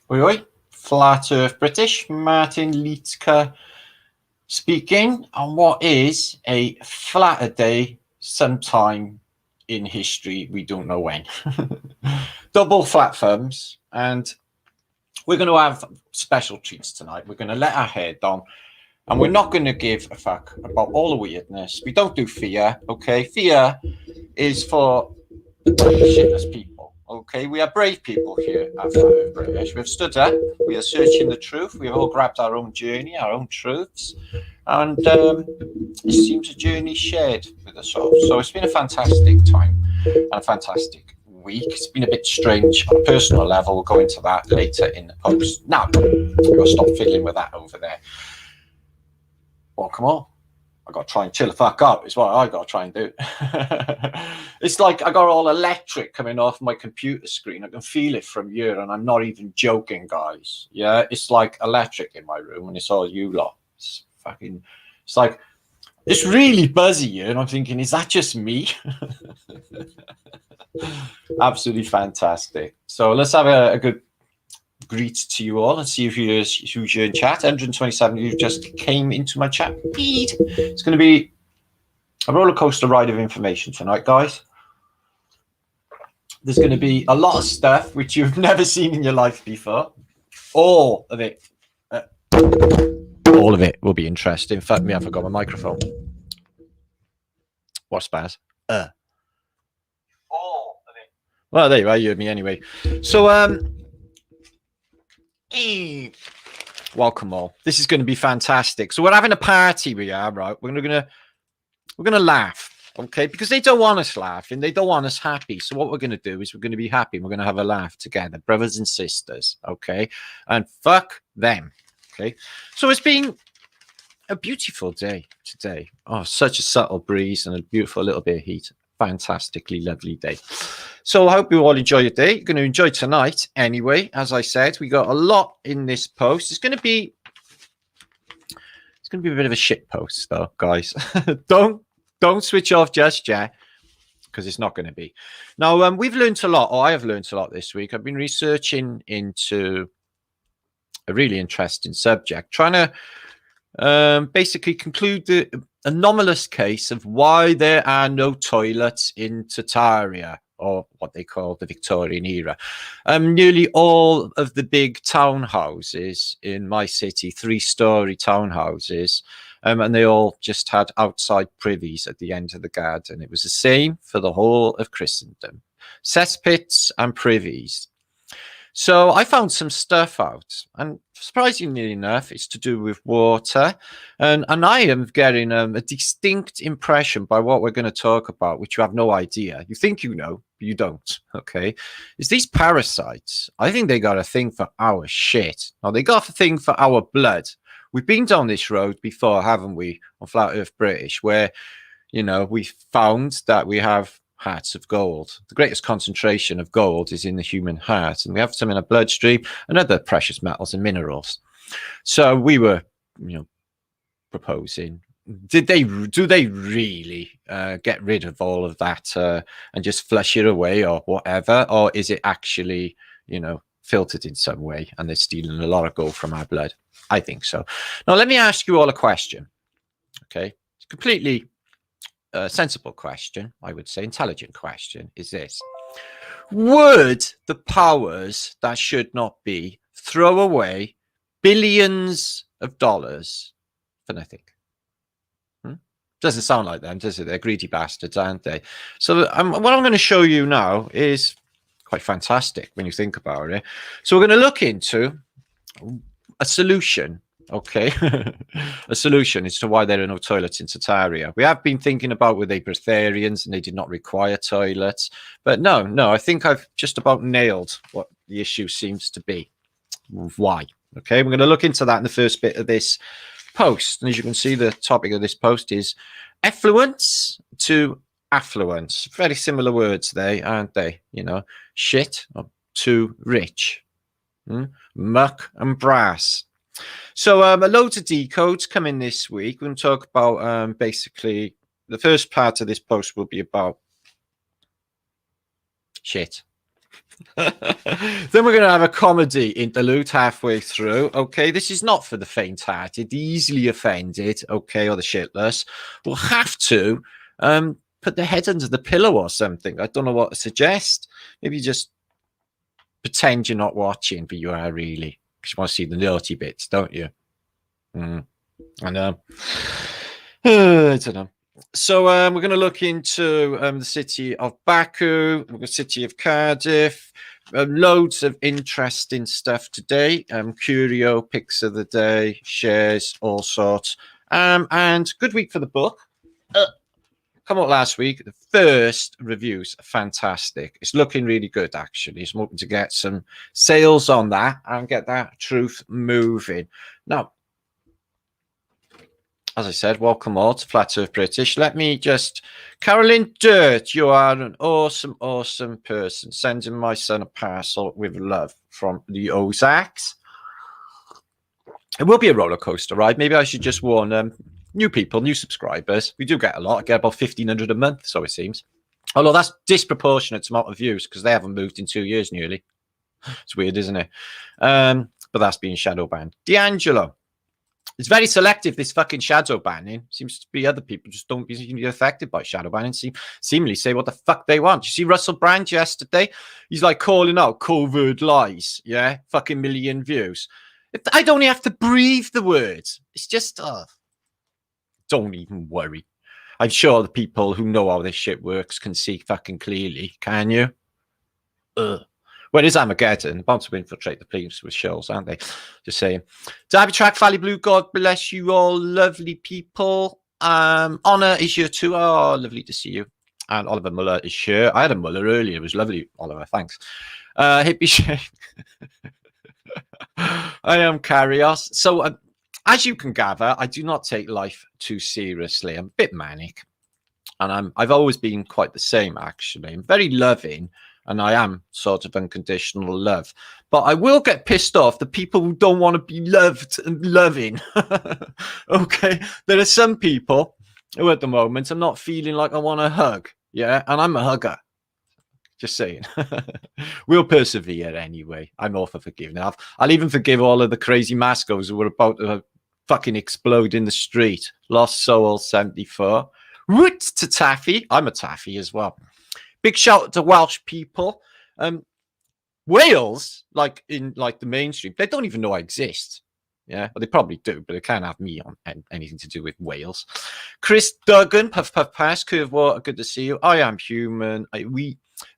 Oi, oi. Flat Earth British, Martin Litzka speaking. And what is a flatter day sometime in history? We don't know when. Double flat thumbs. And we're going to have special treats tonight. We're going to let our hair down. And we're not going to give a fuck about all the weirdness. We don't do fear, okay? Fear is for shitless people, okay? We are brave people here at British. We've stood up. We are searching the truth. We've all grabbed our own journey, our own truths. And it seems a journey shared with us all. So it's been a fantastic time and a fantastic week. It's been a bit strange on a personal level. We'll go into that later in the post. Now, I've got to stop fiddling with that over there. Well, come on. I got to try and chill the fuck out is what I got to try and do. It's like I got all electric coming off my computer screen. I can feel it from here, and I'm not even joking, guys. Yeah, it's like electric in my room, and it's all you lot. It's fucking, it's like, it's really buzzy here, and I'm thinking, is that just me? Absolutely fantastic. So let's have a good greet to you all and see if who's in chat. 127 who just came into my chat feed. It's going to be a roller coaster ride of information tonight, guys. There's going to be a lot of stuff which you've never seen in your life before. All of it will be interesting. In fact, me, I forgot my microphone. What's Spaz? All of it. Well, there you are. You heard me anyway. So welcome all. This is going to be fantastic. So we're having a party. We are, right? We're gonna laugh, okay? Because they don't want us laughing. They don't want us happy. So what we're going to do is we're going to be happy. We're going to have a laugh together, brothers and sisters, okay? And fuck them, okay? So it's been a beautiful day today. Oh, such a subtle breeze and a beautiful little bit of heat. Fantastically lovely day. So I hope you all enjoy your day. You're going to enjoy tonight anyway. As I said, we got a lot in this post. It's going to be a bit of a shit post though, guys. don't switch off just yet, because it's not going to be. Now, we've learned a lot, or I have learned a lot this week. I've been researching into a really interesting subject, trying to basically conclude the anomalous case of why there are no toilets in Tartaria, or what they call the Victorian era. Nearly all of the big townhouses in my city, 3-story townhouses, and they all just had outside privies at the end of the garden. It was the same for the whole of Christendom. Cesspits and privies. So I found some stuff out, and surprisingly enough, it's to do with water. And I am getting a distinct impression by what we're going to talk about, which you have no idea. You think you know, but you don't, okay? Is these parasites. I think they got a thing for our shit. Now, they got a thing for our blood. We've been down this road before, haven't we, on Flat Earth British, where, you know, we found that we have hearts of gold. The greatest concentration of gold is in the human heart, and we have some in our bloodstream and other precious metals and minerals. So we were, you know, proposing, do they really get rid of all of that and just flush it away or whatever, or is it actually, you know, filtered in some way and they're stealing a lot of gold from our blood? I think so. Now let me ask you all a question, okay? It's completely sensible question, I would say, intelligent question, is this: would the powers that should not be throw away billions of dollars for nothing? Doesn't sound like them, does it? They're greedy bastards, aren't they? So what I'm going to show you now is quite fantastic when you think about it. So we're going to look into a solution. Okay, a solution as to why there are no toilets in Tartaria. We have been thinking about, were they breatharians and they did not require toilets? But no, I think I've just about nailed what the issue seems to be. Why? Okay, we're going to look into that in the first bit of this post. And as you can see, the topic of this post is effluence to affluence. Very similar words there, aren't they? You know, shit to rich, muck and brass. So loads of decodes coming this week. We're going to talk about basically the first part of this post will be about shit. The Then we're going to have a comedy interlude halfway through. Okay, this is not for the faint-hearted, the easily offended, okay, or the shitless. We'll have to put their head under the pillow or something. I don't know what to suggest. Maybe just pretend you're not watching, but you are really, because you want to see the naughty bits, don't you? I know. I don't know. So we're going to look into the city of Baku, the city of Cardiff. Loads of interesting stuff today. Curio, pics of the day, shares, all sorts. And good week for the book. Come out last week. The first reviews, fantastic. It's looking really good, actually. So I'm hoping to get some sales on that and get that truth moving. Now, as I said, welcome all to Flat Earth British. Let me just... Carolyn Dirt, you are an awesome, awesome person. Sending my son a parcel with love from the Ozarks. It will be a roller coaster ride. Maybe I should just warn new people, new subscribers. We do get a lot. I get about 1,500 a month, so it seems. Although that's disproportionate to amount of views because they haven't moved in 2 years nearly. It's weird, isn't it? But that's being shadow banned. D'Angelo. It's very selective, this fucking shadow banning. Seems to be other people just don't be affected by shadow banning. Seemingly say what the fuck they want. You see Russell Brand yesterday? He's like calling out covert lies. Yeah, fucking million views. I'd only have to breathe the words. It's just, don't even worry. I'm sure the people who know how this shit works can see fucking clearly. Can you? Well, it is Armageddon. About to infiltrate the police with shells, aren't they? Just saying. Derby Track, Valley Blue, God bless you all, lovely people. Honor is here too. Oh, lovely to see you. And Oliver Muller is here. I had a Muller earlier. It was lovely, Oliver. Thanks. Hippie Shake. I am Carios. So, as you can gather, I do not take life too seriously. I'm a bit manic. And I've always been quite the same, actually. I'm very loving. And I am sort of unconditional love. But I will get pissed off the people who don't want to be loved and loving. Okay? There are some people who at the moment I'm not feeling like I want to hug. Yeah? And I'm a hugger. Just saying. We'll persevere anyway. I'm all for forgiving. I'll even forgive all of the crazy mascos who were about to fucking explode in the street. Lost Soul 74. Roots to Taffy. I'm a Taffy as well. Big shout out to Welsh people. Wales, like in the mainstream, they don't even know I exist. Yeah, well, they probably do, but they can't have me on anything to do with Wales. Chris Duggan, Puff Puff Pass, Curve Water, good to see you. I am human.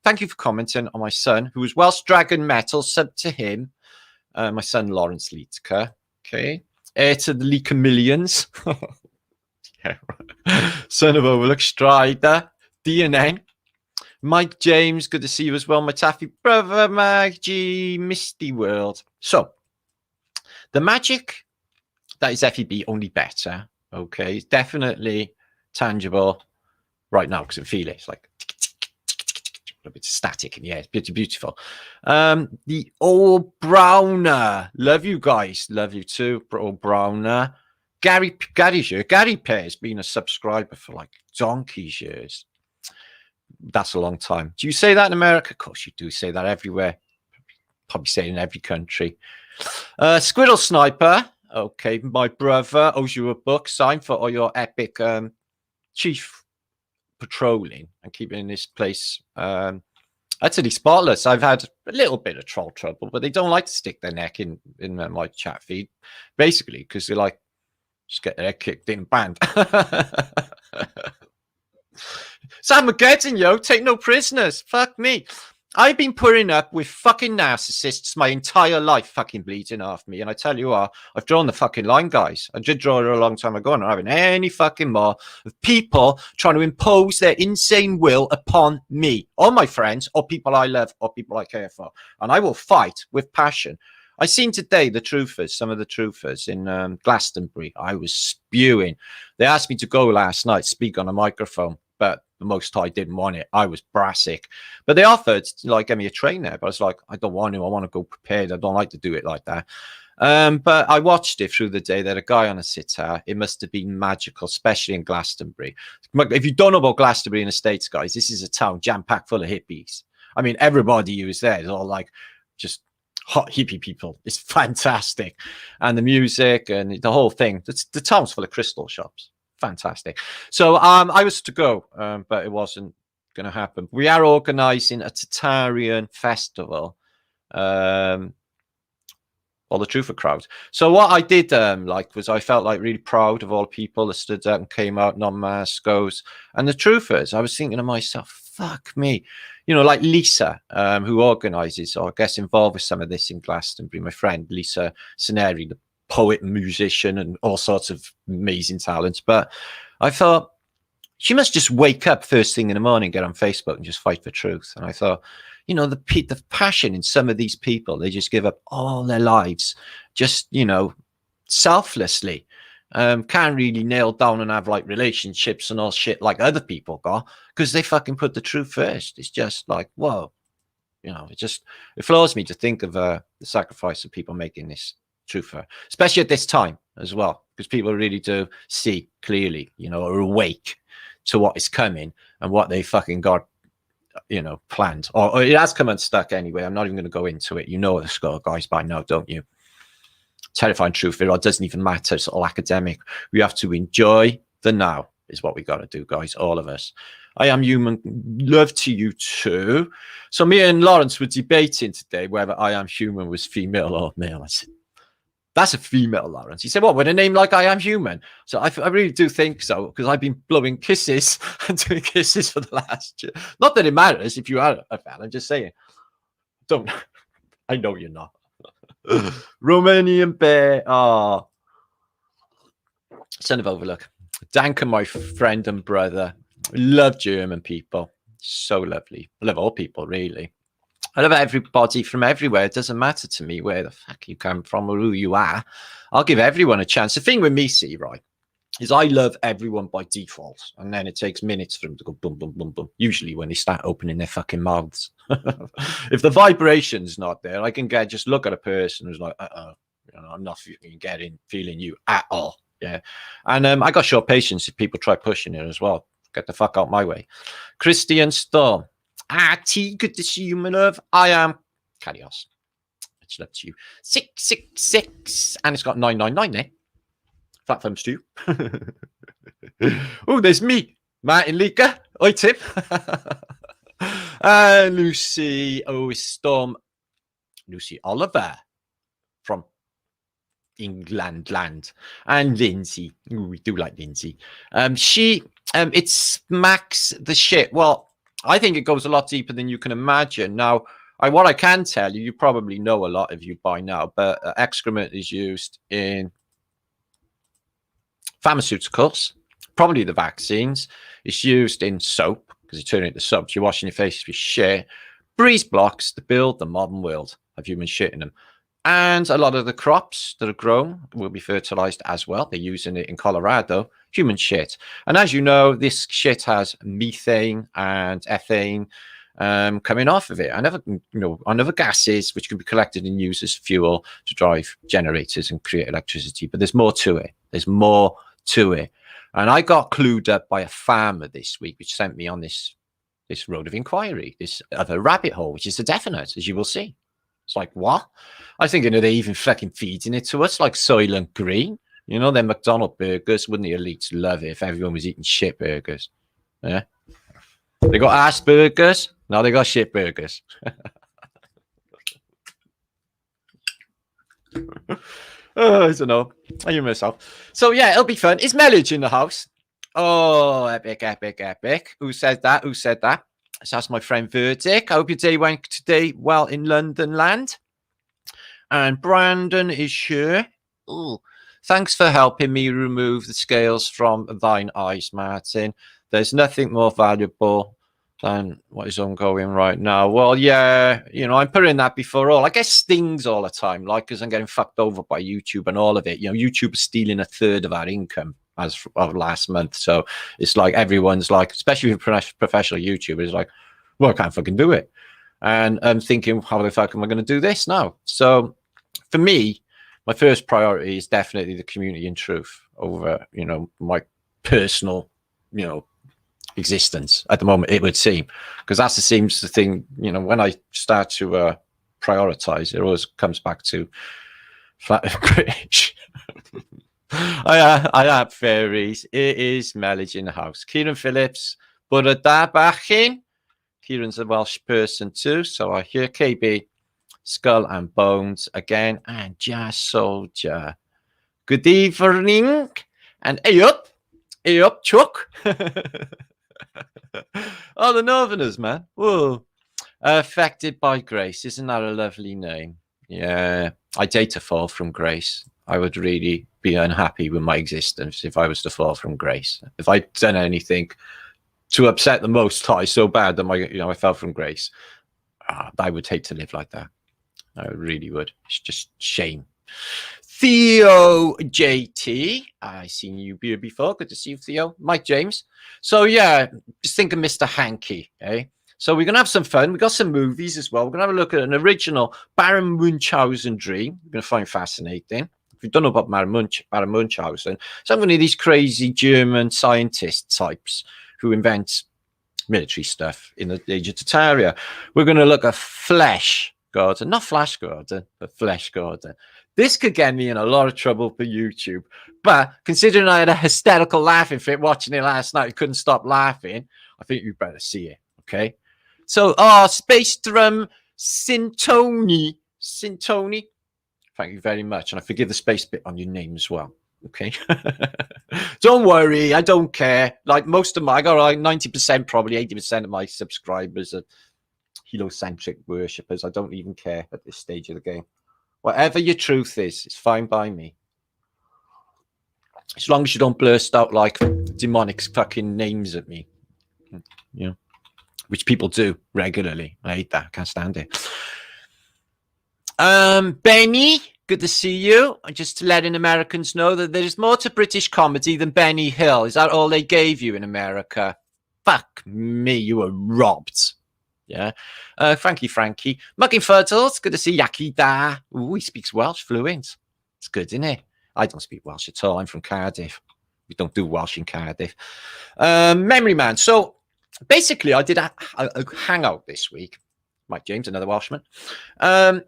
Thank you for commenting on my son, who was Welsh Dragon Metal, sub to him. My son Lawrence Leitker. Okay, heir to the Leaker Millions. Yeah, right. Son of Overlook Strider, DNN. Mike James, good to see you as well. My Taffy brother, Mag G, Misty World. So, the magic that is FEB only better. Okay, it's definitely tangible right now because I feel it. It's like a bit static in the air. It's pretty beautiful. The Old Browner. Love you guys. Love you too, Old Browner. Gary's here. Gary Pear's been a subscriber for like donkey's years. That's a long time. Do you say that in America? Of course you do say that everywhere. Probably say it in every country. Squirrel Sniper. Okay, my brother owes you a book signed for all your epic chief patrolling and keeping this place utterly spotless. I've had a little bit of troll trouble, but they don't like to stick their neck in my chat feed, basically, because they like just get their head kicked in banned. Sam McGetton, yo, take no prisoners. Fuck me. I've been putting up with fucking narcissists my entire life, fucking bleeding off me. And I tell you what, I've drawn the fucking line, guys. I did draw it a long time ago, and I'm not having any fucking more of people trying to impose their insane will upon me, or my friends, or people I love, or people I care for. And I will fight with passion. I seen today the truthers, some of the truthers in Glastonbury. I was spewing. They asked me to go last night, speak on a microphone, but the Most High didn't want it. I was brassic. But they offered to like get me a train there. But I was like, I don't want to. I want to go prepared. I don't like to do it like that. But I watched it through the day. There had a guy on a sitar. It must have been magical, especially in Glastonbury. If you don't know about Glastonbury in the States, guys, this is a town jam-packed full of hippies. I mean, everybody who was there is all like just hot hippie people. It's fantastic. And the music and the whole thing. The town's full of crystal shops. Fantastic. So I was to go, but it wasn't going to happen. We are organizing a Tartarian festival. Or the Truther crowd. So what I did was I felt like really proud of all the people that stood up and came out non-mask goes. And the Truthers, I was thinking to myself, fuck me. You know, like Lisa, who organizes, or I guess involved with some of this in Glastonbury, my friend Lisa Sineri, the poet and musician and all sorts of amazing talents. But I thought, she must just wake up first thing in the morning, get on Facebook and just fight for truth. And I thought, you know, the passion in some of these people, they just give up all their lives, just, you know, selflessly. Can't really nail down and have like relationships and all shit like other people got, because they fucking put the truth first. It's just like, whoa, you know, it floors me to think of the sacrifice of people making this truther, especially at this time as well, because people really do see clearly, you know, are awake to what is coming and what they fucking got, you know, planned, or it has come unstuck anyway. I'm not even going to go into it. You know the score, guys, by now, don't you? Terrifying truth. It doesn't even matter. It's all academic. We have to enjoy the now is what we got to do, guys, all of us. I am human. Love to you too. So me and Lawrence were debating today whether I am human was female or male. I said, that's a female, Lawrence. He said, what, with a name like I am human? So I really do think so, because I've been blowing kisses and doing kisses for the last year. Not that it matters if you are a fan. I'm just saying. Don't. I know you're not. Romanian bear. Oh. Son of Overlook. Danke, my friend and brother. Love German people. So lovely. I love all people, really. I love everybody from everywhere. It doesn't matter to me where the fuck you come from or who you are. I'll give everyone a chance. The thing with me, see, right, is I love everyone by default. And then it takes minutes for them to go boom, boom, boom, boom. Usually when they start opening their fucking mouths. If the vibration's not there, I can just look at a person who's like, you know, I'm not feeling you at all. Yeah. And I got short patience if people try pushing it as well. Get the fuck out my way. Christian Storm. T, good to see you, my love. I am Cadios. It's love to you. 666. And it's got 999 there. Flat thumbs too. Oh, there's me. Martin Leaker. Oi, Tim. Lucy. Oh, Storm. Lucy Oliver from England land. And Lindsay. Ooh, we do like Lindsay. It smacks the shit. Well, I think it goes a lot deeper than you can imagine. Now, what I can tell you, you probably know a lot of you by now, but excrement is used in pharmaceuticals, probably the vaccines. It's used in soap, because you turn it into soap. You're washing your face with shit. Breeze blocks to build the modern world of human shit in them. And a lot of the crops that are grown will be fertilized as well. They're using it in Colorado, human shit. And as you know, this shit has methane and ethane coming off of it. And other gases which can be collected and used as fuel to drive generators and create electricity. But there's more to it. There's more to it. And I got clued up by a farmer this week, which sent me on this road of inquiry, this other rabbit hole, which is a definite, as you will see. It's like, what? I think, you know, they're even fucking feeding it to us like Soylent Green. You know, them McDonald's burgers, wouldn't the elites love it if everyone was eating shit burgers? Yeah. They got ass burgers. Now they got shit burgers. Oh, I don't know. I hear myself. So, yeah, it'll be fun. Is Mellage in the house? Oh, epic, epic, epic. Who said that? Who said that? So that's my friend Verdict. I hope your day went today well in London land. And Brandon is here. Ooh. Thanks for helping me remove the scales from thine eyes, Martin. There's nothing more valuable than what is ongoing right now. Well, yeah, you know, I'm putting that before all. I get stings all the time, like, because I'm getting fucked over by YouTube and all of it. You know, YouTube is stealing a third of our income as of last month. So it's like everyone's like, especially professional YouTubers, like, well, I can't fucking do it. And I'm thinking, how the fuck am I going to do this now? So for me, my first priority is definitely the community and truth over, you know, my personal, you know, existence at the moment, it would seem, because that seems the thing, you know, when I start to prioritize. It always comes back to flat British. I have fairies. It is Melage in the house. Kieran Phillips, Bwrdd da bachyn. Kieran's a Welsh person too, so I hear KB, Skull and Bones again, and Jazz Soldier. Good evening, and hey up, Chuck. Oh, the Northerners, man. Whoa. Affected by Grace. Isn't that a lovely name? Yeah. I'd hate to fall from grace. I would really be unhappy with my existence if I was to fall from grace. If I'd done anything to upset the Most High so bad that I fell from grace, I would hate to live like that. I really would. It's just shame. Theo JT, I've seen you here before. Good to see you, Theo. Mike James. So yeah, just think of Mr. Hanky, eh? So we're gonna have some fun. We got some movies as well. We're gonna have a look at an original Baron Munchhausen dream. We're gonna find fascinating. If you don't know about Baron Munchhausen, so one of these crazy German scientist types who invents military stuff in the age of Tartaria. We're gonna look at Flesh Garden, not Flash Garden, but Flesh Garden. This could get me in a lot of trouble for YouTube, but considering I had a hysterical laughing fit watching it last night, I couldn't stop laughing. I think you better see it. Okay. So, Space Drum Sintoni. Thank you very much. And I forgive the space bit on your name as well. Okay. Don't worry. I don't care. Like most of I got like 90%, probably 80% of my subscribers are heliocentric worshippers. I don't even care at this stage of the game. Whatever your truth is, it's fine by me. As long as you don't burst out like demonic fucking names at me. Yeah. Which people do regularly. I hate that. I can't stand it. Benny, good to see you. Just to letting Americans know that there is more to British comedy than Benny Hill. Is that all they gave you in America? Fuck me, you were robbed. Yeah. Frankie. Mucking Fertles, good to see Yaki Da. Ooh, he speaks Welsh fluent. It's good, isn't it? I don't speak Welsh at all. I'm from Cardiff. We don't do Welsh in Cardiff. Memory Man. So basically, I did a hangout this week. Mike James, another Welshman. On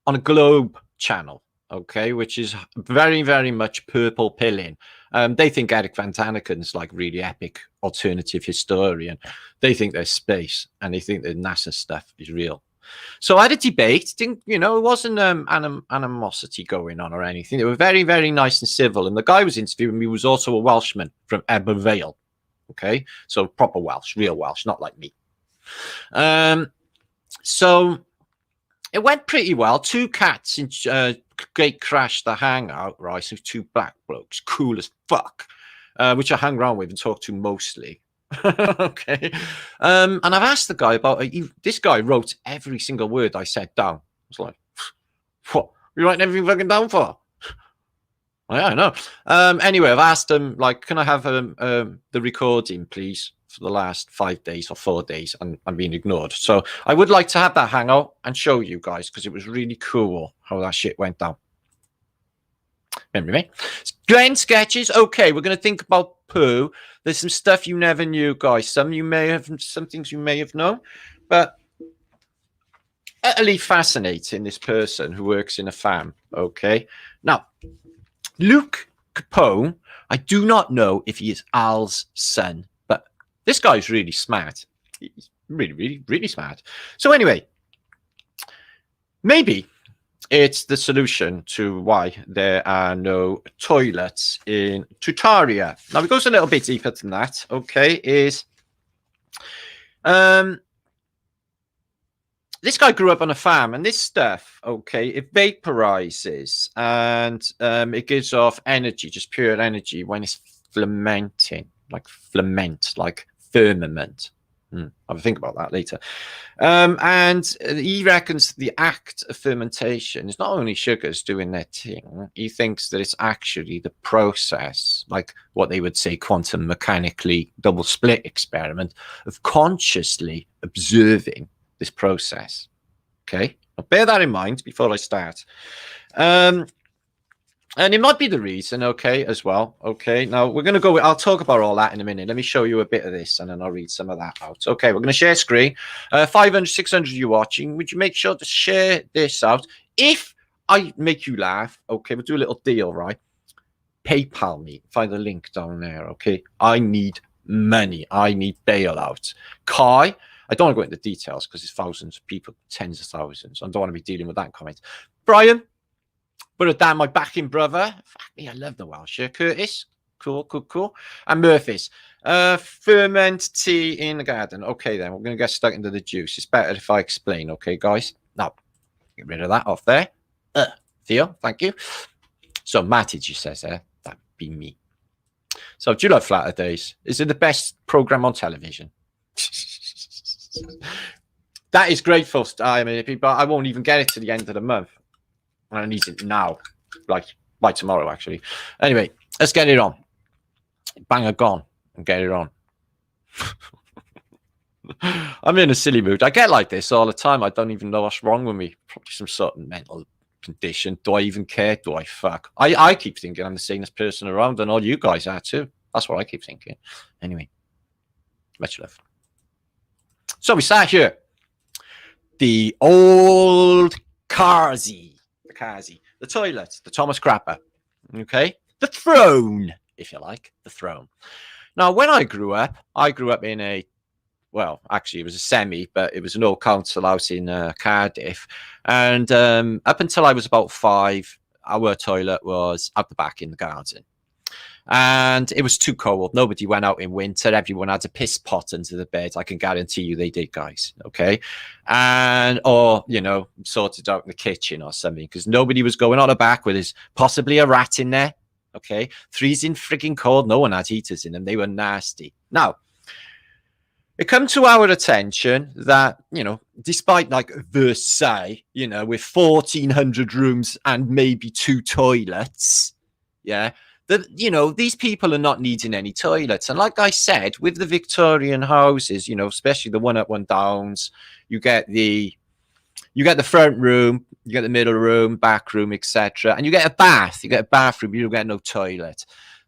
a Globe channel, okay, which is very, very much purple pilling. They think Eric Van Daniken's like really epic alternative historian. They think there's space, and they think that NASA stuff is real. So I had a debate. It wasn't animosity going on or anything. They were very, very nice and civil. And the guy was interviewing me was also a Welshman from Ebervale. Okay, so proper Welsh, real Welsh, not like me. So it went pretty well. Two cats in Gate Crash the Hangout, right? So two black blokes, cool as fuck, which I hang around with and talk to mostly. Okay. And I've asked the guy about this guy wrote every single word I said down. I was like, what? You writing everything fucking down for? Yeah, I know. Anyway, I've asked him, like, can I have the recording, please, for the last 5 days or 4 days, and I'm being ignored. So I would like to have that hangout and show you guys, because it was really cool how that shit went down. Remember me? Glenn Sketches. Okay, we're going to think about poo. There's some stuff you never knew, guys. Some things you may have known, but utterly fascinating, this person who works in a farm. Okay. Now, Luke Capone, I do not know if he is Al's son, but this guy's really smart. He's really, really, really smart. So anyway, maybe it's the solution to why there are no toilets in Tartaria. Now, it goes a little bit deeper than that, okay, is this guy grew up on a farm, and this stuff, okay, it vaporizes, and it gives off energy, just pure energy, when it's fermenting, like firmament. I'll think about that later. And he reckons the act of fermentation is not only sugars doing their thing. He thinks that it's actually the process, like what they would say quantum mechanically double split experiment, of consciously observing this process. Okay, I'll bear that in mind before I start. And it might be the reason, okay, as well. Okay, now we're going to go, I'll talk about all that in a minute. Let me show you a bit of this and then I'll read some of that out. Okay, we're going to share screen. 500, 600 you watching. Would you make sure to share this out? If I make you laugh, okay, we'll do a little deal, right? PayPal me. Find the link down there, okay? I need money. I need bailout. Kai, I don't want to go into details because it's thousands of people, tens of thousands. I don't want to be dealing with that comment. Brian, put it down, my backing brother. Fuck me, I love the Welsh. Curtis, cool, cool, cool. And Murphy's. Ferment tea in the garden. Okay, then we're going to get stuck into the juice. It's better if I explain, okay, guys? Now, get rid of that off there. Theo, thank you. So, Mattage says there, that'd be me. So, do you like Flatter Days? Is it the best program on television? That is grateful. I mean, people, I won't even get it to the end of the month. I need it now, like by tomorrow, actually. Anyway, let's get it on. Bang a gone and get it on. I'm in a silly mood. I get like this all the time. I don't even know what's wrong with me. Probably some sort of mental condition. Do I even care? Do I fuck? I keep thinking I'm the sanest person around, and all you guys are too. That's what I keep thinking. Anyway, much love. So we start here. The old Carsey. The toilet, the Thomas Crapper, okay? The throne, if you like, the throne. Now, when I grew up in a, well, actually, it was a semi, but it was an old council house in Cardiff. And up until I was about 5, our toilet was out the back in the garden. And it was too cold. Nobody went out in winter. Everyone had a piss pot under the bed. I can guarantee you they did, guys. Okay. And, or, you know, sorted out in the kitchen or something, because nobody was going on the back with his possibly a rat in there. Okay. Freezing frigging cold. No one had heaters in them. They were nasty. Now, it come to our attention that, you know, despite like Versailles, you know, with 1,400 rooms and maybe 2 toilets, yeah, that, you know, these people are not needing any toilets. And like I said, with the Victorian houses, you know, especially the one up, one downs, you get the front room, you get the middle room, back room, etc. And you get a bath, you get a bathroom, you don't get no toilet.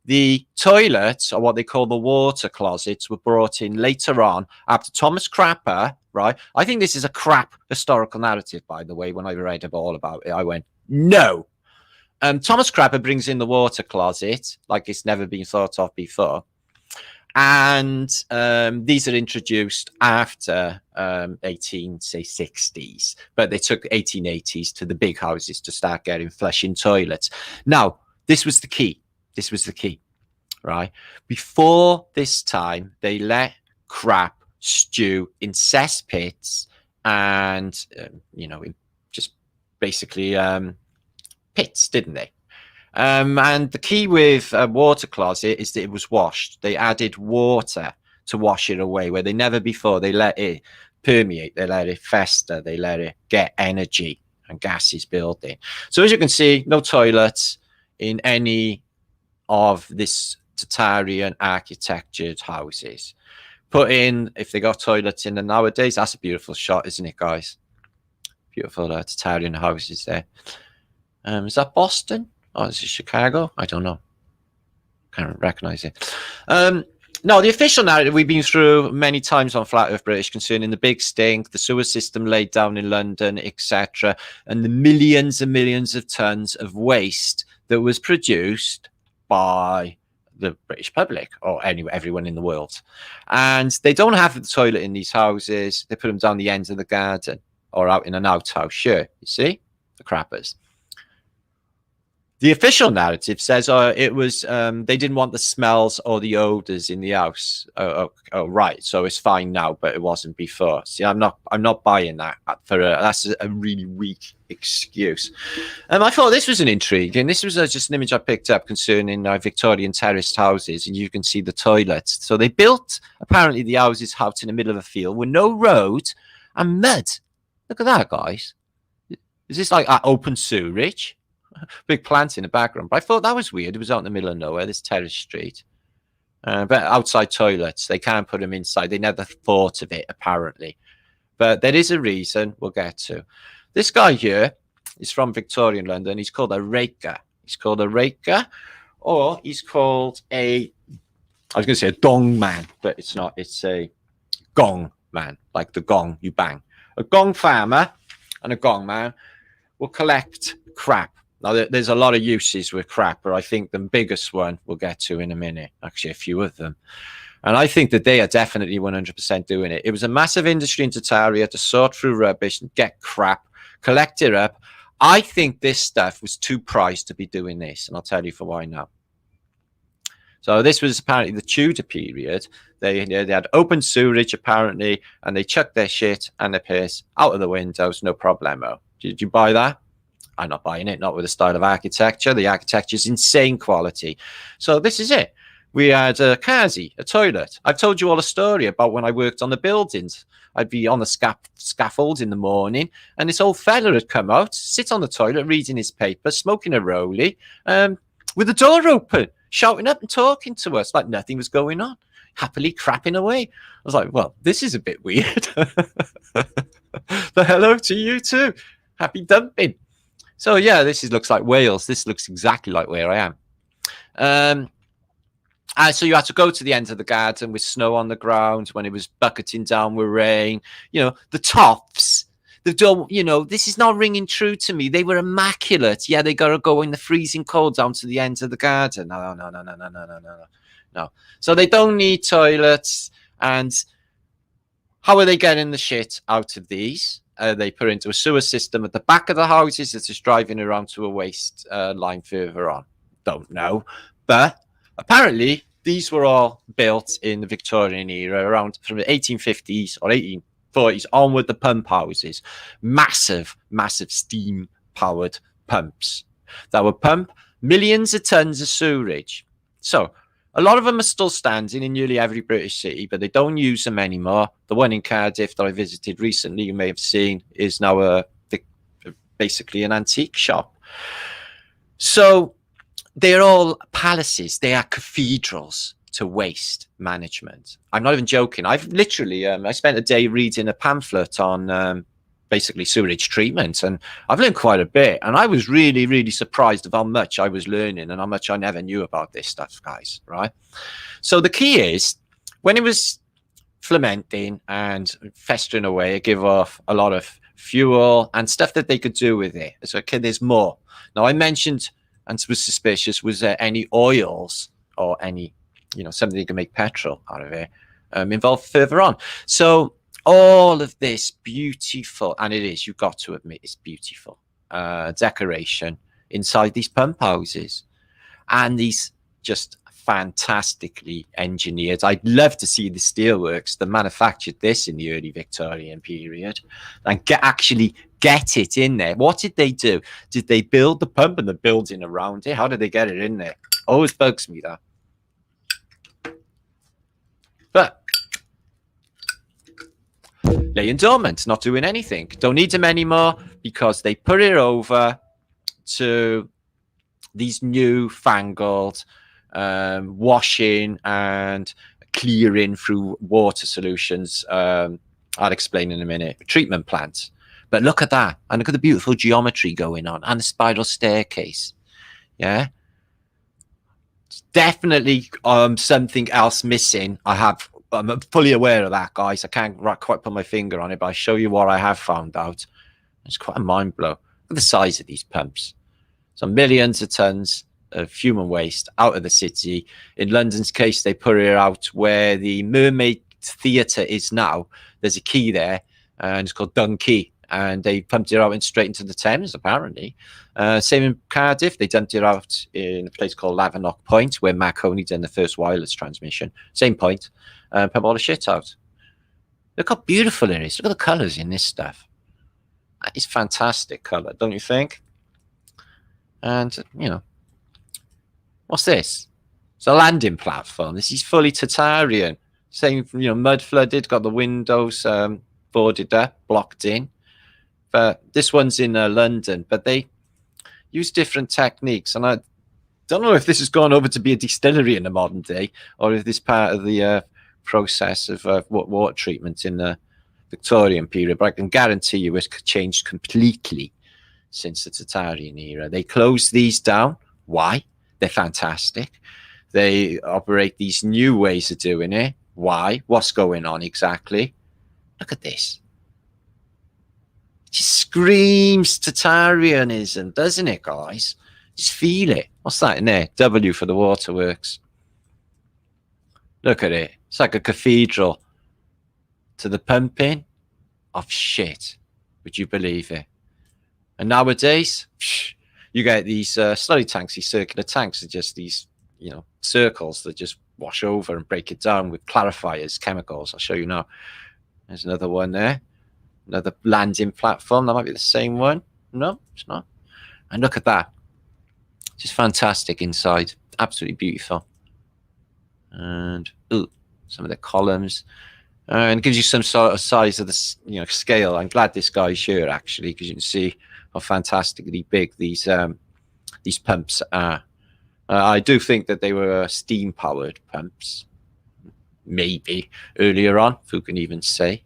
The toilets, or what they call the water closets, were brought in later on after Thomas Crapper, right? I think this is a crap historical narrative, by the way. When I read all about it, I went, no. Thomas Crapper brings in the water closet like it's never been thought of before. And these are introduced after 1860s, but they took 1880s to the big houses to start getting flushing toilets. Now, this was the key. This was the key, right? Before this time, they let crap stew in cesspits and, you know, just basically pits, didn't they? And the key with a water closet is that it was washed. They added water to wash it away, where they never before. They let it permeate. They let it fester. They let it get energy and gases building. So as you can see, no toilets in any of this Tartarian architectured houses. Put in, if they got toilets in them nowadays, that's a beautiful shot, isn't it, guys? Beautiful Tartarian houses there. Is that Boston? Oh, is it Chicago? I don't know. Can't recognize it. No, the official narrative we've been through many times on Flat Earth British concerning the big stink, the sewer system laid down in London, etc., and the millions and millions of tons of waste that was produced by the British public or anyway, everyone in the world. And they don't have the toilet in these houses. They put them down the ends of the garden or out in an outhouse. Sure, you see? The crappers. The official narrative says it was they didn't want the smells or the odors in the house. Oh, right, so it's fine now, but it wasn't before. See, I'm not buying that. That's a really weak excuse. I thought this was an intrigue, and this was just an image I picked up concerning Victorian terraced houses, and you can see the toilets. So they built apparently the houses out in the middle of a field with no road and mud. Look at that, guys. Is this like open sewerage? Big plants in the background, but I thought that was weird. It was out in the middle of nowhere, this terrace street. But outside toilets, they can't put them inside. They never thought of it, apparently. But there is a reason we'll get to. This guy here is from Victorian London. He's called a raker. He's called a raker, or he's called I was going to say a dong man, but it's not. It's a gong man, like the gong you bang. A gong farmer and a gong man will collect crap. Now, there's a lot of uses with crap, but I think the biggest one we'll get to in a minute, actually a few of them. And I think that they are definitely 100% doing it. It was a massive industry in Tartaria to sort through rubbish and get crap, collect it up. I think this stuff was too priced to be doing this, and I'll tell you for why now. So this was apparently the Tudor period. They had open sewerage, apparently, and they chucked their shit and their piss out of the windows, no problemo. Did you buy that? I'm not buying it, not with the style of architecture. The architecture is insane quality. So this is it. We had a kazi, a toilet. I've told you all a story about when I worked on the buildings. I'd be on the scaffold in the morning, and this old fella had come out, sit on the toilet, reading his paper, smoking a rollie, with the door open, shouting up and talking to us like nothing was going on, happily crapping away. I was like, well, this is a bit weird. But hello to you too. Happy dumping. So yeah, looks like Wales. This looks exactly like where I am. So you had to go to the end of the garden with snow on the ground when it was bucketing down with rain. You know, the tops, the door, you know, this is not ringing true to me. They were immaculate. Yeah, they got to go in the freezing cold down to the end of the garden. No. So they don't need toilets. And how are they getting the shit out of these? They put into a sewer system at the back of the houses. It's just driving around to a waste line further on. Don't know. But apparently, these were all built in the Victorian era, around from the 1850s or 1840s onward, the pump houses. Massive, massive steam-powered pumps that would pump millions of tons of sewerage. So a lot of them are still standing in nearly every British city, but they don't use them anymore. The one in Cardiff that I visited recently, you may have seen, is now basically an antique shop. So they're all palaces. They are cathedrals to waste management. I'm not even joking. I've literally, I spent a day reading a pamphlet on basically sewage treatment, and I've learned quite a bit. And I was really, really surprised of how much I was learning and how much I never knew about this stuff, guys, right? So the key is, when it was fermenting and festering away, it gave off a lot of fuel and stuff that they could do with it. So, okay, there's more. Now, I mentioned and was suspicious, was there any oils or any, you know, something you can make petrol out of it involved further on. So all of this beautiful, and it is, you've got to admit it's beautiful, decoration inside these pump houses, and these just fantastically engineered. I'd love to see the steelworks that manufactured this in the early Victorian period and actually get it in there. What did they do? Did they build the pump and the building around it? How did they get it in there? Always bugs me, that. But laying dormant, not doing anything. Don't need them anymore because they put it over to these new-fangled washing and clearing through water solutions. I'll explain in a minute. Treatment plants. But look at that. And look at the beautiful geometry going on and the spiral staircase. Yeah. It's definitely something else missing. I'm fully aware of that, guys. I can't quite put my finger on it, but I'll show you what I have found out. It's quite a mind blow. Look at the size of these pumps. So millions of tons of human waste out of the city. In London's case, they put it out where the Mermaid Theatre is now. There's a quay there, and it's called Dun Quay. And they pumped it out straight into the Thames, apparently. Same in Cardiff. They dumped it out in a place called Lavernock Point, where Marconi done the first wireless transmission. Same point. Pump all the shit out. Look how beautiful it is. Look at the colours in this stuff. It's fantastic colour, don't you think? And, you know, what's this? It's a landing platform. This is fully Tartarian. Same, you know, mud flooded, got the windows boarded up, blocked in. But this one's in London, but they use different techniques. And I don't know if this has gone over to be a distillery in the modern day, or if this part of the process of water treatment in the Victorian period. But I can guarantee you it's changed completely since the Tartarian era. They closed these down Why? They're fantastic. They operate these new ways of doing it. Why? What's going on exactly? Look at this. It just screams Tartarianism, doesn't it, guys? Just feel it. What's that in there? W for the waterworks. Look at it. It's like a cathedral to the pumping of shit. Would you believe it? And nowadays, you get these slurry tanks, these circular tanks are just these, you know, circles that just wash over and break it down with clarifiers, chemicals. I'll show you now. There's another one there. Another landing platform. That might be the same one. No, it's not. And look at that. Just fantastic inside. Absolutely beautiful. And ooh, some of the columns. And it gives you some sort of size of the, you know, scale. I'm glad this guy's here actually, because you can see how fantastically big these pumps are. I do think that they were steam powered pumps, maybe earlier on, who can even say.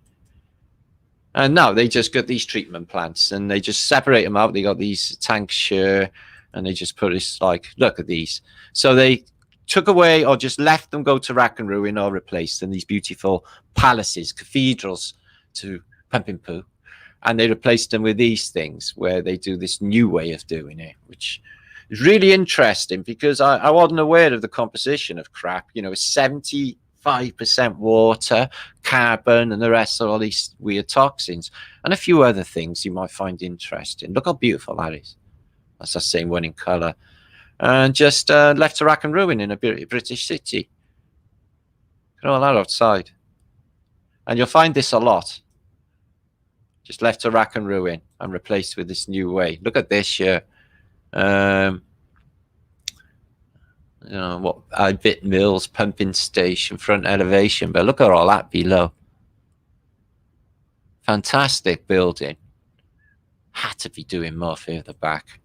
And now they just got these treatment plants and they just separate them out. They got these tanks here and they just put this, like, look at these. So they took away or just left them go to rack and ruin or replaced them, these beautiful palaces, cathedrals to pumping poo. And they replaced them with these things where they do this new way of doing it, which is really interesting because I wasn't aware of the composition of crap. You know, it's 75% water, carbon, and the rest are all these weird toxins and a few other things you might find interesting. Look how beautiful that is. That's the same one in colour. And just left to rack and ruin in a British city. Look at all that outside. And you'll find this a lot. Just left to rack and ruin and replaced with this new way. Look at this here. You know what? Bit Mills pumping station, front elevation, but look at all that below. Fantastic building. Had to be doing more further back.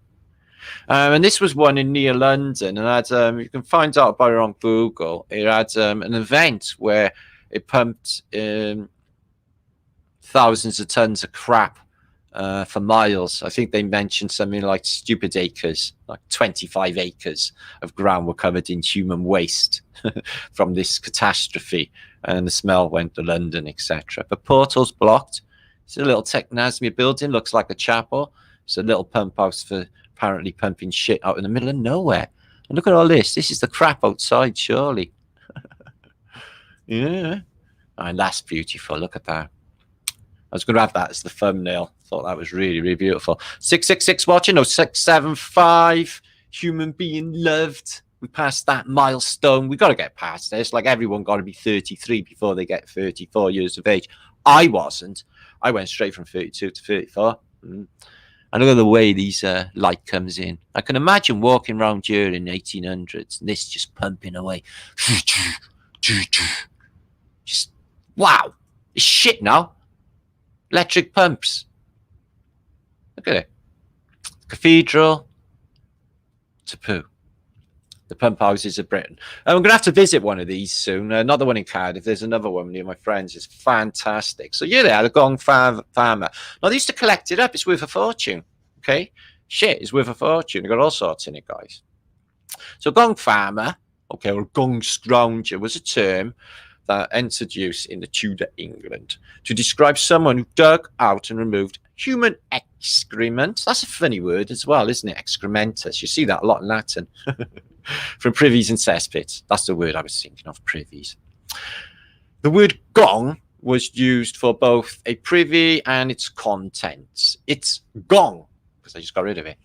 And this was one in near London, and had you can find out about it on Google. It had an event where it pumped thousands of tons of crap for miles. I think they mentioned something like stupid acres, like 25 acres of ground were covered in human waste from this catastrophe, and the smell went to London, etc. But portals blocked. It's a little Technasmia building, looks like a chapel. It's a little pump house for apparently pumping shit out in the middle of nowhere. And look at all this. This is the crap outside, surely. Yeah. And that's beautiful. Look at that. I was going to have that as the thumbnail. Thought that was really, really beautiful. 666 watching. No, 675. Human being loved. We passed that milestone. We got to get past this. Like everyone got to be 33 before they get 34 years of age. I wasn't. I went straight from 32 to 34. And look at the way these light comes in. I can imagine walking around here in 1800s and this just pumping away. Just, wow. It's shit now. Electric pumps. Look at it. Cathedral to poo. The pump houses of Britain. I'm going to have to visit one of these soon. Not the one in Cardiff. There's another one near my friends. It's fantastic. So yeah, they had a Gong Farmer. Now they used to collect it up. It's worth a fortune. Okay, shit is worth a fortune. They got all sorts in it, guys. So Gong Farmer, okay, or Gong Scrounger was a term that entered use in the Tudor England to describe someone who dug out and removed human excrement. That's a funny word as well, isn't it? Excrementus. You see that a lot in Latin. From privies and cesspits. That's the word I was thinking of, privies. The word gong was used for both a privy and its contents. It's gong, because I just got rid of it,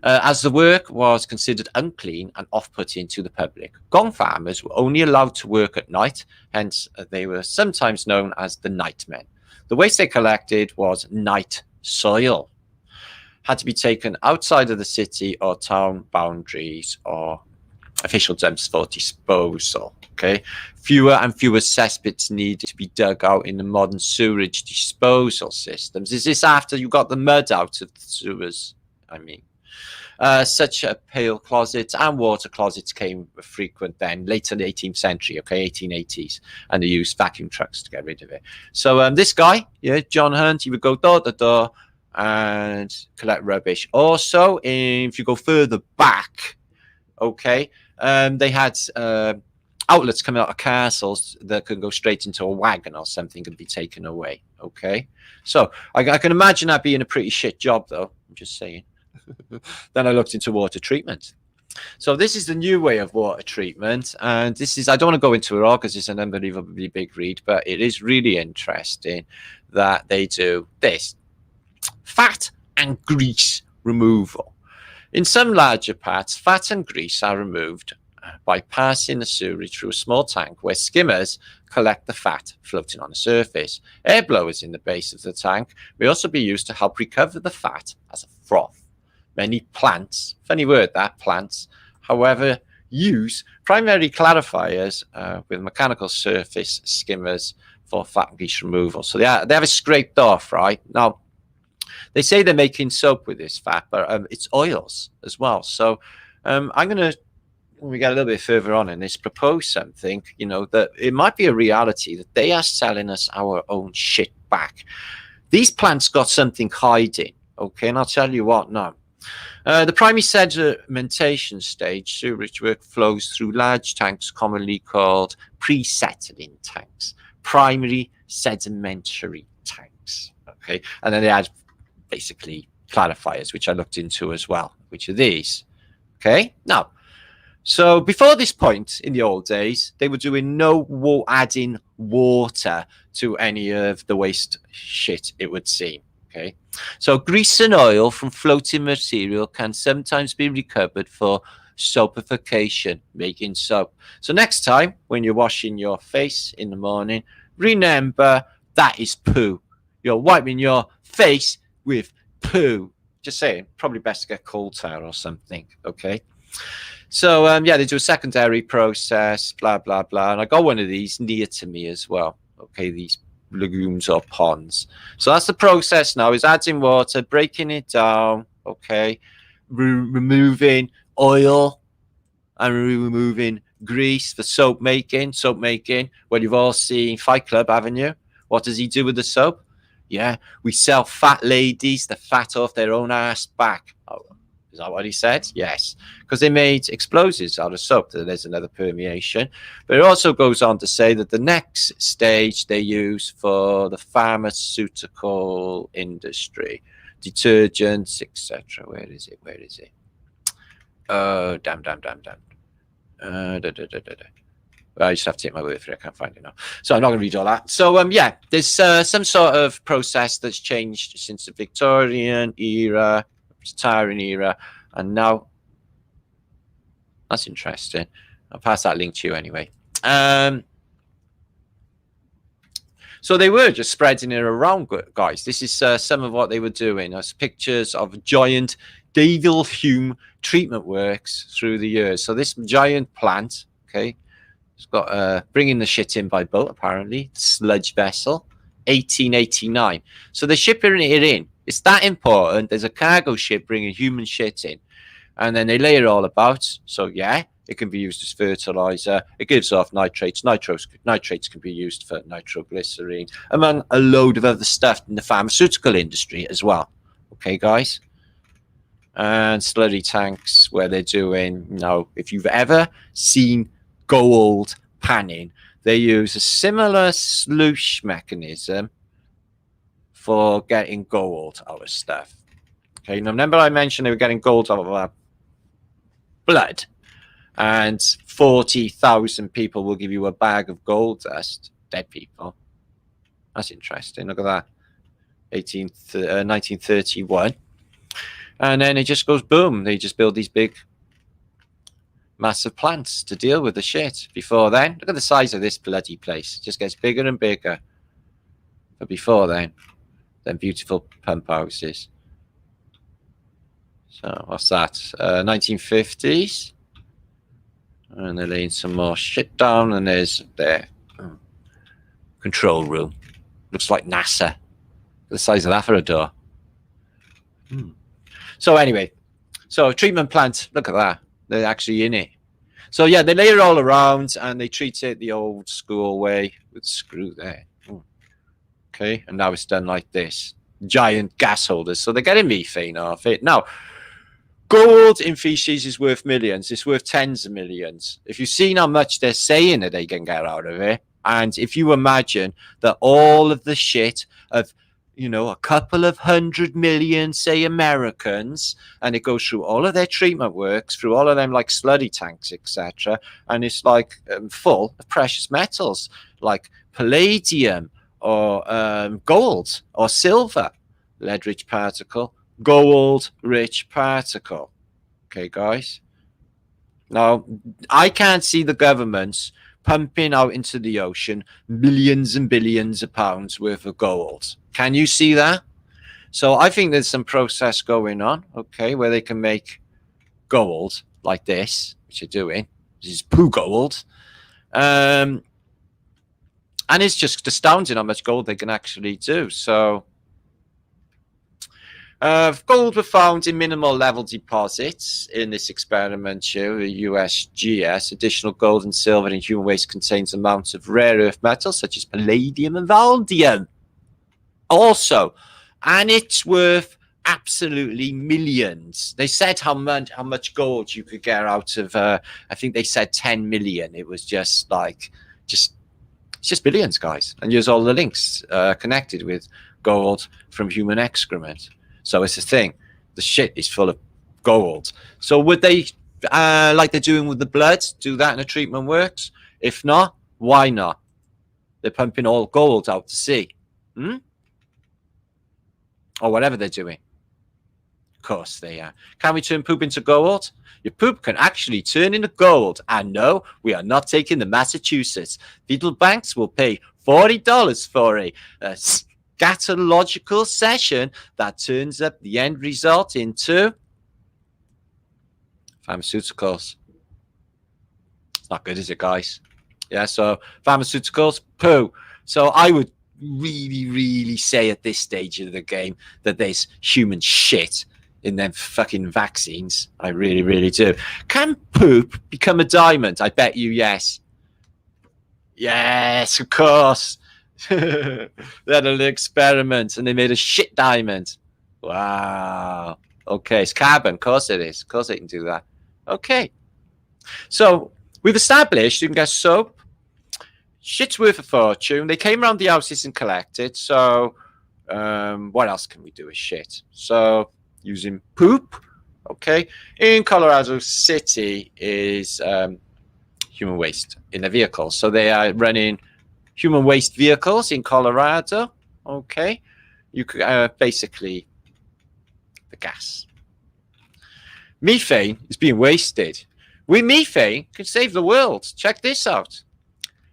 as the work was considered unclean and off-putting to the public. Gong farmers were only allowed to work at night, hence they were sometimes known as the nightmen. The waste they collected was night soil. Had to be taken outside of the city or town boundaries or official dumps for disposal. Okay, fewer and fewer cesspits needed to be dug out in the modern sewerage disposal systems. Is this after you got the mud out of the sewers? I mean, such a pail closet and water closets came frequent then, late in the 18th century, okay, 1880s, and they used vacuum trucks to get rid of it. So this guy, yeah, John Hunt, he would go door to door and collect rubbish. Also, if you go further back, Okay, they had outlets coming out of castles that could go straight into a wagon or something and be taken away. Okay, so I can imagine that being a pretty shit job, though. I'm just saying. Then I looked into water treatment. So this is the new way of water treatment, and this is, I don't want to go into it all because it's an unbelievably big read, but it is really interesting that they do this: fat and grease removal. In some larger parts, fat and grease are removed by passing the sewage through a small tank where skimmers collect the fat floating on the surface. Air blowers in the base of the tank may also be used to help recover the fat as a froth. Many plants, funny word that, plants, however, use primary clarifiers with mechanical surface skimmers for fat and grease removal. So they have it scraped off, right? Now, they say they're making soap with this fat, but it's oils as well. So I'm going to, when we get a little bit further on in this, propose something, you know, that it might be a reality that they are selling us our own shit back. These plants got something hiding, okay? And I'll tell you what now. The primary sedimentation stage, sewage work flows through large tanks commonly called pre-settling tanks, primary sedimentary tanks, okay? And then they add basically clarifiers, which I looked into as well, which are these, okay? Now, so before this point in the old days, they were doing no adding water to any of the waste shit, it would seem. Okay, so grease and oil from floating material can sometimes be recovered for soapification, making soap. So next time when you're washing your face in the morning, remember that is poo. You're wiping your face with poo. Just saying, probably best to get cold towel or something. Okay. So yeah, they do a secondary process, blah blah blah, and I got one of these near to me as well. Okay, these lagoons or ponds. So that's the process now, is adding water, breaking it down, okay, removing oil and removing grease for soap making. Well, you've all seen Fight Club, haven't you? What does he do with the soap? Yeah, we sell fat ladies the fat off their own ass back. Oh, is that what he said? Yes, because they made explosives out of soap. There's another permeation. But it also goes on to say that the next stage they use for the pharmaceutical industry, detergents, etc. Where is it? Oh, damn. I just have to take my word for it. I can't find it now. So I'm not going to read all that. So, yeah, there's some sort of process that's changed since the Victorian era, Tartarian era, and now that's interesting. I'll pass that link to you anyway. So they were just spreading it around, guys. This is some of what they were doing. There's pictures of giant devil fume treatment works through the years. So this giant plant, okay, it's got bringing the shit in by boat, apparently, sludge vessel, 1889. So they're shipping it in. It's that important. There's a cargo ship bringing human shit in, and then they lay it all about. So yeah, it can be used as fertilizer. It gives off nitrates. Nitrates can be used for nitroglycerine, among a load of other stuff in the pharmaceutical industry as well. Okay, guys. And slurry tanks where they're doing, you know, if you've ever seen gold panning, they use a similar sluice mechanism for getting gold out of stuff. Okay, now remember I mentioned they were getting gold out of blood, and 40,000 people will give you a bag of gold dust, dead people. That's interesting. Look at that. 1931. And then it just goes boom. They just build these big, massive plants to deal with the shit. Before then, look at the size of this bloody place. It just gets bigger and bigger. But before then beautiful pump houses. So what's that? 1950s. And they're laying some more shit down, and there's their control room. Looks like NASA. The size of that for a door. So anyway, so treatment plant, look at that. They're actually in it. So yeah, they lay it all around and they treat it the old school way with screw there. Okay, and now it's done like this. Giant gas holders. So they're getting methane off it. Now, Gold in feces is worth millions. It's worth tens of millions. If you've seen how much they're saying that they can get out of it, and if you imagine that all of the shit of, you know, a couple of 100 million, say, Americans, and it goes through all of their treatment works, through all of them like slurry tanks, etc., and it's like full of precious metals like palladium or gold or silver, lead-rich particle, gold-rich particle. Okay, guys. Now, I can't see the governments pumping out into the ocean millions and billions of pounds worth of gold. Can you see that? So I think there's some process going on, okay, where they can make gold like this, which they're doing. This is poo gold. And it's just astounding how much gold they can actually do. So gold were found in minimal level deposits in this experiment here, the USGS. Additional gold and silver in human waste contains amounts of rare earth metals such as palladium and vanadium. Also, and it's worth absolutely millions. They said how much gold you could get out of. I think they said 10 million. It was just like it's just billions, guys. And here's all the links connected with gold from human excrement. So it's a thing. The shit is full of gold. So would they, like they're doing with the blood, do that in a treatment works? If not, why not? They're pumping all gold out to sea. Or whatever they're doing. Of course they are. Can we turn poop into gold? Your poop can actually turn into gold. And no, we are not taking the Massachusetts. Fetal banks will pay $40 for a scatological session that turns up the end result into pharmaceuticals. It's not good, is it, guys? Yeah, so pharmaceuticals, poo. So I would really say at this stage of the game that there's human shit in them fucking vaccines. I really do. Can poop become a diamond? I bet you yes. Yes, of course. They had an experiment and they made a shit diamond. Wow. Okay, it's carbon. Of course it is. Of course they can do that. Okay. So we've established you can get soap. Shit's worth a fortune. They came around the houses and collected. So what else can we do with shit? So using poop. Okay. In Colorado City is human waste in the vehicles. So they are running human waste vehicles in Colorado. Okay. You could basically the gas. Methane is being wasted. With methane can save the world. Check this out.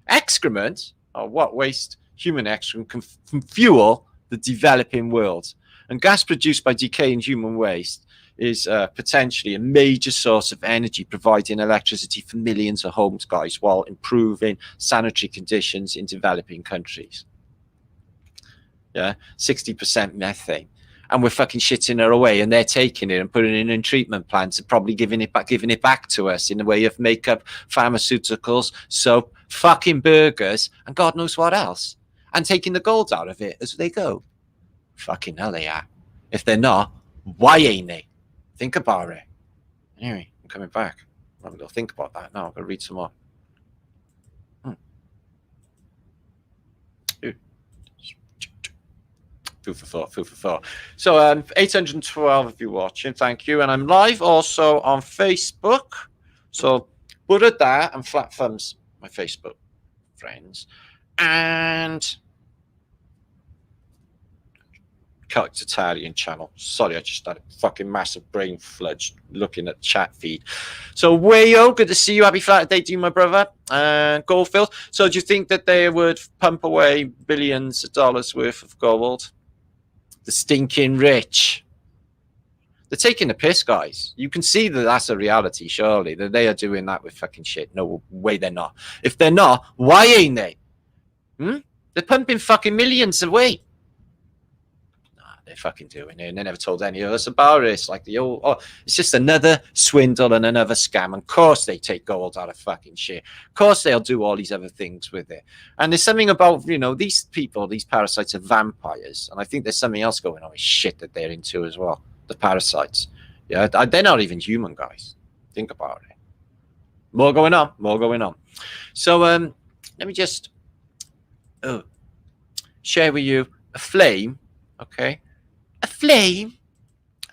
Excrement, or what waste, human excrement, can fuel the developing world. And gas produced by decaying human waste is potentially a major source of energy, providing electricity for millions of homes, guys, while improving sanitary conditions in developing countries. Yeah, 60% methane. And we're fucking shitting her away, and they're taking it and putting it in treatment plants and probably giving it back to us in the way of makeup, pharmaceuticals, soap, fucking burgers, and God knows what else. And taking the gold out of it as they go. Fucking hell they are. If they're not, why ain't they? Think about it. Anyway, I'm coming back. I'm going to think about that now. I'm going to read some more. Food for thought. So 812 of you watching. Thank you. And I'm live also on Facebook. So put it there and flat thumbs my Facebook friends. And Tartarian channel. Sorry, I just had a fucking massive brain flood looking at the chat feed. So Wayo, good to see you. Happy Flat Day to you, my brother. Goldfield. So do you think that they would pump away billions of dollars worth of gold? The stinking rich. They're taking the piss, guys. You can see that that's a reality, surely. That they are doing that with fucking shit. No way they're not. If they're not, why ain't they? They're pumping fucking millions away. They're fucking doing it, and they never told any of us about it. It's like it's just another swindle and another scam. And of course they take gold out of fucking shit. Of course they'll do all these other things with it. And there's something about, these people, these parasites are vampires. And I think there's something else going on with shit that they're into as well. The parasites. Yeah, they're not even human, guys. Think about it. More going on. So let me just share with you a flame, okay? A flame,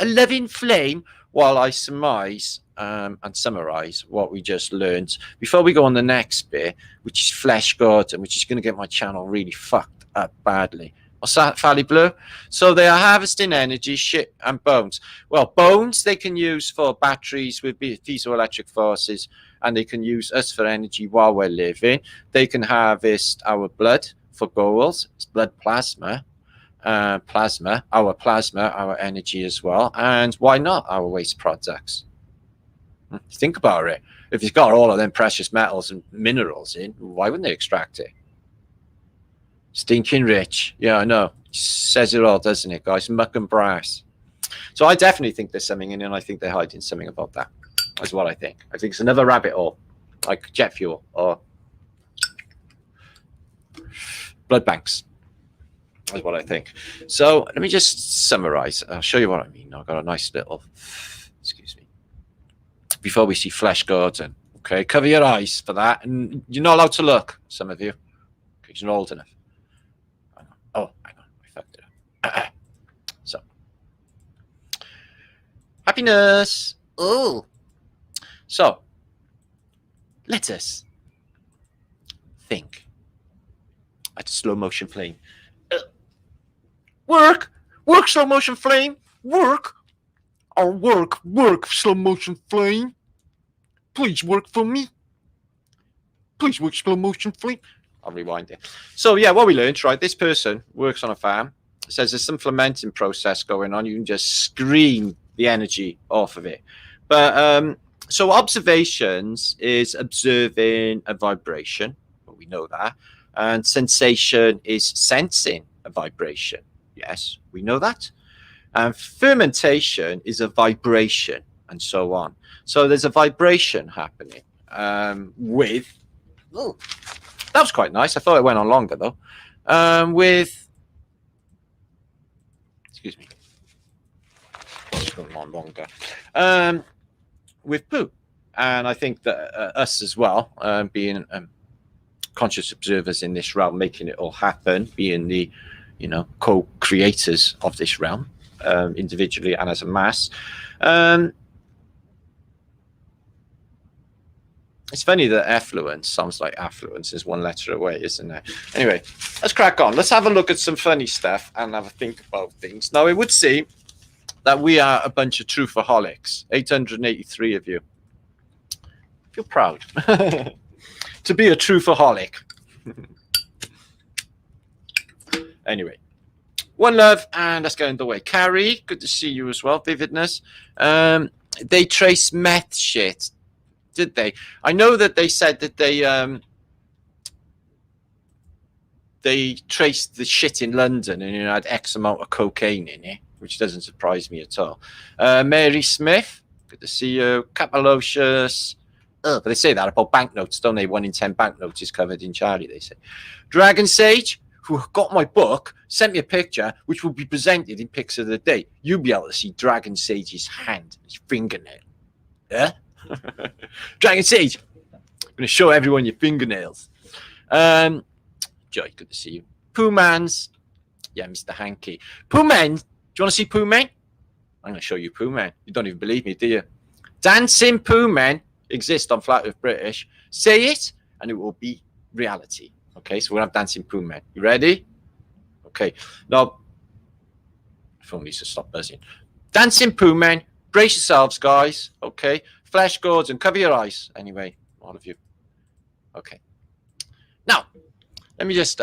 a loving flame, while I surmise and summarize what we just learned before we go on the next bit, which is Flesh Garden, which is going to get my channel really fucked up badly. What's that, Valley Blue? So they are harvesting energy, shit, and bones. Well, bones they can use for batteries with piezoelectric forces, and they can use us for energy while we're living. They can harvest our blood for goals, blood plasma, our energy as well, and why not our waste products? Think about it. If it's got all of them precious metals and minerals in, why wouldn't they extract it? Stinking rich. Yeah, I know. Says it all, doesn't it, guys? Muck and brass. So I definitely think there's something in it, and I think they're hiding something about that. That's what I think. I think it's another rabbit hole, like jet fuel or blood banks. That's what I think. So let me just summarize. I'll show you what I mean. I've got a nice little, excuse me, before we see Flesh Garden. Okay, cover your eyes for that. And you're not allowed to look, some of you, because you're not old enough. Oh, hang on, I fucked it up. So, happiness. Oh, so let us think at a slow motion flame. Work, slow motion flame. Work, slow motion flame. Please work for me. Please work, slow motion flame. I'll rewind it. So yeah, what we learned, right? This person works on a farm. Says there's some fermenting process going on. You can just scream the energy off of it. But so observations is observing a vibration. Well, we know that. And sensation is sensing a vibration. Yes, we know that. And fermentation is a vibration, and so on. So there's a vibration happening with. Oh, that was quite nice. I thought it went on longer though. With, excuse me, it's going on longer. With poo, and I think that us as well, being conscious observers in this realm, making it all happen, being the, you know, co-creators of this realm, individually and as a mass. It's funny that Effluence sounds like Affluence is one letter away, isn't it? Anyway, let's crack on. Let's have a look at some funny stuff and have a think about things. Now, it would seem that we are a bunch of truthaholics, 883 of you. Feel proud to be a truthaholic. Anyway, one love, and let's get underway. Carrie, good to see you as well. Vividness. They trace meth shit. Did they? I know that they said that they traced the shit in London and it had X amount of cocaine in it, which doesn't surprise me at all. Mary Smith, good to see you. Capilocious. But they say that about banknotes, don't they? 1 in 10 banknotes is covered in Charlie, they say. Dragon Sage, who got my book, sent me a picture, which will be presented in Pics of the Day. You'll be able to see Dragon Sage's hand, his fingernail. Yeah? Dragon Sage, I'm going to show everyone your fingernails. Joy, good to see you. Pooh Man's, yeah, Mr. Hanky. Pooh Man, do you want to see Pooh Man? I'm going to show you Pooh Man. You don't even believe me, do you? Dancing Pooh Man exist on Flat Earth British. Say it, and it will be reality. Okay, so we'll have Dancing Pooh Man. You ready? Okay. Now, phone needs to stop buzzing. Dancing Pooh Man. Brace yourselves, guys. Okay. Flesh Gordon, cover your eyes. Anyway, all of you. Okay. Now, let me just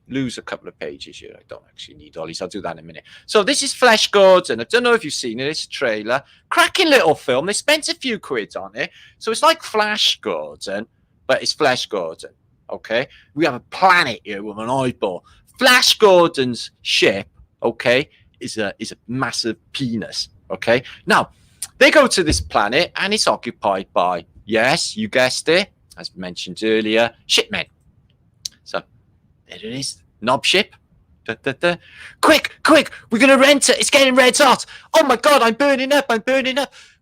lose a couple of pages here. I don't actually need all these. I'll do that in a minute. So this is Flesh Gordon. I don't know if you've seen it. It's a trailer. Cracking little film. They spent a few quid on it. So it's like Flash Gordon, but it's Flesh Gordon. Okay. We have a planet here with an eyeball. Flash Gordon's ship, okay, is a massive penis. Okay. Now, they go to this planet and it's occupied by, yes, you guessed it, as mentioned earlier, shipmen. So there it is, knob ship, Da, da, da. Quick, quick, we're going to rent it. It's getting red hot. Oh my God, I'm burning up.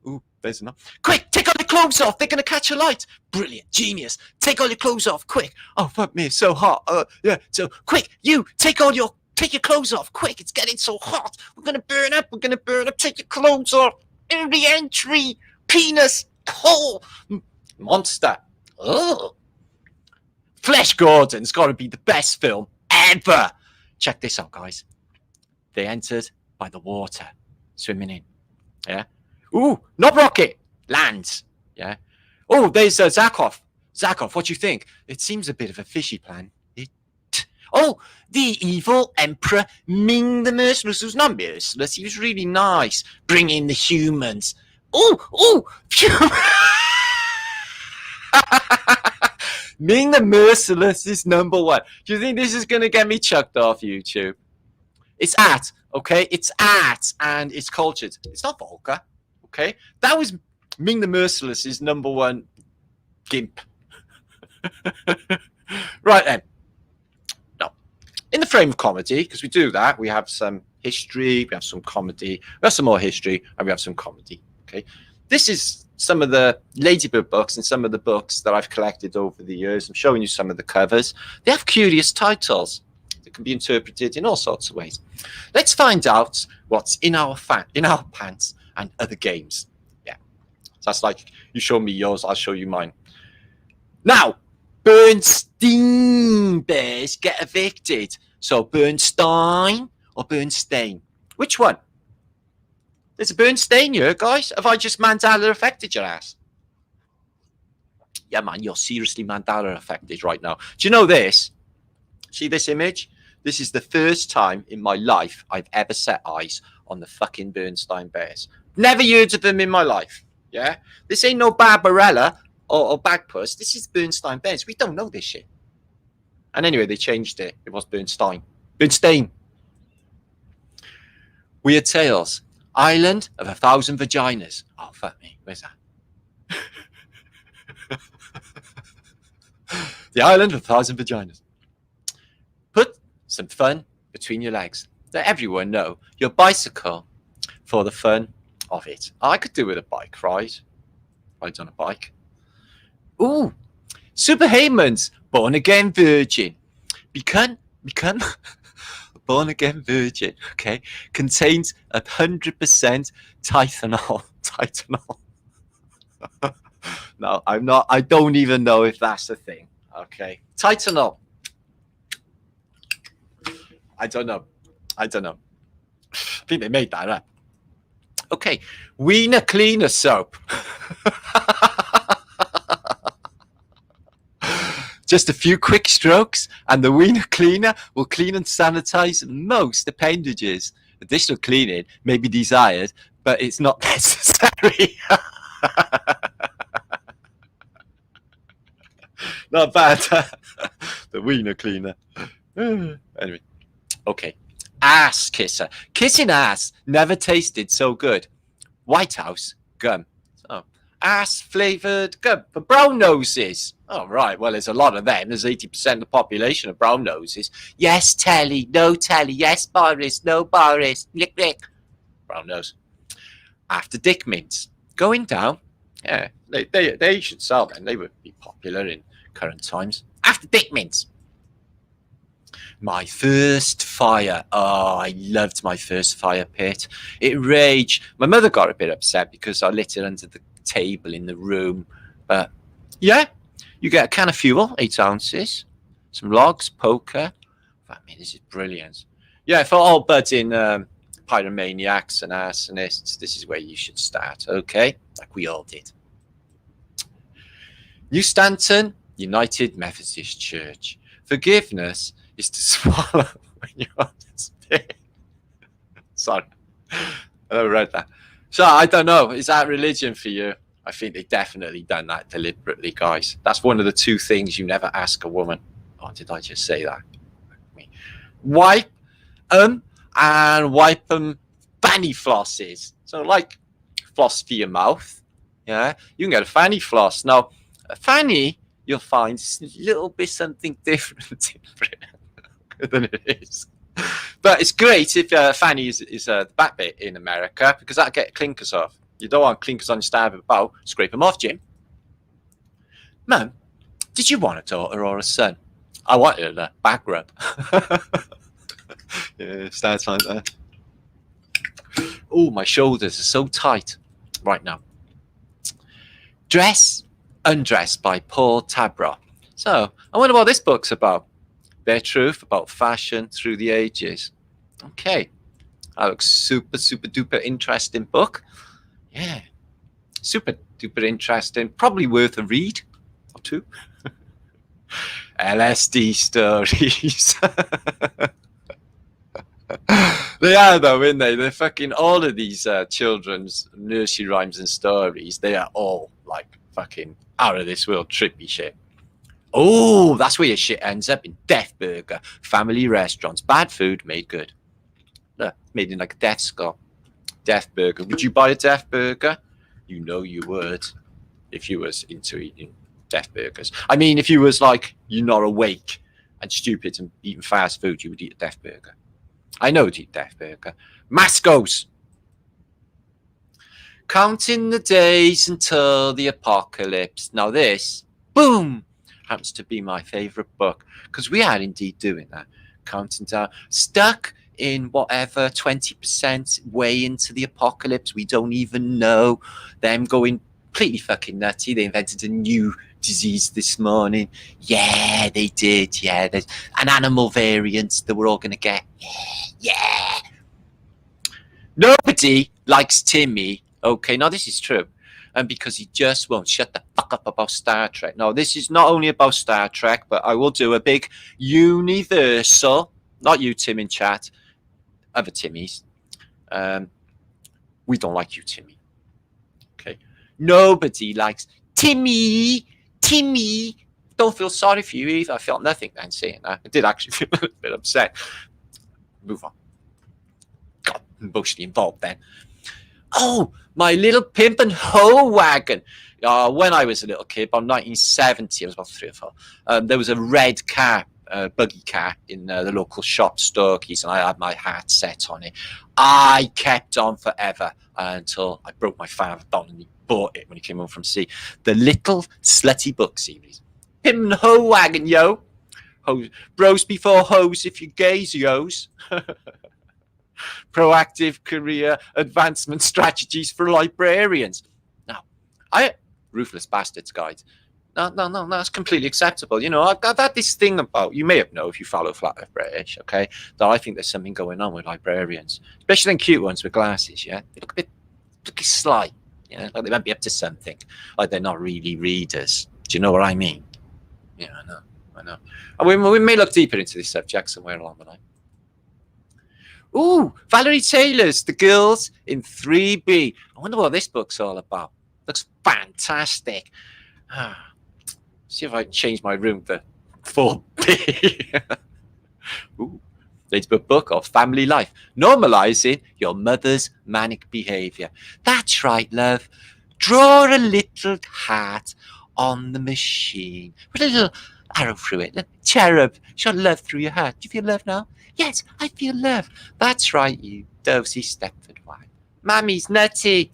Ooh, there's enough. Quick, take all your clothes off. They're going to catch a light. Brilliant, genius. Take all your clothes off, quick. Oh, fuck me, it's so hot. Yeah, so quick, you, take your clothes off, quick. It's getting so hot. We're going to burn up. Take your clothes off. In the entry, penis. Oh, monster. Oh. Flesh Gordon's got to be the best film ever. Check this out, guys. They entered by the water, swimming in. Yeah. Ooh, Knob Rocket lands. Yeah. Oh, there's Zakov. Zakov, what do you think? It seems a bit of a fishy plan. Oh, the evil Emperor Ming the Merciless, who's not merciless. He was really nice. Bring in the humans. Oh, Ming the Merciless is #1. Do you think this is going to get me chucked off YouTube? It's at, okay? It's at, and it's cultured. It's not vulgar, okay? That was Ming the Merciless's #1 gimp. Right then. Now, in the frame of comedy, because we do that, we have some history, we have some comedy, we have some more history, and we have some comedy, okay? This is some of the Ladybug books and some of the books that I've collected over the years. I'm showing you some of the covers. They have curious titles that can be interpreted in all sorts of ways. Let's find out what's in our pants and other games. Yeah, so that's like you show me yours, I'll show you mine. Now, Bernstein bears get evicted. So Bernstein or Bernstein? Which one? There's a Bernstein here, guys. Have I just Mandela affected your ass? Yeah, man, you're seriously Mandela affected right now. Do you know this? See this image? This is the first time in my life I've ever set eyes on the fucking Bernstein bears. Never heard of them in my life. Yeah? This ain't no Barbarella or Bagpuss. This is Bernstein bears. We don't know this shit. And anyway, they changed it. It was Bernstein. Bernstein. Weird Tales. Island of 1,000 Vaginas. Oh, fuck me. Where's that? The Island of 1,000 Vaginas. Put some fun between your legs. Let everyone know your bicycle for the fun of it. Oh, I could do with a bike ride. Rides on a bike. Ooh. Super Heyman's Born Again Virgin. Become Born Again Virgin, okay, contains 100% Tylenol. No, I'm not. I don't even know if that's a thing. Okay, Tylenol. I don't know. I think they made that up. Okay, Wiener Cleaner soap. Just a few quick strokes and the Wiener Cleaner will clean and sanitize most appendages. Additional cleaning may be desired, but it's not necessary. Not bad. The Wiener Cleaner. Anyway, okay. Ass kisser. Kissing ass never tasted so good. White House gum. Oh, ass flavored gum for brown noses. Oh, right. Well, there's a lot of them. There's 80% of the population of brown noses. Yes, Telly. No, Telly. Yes, Boris. No, Boris. Lick, lick. Brown nose. After Dick Mints. Going down. Yeah, they should sell them. They would be popular in current times. After Dick Mints. My first fire. Oh, I loved my first fire pit. It raged. My mother got a bit upset because I lit it under the table in the room. But, yeah. You get a can of fuel, 8 ounces, some logs, poker. I mean, this is brilliant. Yeah, for all budding pyromaniacs and arsonists, this is where you should start, okay? Like we all did. New Stanton United Methodist Church. Forgiveness is to swallow when you understand. Sorry, I read that. So I don't know. Is that religion for you? I think they definitely done that deliberately, guys. That's one of the 2 things you never ask a woman. Oh, did I just say that? Wipe and wipe them fanny flosses. So like floss for your mouth. Yeah, you can get a fanny floss. Now, a fanny, you'll find is a little bit something different than it is. But it's great if fanny is the back bit in America, because that'll get clinkers off. You don't want clinkers on your starboard bow. Scrape them off, Jim. Mum, did you want a daughter or a son? I wanted a back rub. Yeah, starts like that. Oh, my shoulders are so tight right now. Dress, Undress by Paul Tabra. So, I wonder what this book's about. Bare truth about fashion through the ages. Okay. That looks super, super duper interesting book. Yeah. Super duper interesting. Probably worth a read or two. LSD stories. They are though, aren't they? They're fucking all of these children's nursery rhymes and stories. They are all like fucking out of this world trippy shit. Oh, that's where your shit ends up, in Death Burger. Family restaurants. Bad food made good. Look, made in like a death skull. Death Burger. Would you buy a Death Burger? You know you would, if you was into eating Death Burgers. I mean, if you was like, you're not awake and stupid and eating fast food, you would eat a Death Burger. I know to eat Death Burger. Mascos. Counting the days until the apocalypse. Now this, boom, happens to be my favourite book, because we are indeed doing that. Counting down. Stuck in whatever 20% way into the apocalypse. We don't even know. Them going completely fucking nutty. They invented a new disease this morning. Yeah, they did. Yeah, there's an animal variant that we're all going to get. Yeah. Nobody likes Timmy. Okay, now this is true. And because he just won't shut the fuck up about Star Trek. No, this is not only about Star Trek, but I will do a big universal, not you, Tim, in chat, other Timmys. We don't like you, Timmy. Okay. Nobody likes Timmy. Timmy. Don't feel sorry for you either. I felt nothing then saying that. I did actually feel a little bit upset. Move on. Got emotionally involved then. Oh, my little pimp and hoe wagon. When I was a little kid, about 1970, I was about 3 or 4, there was a red car, buggy car in the local shop, Storkies, and I had my heart set on it. I kept on forever until I broke my father down and he bought it when he came home from sea. The Little Slutty Book series. Pimp and hoe wagon, yo. Bros before hoes if you're gays, yos. Proactive career advancement strategies for librarians. Now, Ruthless Bastards Guide. No, that's completely acceptable. You know, I've had this thing about, you may have known if you follow Flat Earth British, okay, that I think there's something going on with librarians, especially them cute ones with glasses, yeah? They look a bit sly, you know, like they might be up to something, like they're not really readers. Do you know what I mean? Yeah, I know. And we may look deeper into this subject somewhere along the line. Ooh, Valerie Taylor's The Girls in 3B. I wonder what this book's all about. Looks fantastic. See if I can change my room to 4B. Ooh, Ladybug Book of Family Life. Normalizing your mother's manic behavior. That's right, love. Draw a little heart on the machine. Put a little arrow through it. Look, cherub. Shot love through your heart. Do you feel love now? Yes, I feel love. That's right, you dosy Stepford wife. Mammy's nutty.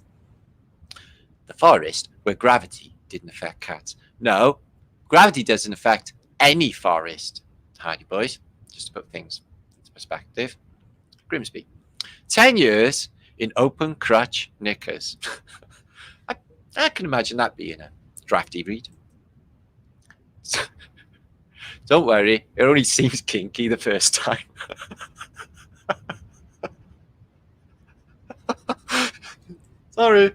The forest where gravity didn't affect cats. No, gravity doesn't affect any forest. Hardy boys, just to put things into perspective. Grimsby. 10 years in open crutch knickers. I can imagine that being a drafty read. Don't worry, it only seems kinky the first time. Sorry.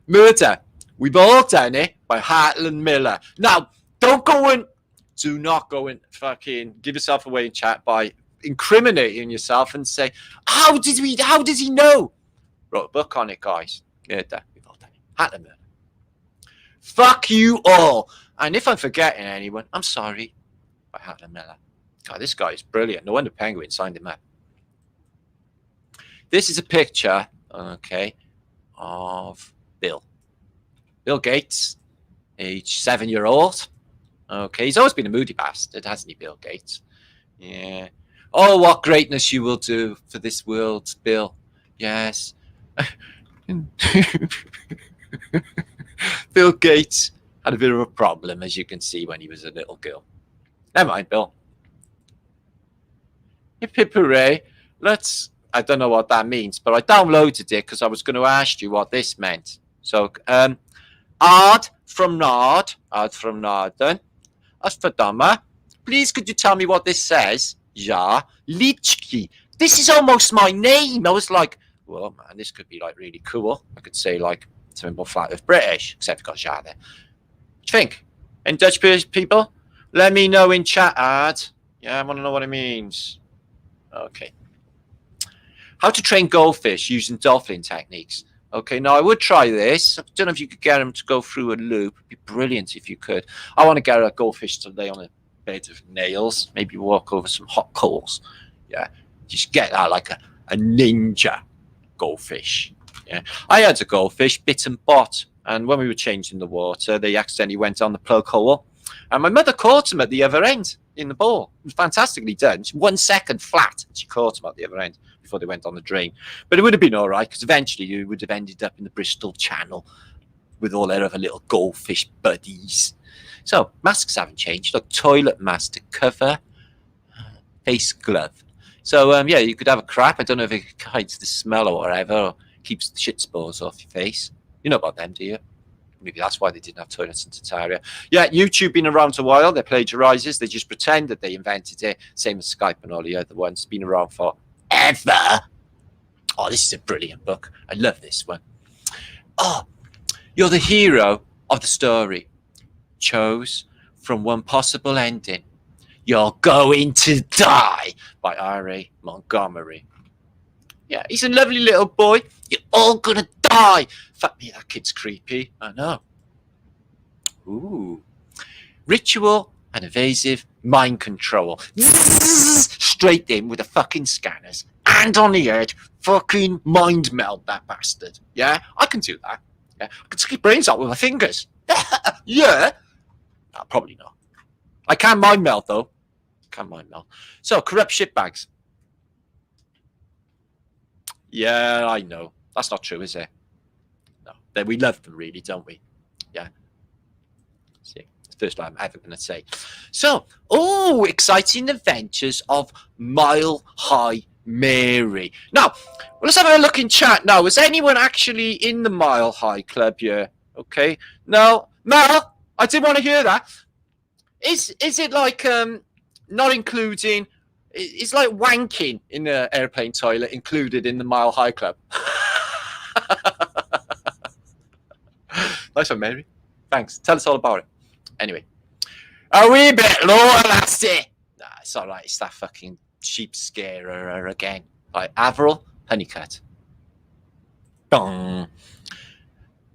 Murder. We've all done it by Hartland Miller. Now, do not go and fucking give yourself away in chat by incriminating yourself and say, how does he know? Wrote a book on it, guys. Murder. We've all done it. Hartland Miller. Fuck you all. And if I'm forgetting anyone, I'm sorry. By Hartland Miller. God, this guy is brilliant. No wonder Penguin signed him up. This is a picture, okay, of Bill. Bill Gates, age 7-year-old. Okay, he's always been a moody bastard, hasn't he, Bill Gates? Yeah. Oh, what greatness you will do for this world, Bill. Yes. Bill Gates had a bit of a problem, as you can see, when he was a little girl. Never mind, Bill. Hip hip hooray. I don't know what that means, but I downloaded it because I was going to ask you what this meant. So, Ard from Nard from Narden. As for Dama, please could you tell me what this says? Ja, Lichki. This is almost my name. I was like, well, man, this could be like really cool. I could say like something more flat with British, except for got Ja there. What do you think? In Dutch people? Let me know in chat, Ard. Yeah, I want to know what it means. Okay. How to train goldfish using dolphin techniques. Okay, now I would try this. I don't know if you could get them to go through a loop. It'd be brilliant if you could. I want to get a goldfish to lay on a bed of nails, maybe walk over some hot coals. Yeah, just get that like a ninja goldfish. Yeah, I had a goldfish, bit and bot, and when we were changing the water, they accidentally went on the plug hole, and my mother caught him at the other end in the bowl. It was fantastically done. 1 second flat, and she caught him at the other end before they went on the drain. But it would have been all right, because eventually you would have ended up in the Bristol Channel with all their other little goldfish buddies. So masks haven't changed. Look, toilet mask to cover, face glove. So yeah, you could have a crap. I don't know if it hides the smell or whatever, or keeps the shit spores off your face. You know about them, do you? Maybe that's why they didn't have toilets in Tartaria. Yeah, YouTube been around a while. They're plagiarizers. They just pretend that they invented it. Same as Skype and all the other ones. Been around for ever. Oh, this is a brilliant book. I love this one. Oh, you're the hero of the story. Chose from one possible ending. You're going to die by R.A. Montgomery. Yeah, he's a lovely little boy. You're all gonna die. Fuck me, that kid's creepy. I know. Ooh. Ritual and evasive mind control. Straight in with the fucking scanners. And on the edge, fucking mind meld that bastard. Yeah, I can do that. Yeah, I can stick brains out with my fingers. Yeah. No, probably not. I can mind meld though. Can mind meld. So, corrupt shitbags. Yeah, I know. That's not true, is it? No. Then we love them, really, don't we? Yeah. See, it's the first time I'm ever going to say. So, oh, exciting adventures of Mile High Mary. Now, let's have a look in chat now. Is anyone actually in the Mile High Club here? Okay. No. Mel, I didn't want to hear that. Is it like not including... It's like wanking in the airplane toilet included in the Mile High Club. Nice one, Mary. Thanks. Tell us all about it. Anyway. A wee bit lower, lassie. Nah, it's all right. It's that fucking sheep scarer again. By Avril Honeycutt. Dong.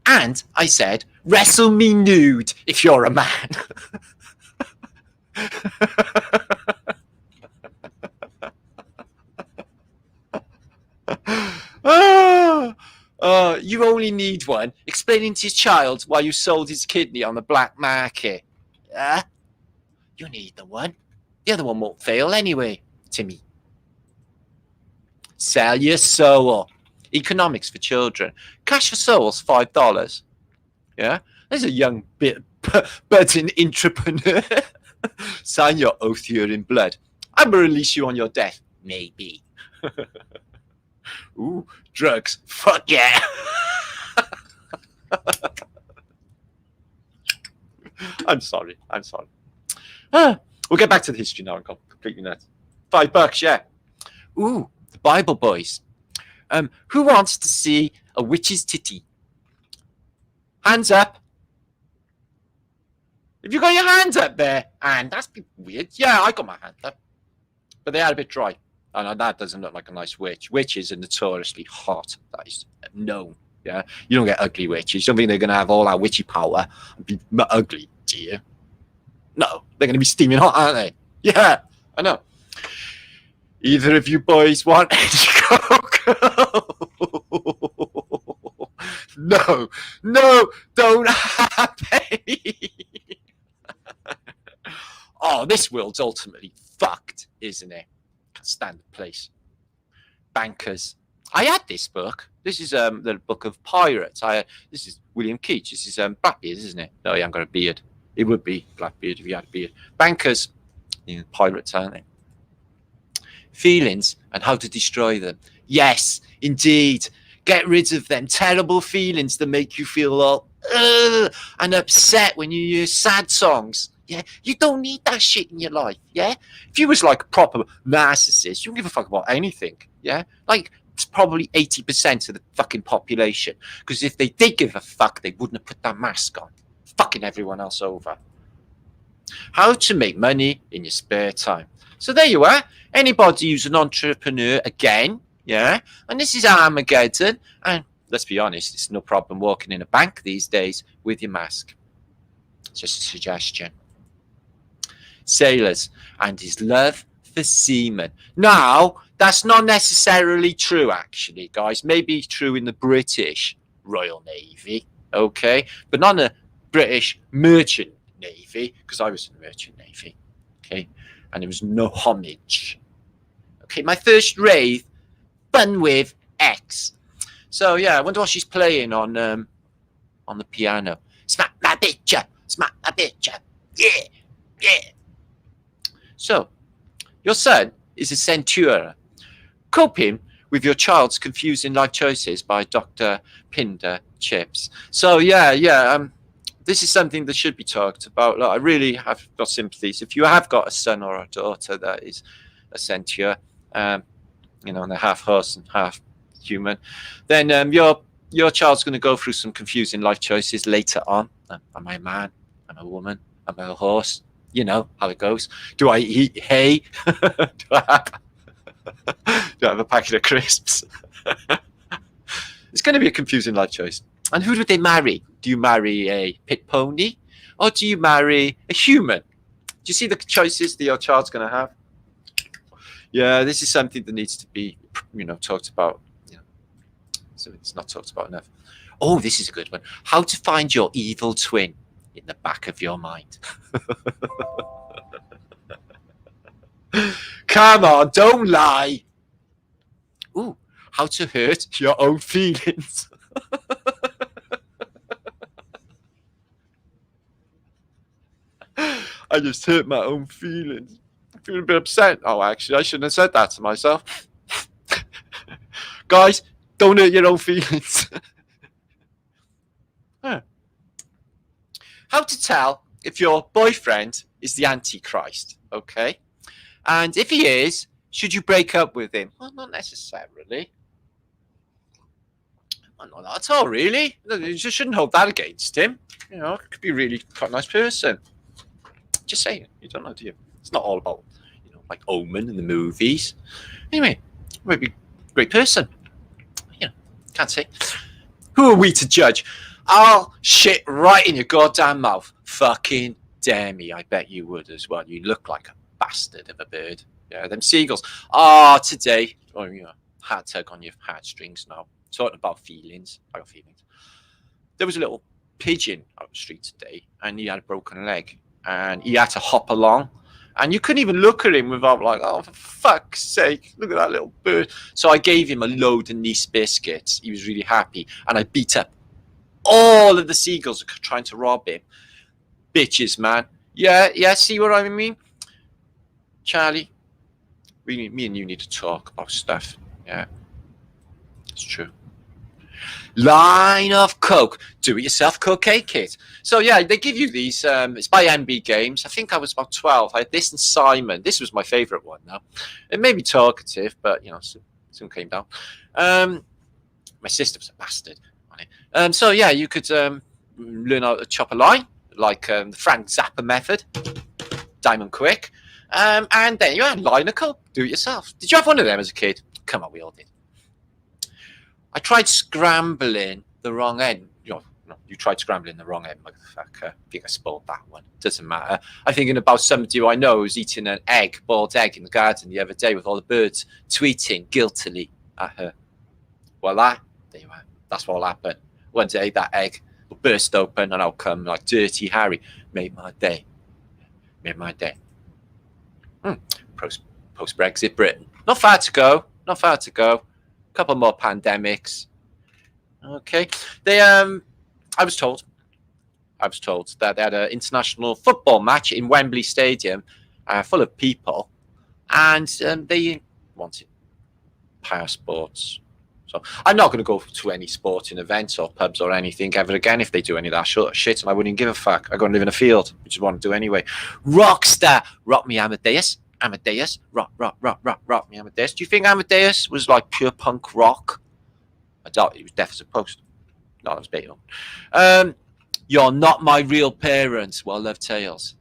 And I said, wrestle me nude if you're a man. You only need one. Explaining to your child why you sold his kidney on the black market. You need the one. The other one won't fail anyway, Timmy. Sell your soul. Economics for children. Cash for souls, $5. Yeah? There's a young budding entrepreneur. Sign your oath here in blood. I will release you on your death. Maybe. Ooh, drugs. Fuck yeah. I'm sorry. We'll get back to the history now. I'm completely nuts. $5, yeah. Ooh, the Bible boys. Who wants to see a witch's titty? Hands up. Have you got your hands up there? And that's weird. Yeah, I got my hand up. But they are a bit dry. And that doesn't look like a nice witch. Witches are notoriously hot. That is known. Yeah, you don't get ugly witches. You don't think they're going to have all that witchy power and be ugly, do you? No, they're going to be steaming hot, aren't they? Yeah, I know. Either of you boys want any cocoa? No, don't have any. Oh, this world's ultimately fucked, isn't it? Stand place. Bankers. I had this book. This is the book of pirates. This is William Keats. This is Blackbeard, isn't it? No, he ain't got a beard. It would be Blackbeard if he had a beard. Bankers, pirates, aren't they? Feelings and how to destroy them. Yes, indeed. Get rid of them terrible feelings that make you feel all and upset when you hear sad songs. Yeah, you don't need that shit in your life. Yeah, if you was like a proper narcissist, you don't give a fuck about anything. Yeah, like it's probably 80% of the fucking population. Because if they did give a fuck, they wouldn't have put that mask on, fucking everyone else over. How to make money in your spare time. So there you are. Anybody who's an entrepreneur again, yeah, and this is Armageddon. And let's be honest, it's no problem walking in a bank these days with your mask. Just a suggestion. Sailors and his love for seamen. Now, that's not necessarily true, actually, guys. Maybe true in the British Royal Navy, okay? But not in the British Merchant Navy, because I was in the Merchant Navy, okay? And there was no homage. Okay, my first rave, fun with X. So, yeah, I wonder what she's playing on the piano. Smack my bitch up, smack my bitch up. Yeah, yeah. So, your son is a centaur. Coping with your child's confusing life choices by Dr. Pinder Chips. So, this is something that should be talked about. Look, I really have got sympathies. If you have got a son or a daughter that is a centaur, and they're half horse and half human, then your child's going to go through some confusing life choices later on. Am I a man? Am I a woman? Am I a horse? You know how it goes. Do I eat hay? do I have a packet of crisps? It's going to be a confusing life choice. And who do they marry? Do you marry a pit pony or do you marry a human? Do you see the choices that your child's going to have? Yeah, this is something that needs to be, talked about. So it's not talked about enough. Oh, this is a good one. How to find your evil twin in the back of your mind. Come on, don't lie. Ooh, how to hurt your own feelings. I just hurt my own feelings. I feel a bit upset. Oh, actually, I shouldn't have said that to myself. Guys, don't hurt your own feelings. Huh. How to tell if your boyfriend is the Antichrist, okay? And if he is, should you break up with him? Well, not necessarily. Well, not at all, really. You just shouldn't hold that against him. It could be really quite a nice person. Just saying. You don't know, do you? It's not all about, like Omen in the movies. Anyway, maybe a great person. Can't say. Who are we to judge? I'll shit right in your goddamn mouth. Fucking dare me. I bet you would as well. You look like a bastard of a bird. Yeah, them seagulls. Today. Heart tug on your heartstrings now. Talking about feelings. I got feelings. There was a little pigeon out the street today, and he had a broken leg, and he had to hop along. And you couldn't even look at him without like, oh, for fuck's sake, look at that little bird. So I gave him a load of Nice biscuits. He was really happy. And I beat up all of the seagulls that were trying to rob him. Bitches, man. Yeah, see what I mean? Charlie, me and you need to talk about stuff. Yeah, it's true. Line of Coke. Do-it-yourself cocaine kit. So, yeah, they give you these. It's by MB Games. I think I was about 12. I had this and Simon. This was my favourite one now. It may be talkative, but, soon came down. My sister was a bastard on it. So, yeah, you could learn how to chop a line, like the Frank Zappa method, Diamond Quick. And then you had Line of Coke. Do-it-yourself. Did you have one of them as a kid? Come on, we all did. I tried scrambling the wrong end. You tried scrambling the wrong end, motherfucker. I think I spoiled that one. Doesn't matter. I'm thinking about somebody who I know who's eating an boiled egg in the garden the other day with all the birds tweeting guiltily at her. Well, there you are. That's what will happen. One day that egg will burst open and I'll come like Dirty Harry. Made my day. Post-Brexit Britain. Not far to go. Not far to go. A couple more pandemics. Okay. They I was told that they had an international football match in Wembley Stadium, full of people, and they wanted passports. So I'm not going to go to any sporting events or pubs or anything ever again if they do any of that shit, and I wouldn't give a fuck. I go and live in a field, which is what I do anyway. Rockstar, rock me Amadeus. Amadeus, rock me Amadeus. Do you think Amadeus was like pure punk rock? I doubt he was deaf as a post. No, that was Beethoven. You're not my real parents. Well, love tales.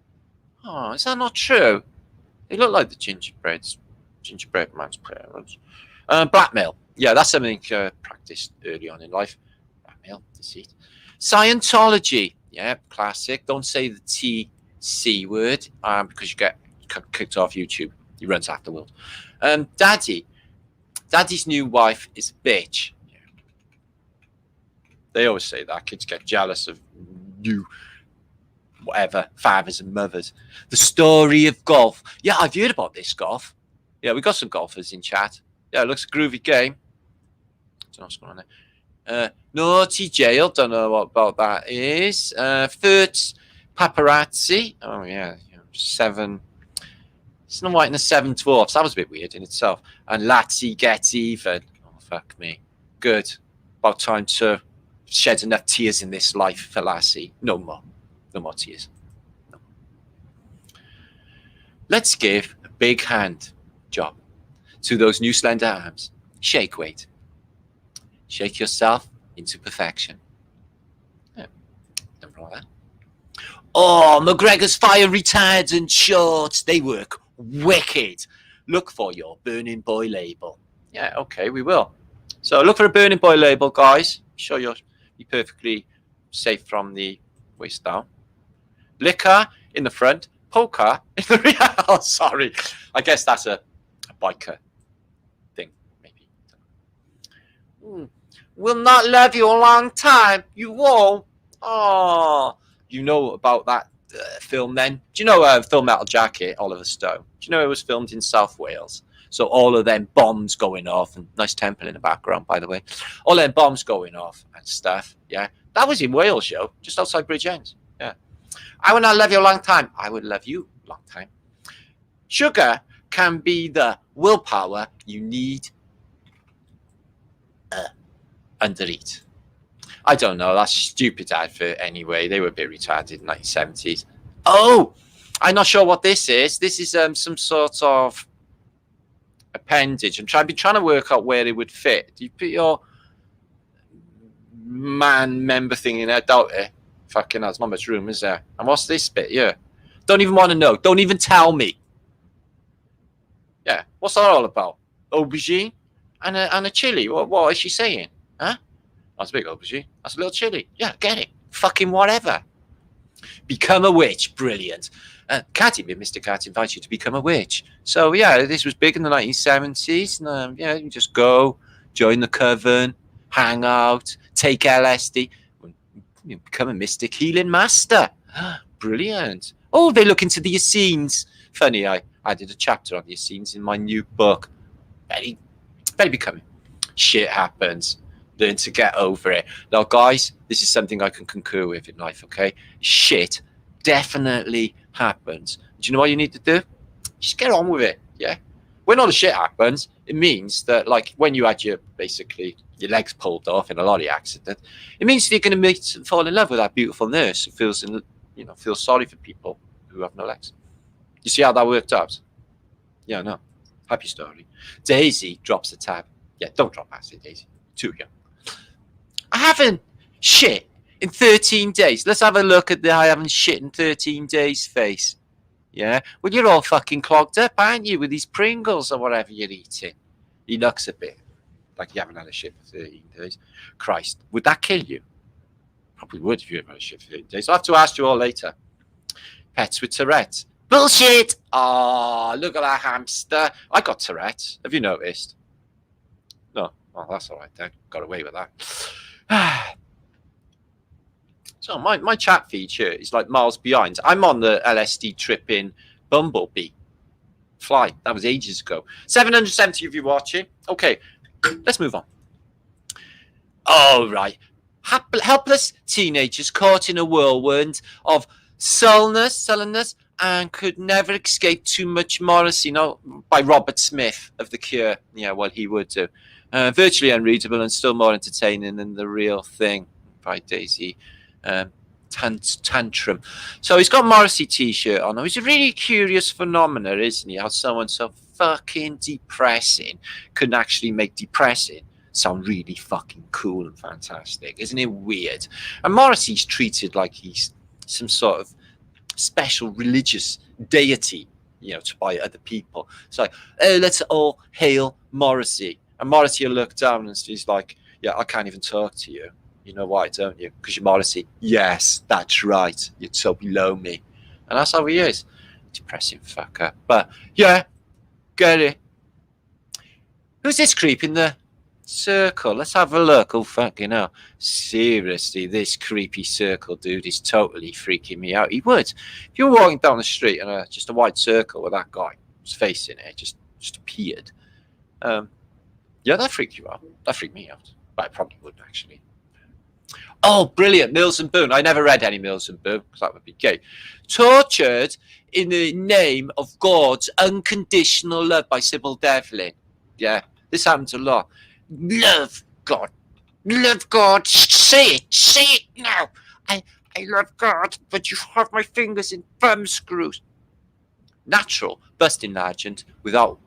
Oh, is that not true? They look like the gingerbread man's parents. Blackmail. Yeah, that's something practiced early on in life. Blackmail, deceit. Scientology. Yeah, classic. Don't say the TC word because you get kicked off YouTube. He runs after the world. Daddy's new wife is a bitch. Yeah. They always say that. Kids get jealous of new whatever, fathers and mothers. The story of golf. Yeah, I've heard about this golf. Yeah, we got some golfers in chat. Yeah, it looks a groovy game. Don't know what's going on there. Naughty Jail. Don't know what about that is. Furt Paparazzi. Oh, yeah. 7. Snow White and the 7 Dwarfs. That was a bit weird in itself. And Latty Gets Even. Oh, fuck me. Good. About time to shed enough tears in this life for Lassie. No more. No more tears. No. Let's give a big hand job to those new slender arms. Shake weight. Shake yourself into perfection. Yeah. Nothing wrong with that. Oh, McGregor's Fire retardant shorts. They work wicked. Look for your Burning Boy label. Yeah, okay, we will. So look for a Burning Boy label, guys. Sure you'll be perfectly safe from the waist down. Liquor in the front, polka in the rear. Oh, sorry. I guess that's a biker thing, maybe. Will not love you a long time. You won't. Oh, you know about that film then? Do you know Full Metal Jacket, Oliver Stone? Do you know it was filmed in South Wales? So all of them bombs going off, and nice temple in the background, by the way. All them bombs going off and stuff, yeah. That was in Wales, yo, just outside Bridgend, yeah. I will not love you a long time. I would love you a long time. Sugar can be the willpower you need undereat. I don't know. That's stupid advert anyway. They were a bit retarded in the 1970s. Oh, I'm not sure what this is. This is some sort of appendage. I've been trying to work out where it would fit. Do you put your man member thing in there? Doubt it. Fucking hell, there's not much room, is there? And what's this bit? Yeah. Don't even want to know. Don't even tell me. Yeah. What's that all about? Aubergine and a chili. What is she saying? Huh? That's a big aubergine. That's a little chili. Yeah, get it. Fucking whatever. Become a witch. Brilliant. Mr. Cat invites you to become a witch. So, yeah, this was big in the 1970s. And, yeah, you just go, join the coven, hang out, take LSD, become a mystic healing master. Brilliant. Oh, they look into the Essenes. Funny, I did a chapter on the Essenes in my new book. Very becoming. Shit happens. Learn to get over it. Now, guys, this is something I can concur with in life, okay? Shit definitely happens. Do you know what you need to do? Just get on with it, yeah? When all the shit happens, it means that, like, when you had your legs pulled off in a lorry accident, it means that you're going to fall in love with that beautiful nurse who feels sorry for people who have no legs. You see how that worked out? Yeah, no. Happy story. Daisy drops the tab. Yeah, don't drop acid, Daisy. Too young. I haven't shit in 13 days. Let's have a look at the I haven't shit in 13 days face. Yeah? Well, you're all fucking clogged up, aren't you, with these Pringles or whatever you're eating? He looks a bit like you haven't had a shit for 13 days. Christ, would that kill you? Probably would if you haven't had a shit for 13 days. I'll have to ask you all later. Pets with Tourette's. Bullshit! Oh, look at that hamster. I got Tourette's. Have you noticed? No. Oh, that's all right then. Got away with that. So my chat feature is like miles behind. I'm on the LSD tripping Bumblebee fly. That was ages ago. 770 of you watching. Okay, let's move on. All right. Helpless teenagers caught in a whirlwind of sullenness, and could never escape too much Morrissey. No, by Robert Smith of The Cure. Yeah, well, he would do. Virtually unreadable and still more entertaining than The Real Thing by Daisy Tantrum. So he's got Morrissey t-shirt on. It's a really curious phenomenon, isn't he? How someone so fucking depressing can actually make depressing sound really fucking cool and fantastic. Isn't it weird? And Morrissey's treated like he's some sort of special religious deity, you know, by other people. It's like, oh, let's all hail Morrissey. And Morrissey will look down and he's like, yeah, I can't even talk to you. You know why, don't you? Because you're Morrissey. Yes, that's right. You're so below me. And that's how he is. Depressing fucker. But yeah, get it. Who's this creep in the circle? Let's have a look. Oh, fucking hell. Seriously, this creepy circle dude is totally freaking me out. He would. If you were walking down the street and just a white circle with that guy was facing it, just appeared. Yeah, that freaked you out. That freaked me out. But I probably would, actually. Oh, brilliant. Mills and Boon. I never read any Mills and Boon because that would be gay. Tortured in the Name of God's Unconditional Love by Sybil Devlin. Yeah, this happens a lot. Love God. Love God. Say it now. I love God, but you have my fingers in thumb screws. Natural, busting legend without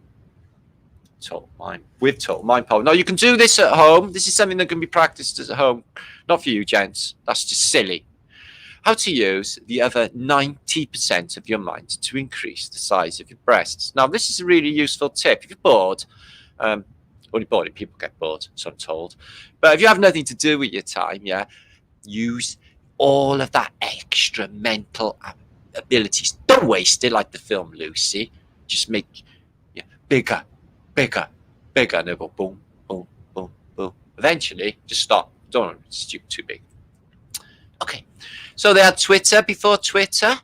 total mind, with total mind power. Now, you can do this at home. This is something that can be practiced at home. Not for you, gents. That's just silly. How to use the other 90% of your mind to increase the size of your breasts. Now, this is a really useful tip. If you're bored, only bored, people get bored, so I'm told. But if you have nothing to do with your time, yeah, use all of that extra mental abilities. Don't waste it like the film Lucy. Just make bigger. And they'll go boom, boom, boom, boom. Eventually, just stop. Don't it's too big. Okay. So they had Twitter before Twitter.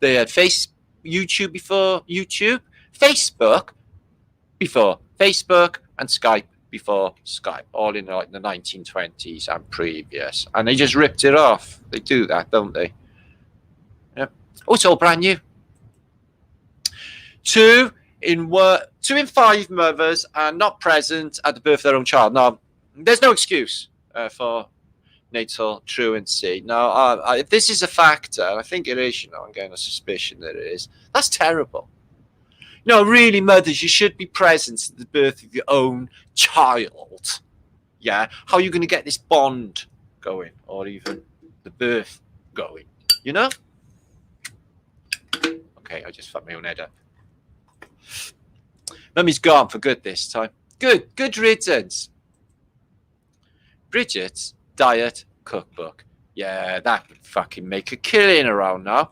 They had YouTube before YouTube. Facebook before Facebook. And Skype before Skype. All in like the 1920s and previous. And they just ripped it off. They do that, don't they? Yeah. Oh, it's all brand new. 2 in 5 mothers are not present at the birth of their own child. Now, there's no excuse for natal truancy. Now, if this is a factor, and I think it is, I'm getting a suspicion that it is, that's terrible. No, really, mothers, you should be present at the birth of your own child. Yeah? How are you going to get this bond going, or even the birth going? You know? Okay, I just fucked my own head up. Mummy's gone for good this time. Good riddance. Bridget's Diet Cookbook. Yeah, that would fucking make a killing around now.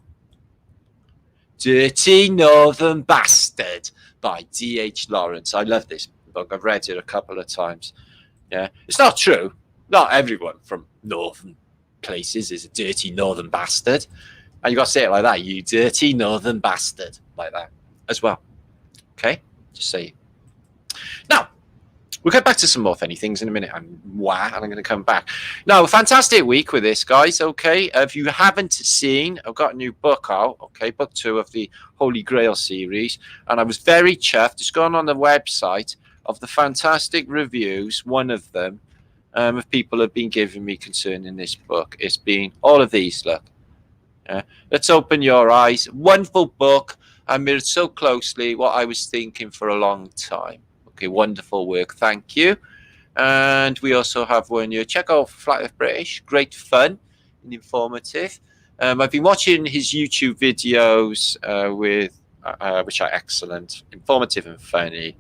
Dirty Northern Bastard by D.H. Lawrence. I love this book. I've read it a couple of times. Yeah, it's not true. Not everyone from northern places is a dirty northern bastard. And you got to say it like that. You dirty northern bastard. Like that as well. Okay? Just say. Now, we'll get back to some more funny things in a minute. And I'm going to come back. Now, a fantastic week with this, guys. Okay? If you haven't seen, I've got a new book out. Okay? Book 2 of the Holy Grail series. And I was very chuffed. Just gone on the website of the fantastic reviews. One of them of people have been giving me concerning this book. It's been all of these, look. Let's open your eyes. Wonderful book. I mirrored so closely what I was thinking for a long time. Okay, wonderful work. Thank you. And we also have one here. Check out Flat Earth British. Great fun and informative. I've been watching his YouTube videos which are excellent, informative and funny.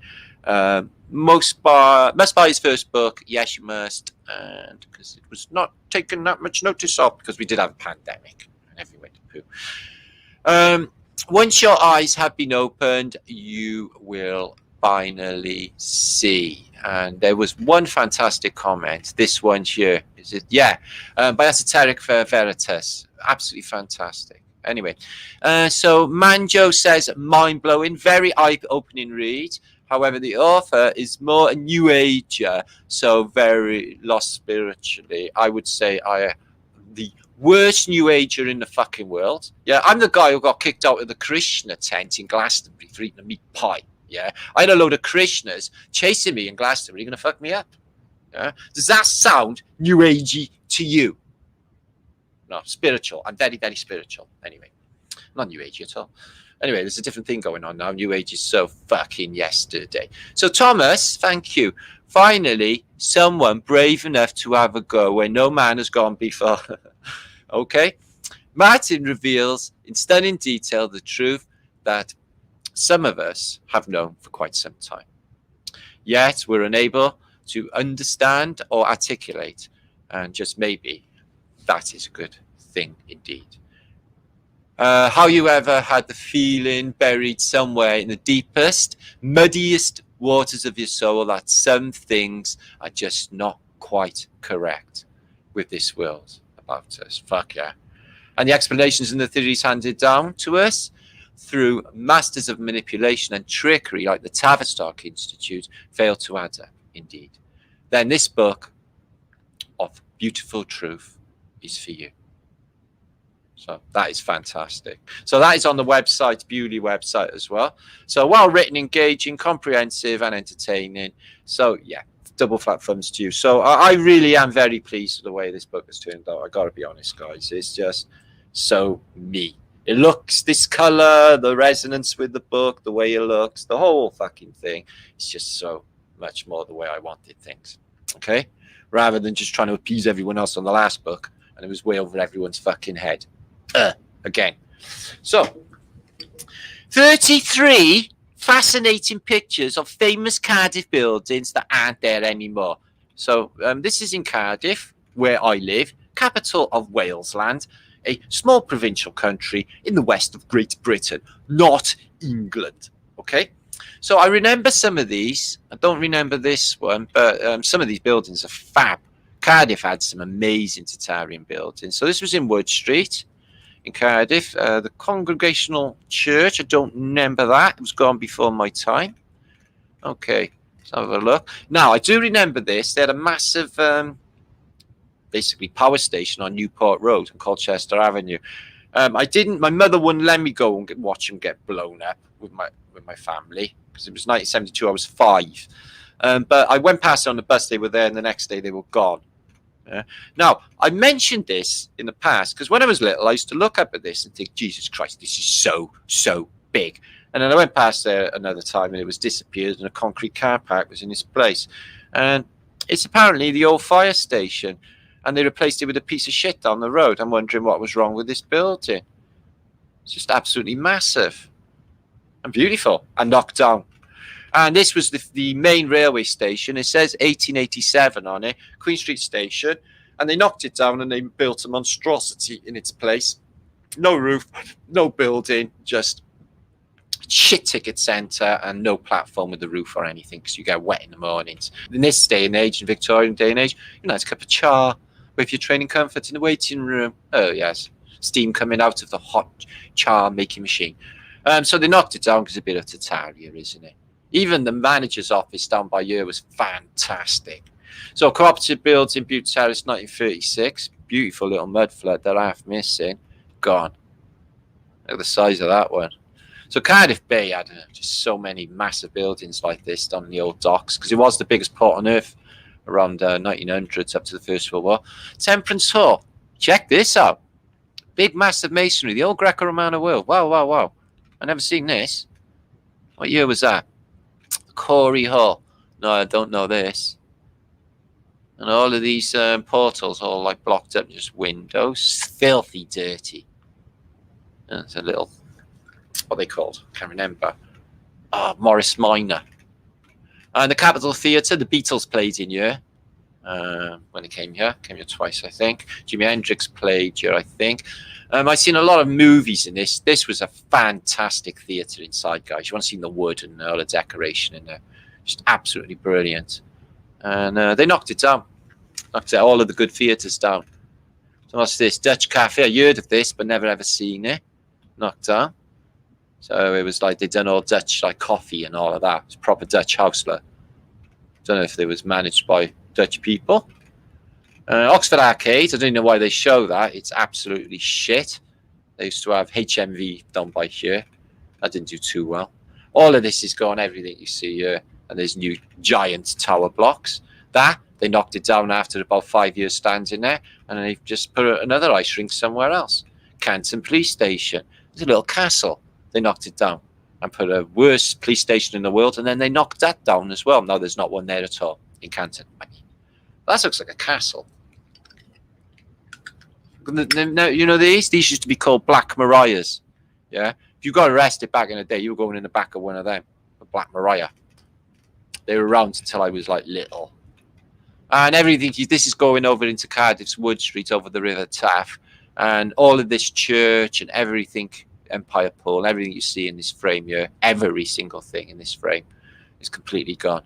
Must buy his first book. Yes, you must. And because it was not taken that much notice of because we did have a pandemic and everyone went to poo. Once your eyes have been opened, you will finally see. And there was one fantastic comment. This one here is it? Yeah, by Esoteric Veritas. Absolutely fantastic. Anyway, so Manjo says, mind-blowing, very eye-opening read. However, the author is more a new ager, so very lost spiritually. I would say I am the worst new ager in the fucking world. Yeah, I'm the guy who got kicked out of the Krishna tent in Glastonbury for eating a meat pie. Yeah, I had a load of Krishnas chasing me in Glastonbury, going to fuck me up. Yeah? Does that sound new agey to you? No, spiritual. I'm very, very spiritual. Anyway, not new agey at all. Anyway, there's a different thing going on now. New age is so fucking yesterday. So, Thomas, thank you. Finally, someone brave enough to have a go where no man has gone before. Okay? Martin reveals in stunning detail the truth that some of us have known for quite some time. Yet, we're unable to understand or articulate. And just maybe that is a good thing indeed. How you ever had the feeling buried somewhere in the deepest, muddiest waters of your soul that some things are just not quite correct with this world about us. Fuck yeah. And the explanations and the theories handed down to us through masters of manipulation and trickery like the Tavistock Institute fail to add up, indeed. Then this book of beautiful truth is for you. So that is fantastic. So that is on the website, Bewley website as well. So well written, engaging, comprehensive and entertaining. So yeah, double flat thumbs to you. So I really am very pleased with the way this book has turned out. I got to be honest, guys. It's just so me. It looks, this color, the resonance with the book, the way it looks, the whole fucking thing. It's just so much more the way I wanted things. Okay? Rather than just trying to appease everyone else on the last book. And it was way over everyone's fucking head. Again. So, 33 fascinating pictures of famous Cardiff buildings that aren't there anymore. So, this is in Cardiff, where I live, capital of Walesland, a small provincial country in the west of Great Britain, not England. Okay? So, I remember some of these. I don't remember this one, but some of these buildings are fab. Cardiff had some amazing Tartarian buildings. So, this was in Wood Street. In Cardiff, the Congregational Church, I don't remember that. It was gone before my time. Okay, let's have a look. Now, I do remember this. They had a massive, basically, power station on Newport Road and Colchester Avenue. My mother wouldn't let me go and watch them get blown up with my family because it was 1972. I was 5. But I went past it on the bus. They were there, and the next day they were gone. Now, I mentioned this in the past because when I was little, I used to look up at this and think, Jesus Christ, this is so big. And then I went past there another time and it was disappeared and a concrete car park was in its place. And it's apparently the old fire station and they replaced it with a piece of shit down the road. I'm wondering what was wrong with this building. It's just absolutely massive and beautiful and knocked down. And this was the main railway station. It says 1887 on it, Queen Street Station. And they knocked it down and they built a monstrosity in its place. No roof, no building, just shit ticket centre and no platform with the roof or anything because you get wet in the mornings. In this day and age, in Victorian day and age, nice cup of cha with your training comfort in the waiting room. Oh, yes. Steam coming out of the hot cha making machine. So they knocked it down because it's a bit of Tartaria, isn't it? Even the manager's office down by here was fantastic. So cooperative builds in Butte Terrace, 1936. Beautiful little mud flood that I have missing. Gone. Look at the size of that one. So Cardiff Bay had just so many massive buildings like this down in the old docks because it was the biggest port on earth around 1900s up to the First World War. Temperance Hall. Check this out. Big massive masonry. The old Greco-Romano world. Wow. I never seen this. What year was that? Corey Hall. No, I don't know this. And all of these portals all like blocked up, just windows. Filthy dirty. It's a little, what are they called? Can't remember. Morris Minor. And the Capitol Theatre, the Beatles played in here. When they came here twice, I think. Jimi Hendrix played here, I think. I've seen a lot of movies in this. This was a fantastic theatre inside, guys. You want to see the wood and all the decoration in there. Just absolutely brilliant. And they knocked it down. Knocked all of the good theatres down. So what's this? Dutch Cafe. I heard of this, but never ever seen it. knocked down. So it was like they'd done all Dutch, like coffee and all of that. It's proper Dutch house. Like. Don't know if it was managed by Dutch people. Oxford Arcade, I don't know why they show that. It's absolutely shit. They used to have HMV done by here. That didn't do too well. All of this is gone, everything you see here. And there's new giant tower blocks. That, they knocked it down after about 5 years standing there. And they've just put another ice rink somewhere else. Canton Police Station. There's a little castle. They knocked it down and put a worst police station in the world. And then they knocked that down as well. Now there's not one there at all in Canton. That looks like a castle. You know, these used to be called Black Mariahs. Yeah. If you got arrested back in the day, you were going in the back of one of them, a Black Mariah. They were around until I was like little. And everything, this is going over into Cardiff's Wood Street over the River Taff. And all of this church and everything, Empire Pool, everything you see in this frame here, every single thing in this frame is completely gone.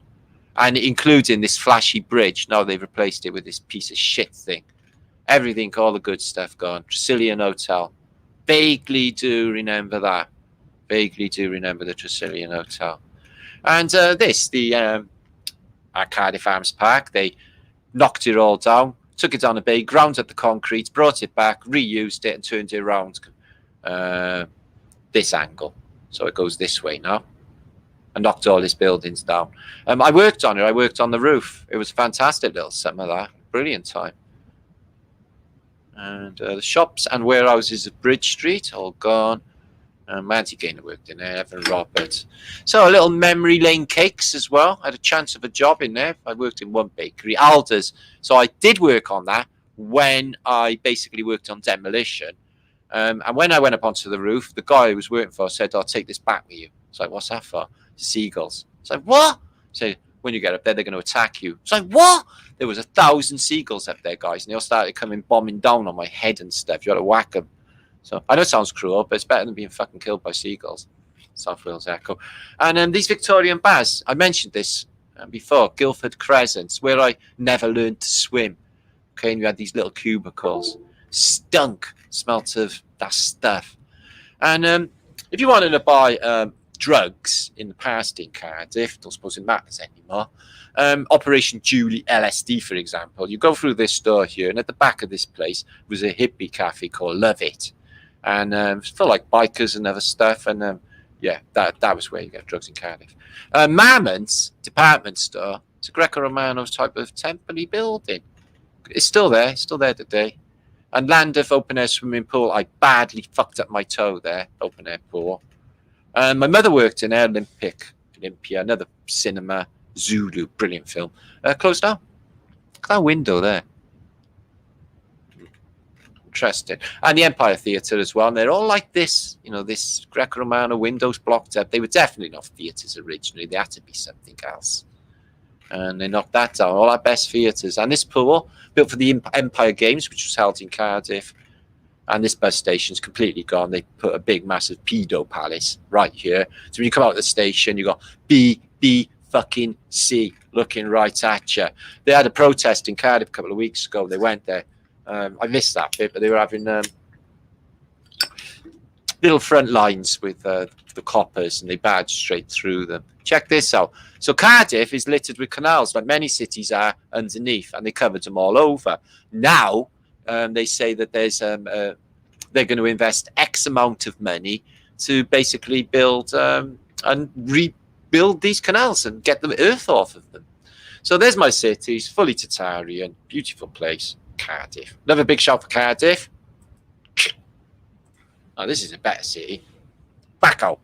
And including this flashy bridge. Now they've replaced it with this piece of shit thing. Everything, all the good stuff gone. Tresillian Hotel. Vaguely do remember that. Vaguely do remember the Tresillian Hotel. And at Cardiff Arms Park, they knocked it all down, took it down a bay, ground up the concrete, brought it back, reused it and turned it around this angle. So it goes this way now. And knocked all these buildings down. I worked on it. I worked on the roof. It was a fantastic little summer, that. Brilliant time. And the shops and warehouses at Bridge Street, all gone. Manty Gaynor worked in there, Evan Roberts. So a little memory lane cakes as well. I had a chance of a job in there. I worked in one bakery, Alder's. So I did work on that when I basically worked on demolition. And when I went up onto the roof, the guy I was working for said, I'll take this back with you. It's like, what's that for? Seagulls. It's like, what? So when you get up there, they're going to attack you. It's like, what? There was 1,000 seagulls up there, guys, and they all started coming bombing down on my head and stuff. You got to whack them. So I know it sounds cruel, but it's better than being fucking killed by seagulls. South Wales Echo. And these Victorian baths, I mentioned this before, Guildford Crescents, where I never learned to swim. Okay, and you had these little cubicles. Stunk. Smelt of that stuff. And if you wanted to buy drugs in the past in Cardiff, don't suppose it matters anymore. Operation Julie LSD, for example. You go through this store here, and at the back of this place was a hippie cafe called Love It. And it's for like bikers and other stuff. And yeah, that was where you get drugs in Cardiff. Mammons department store. It's a Greco-Romano type of temple-y building. It's still there today. And Llandaff open air swimming pool. I badly fucked up my toe there, open air pool. My mother worked in Olympia, another cinema, Zulu, brilliant film. Closed down. Look at that window there. Interesting. And the Empire Theatre as well. And they're all like this, you know, this Greco-Romano windows blocked up. They were definitely not theatres originally. They had to be something else. And they knocked that down. All our best theatres. And this pool, built for the Empire Games, which was held in Cardiff. And this bus station's completely gone. They put a big, massive pedo palace right here. So when you come out of the station, you got B fucking C looking right at you. They had a protest in Cardiff a couple of weeks ago. They went there. I missed that bit, but they were having little front lines with the coppers, and they barged straight through them. Check this out. So Cardiff is littered with canals, like many cities are underneath, and they covered them all over. Now, they say that there's they're going to invest X amount of money to basically build and rebuild these canals and get the earth off of them. So there's my cities, fully Tartarian, beautiful place, Cardiff. Another big shout for Cardiff. Oh, this is a better city. Baku.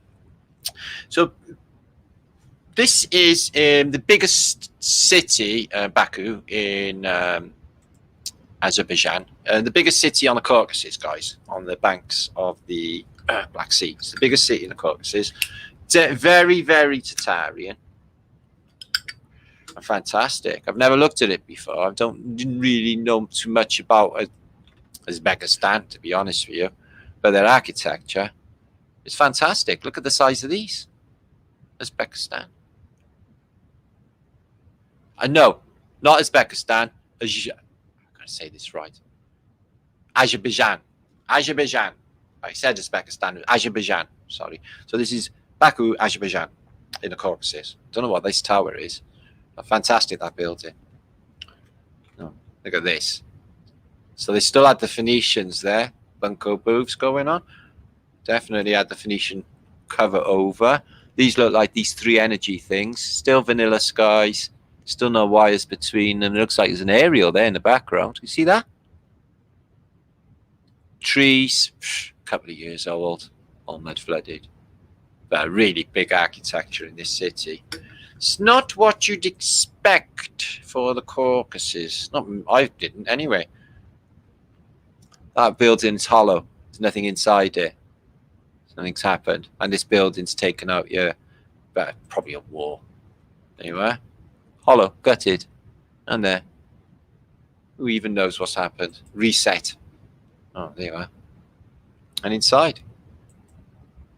So this is the biggest city, Baku, in Azerbaijan. The biggest city on the Caucasus, guys, on the banks of the Black Sea. It's the biggest city in the Caucasus. Very, very Tartarian. Fantastic. I've never looked at it before. I didn't really know too much about Uzbekistan, to be honest with you. But their architecture is fantastic. Look at the size of these. Uzbekistan. No, not Uzbekistan. I'm going to say this right. Azerbaijan. I said Uzbekistan, Azerbaijan, sorry. So this is Baku, Azerbaijan, in the Caucasus. Don't know what this tower is. Fantastic, that building. Oh, look at this. So they still had the Phoenicians there, bunko booths going on. Definitely had the Phoenician cover over. These look like these 3 energy things. Still vanilla skies. Still no wires between them. It looks like there's an aerial there in the background. You see that? Trees, a couple of years old, all mud flooded. But really big architecture in this city. It's not what you'd expect for the Caucasus. Not, I didn't anyway. That building's hollow. There's nothing inside it. Nothing's happened. And this building's taken out, yeah. But probably a war. There you are. Hollow, gutted. And there. Who even knows what's happened? Reset. Oh, there you are. And inside.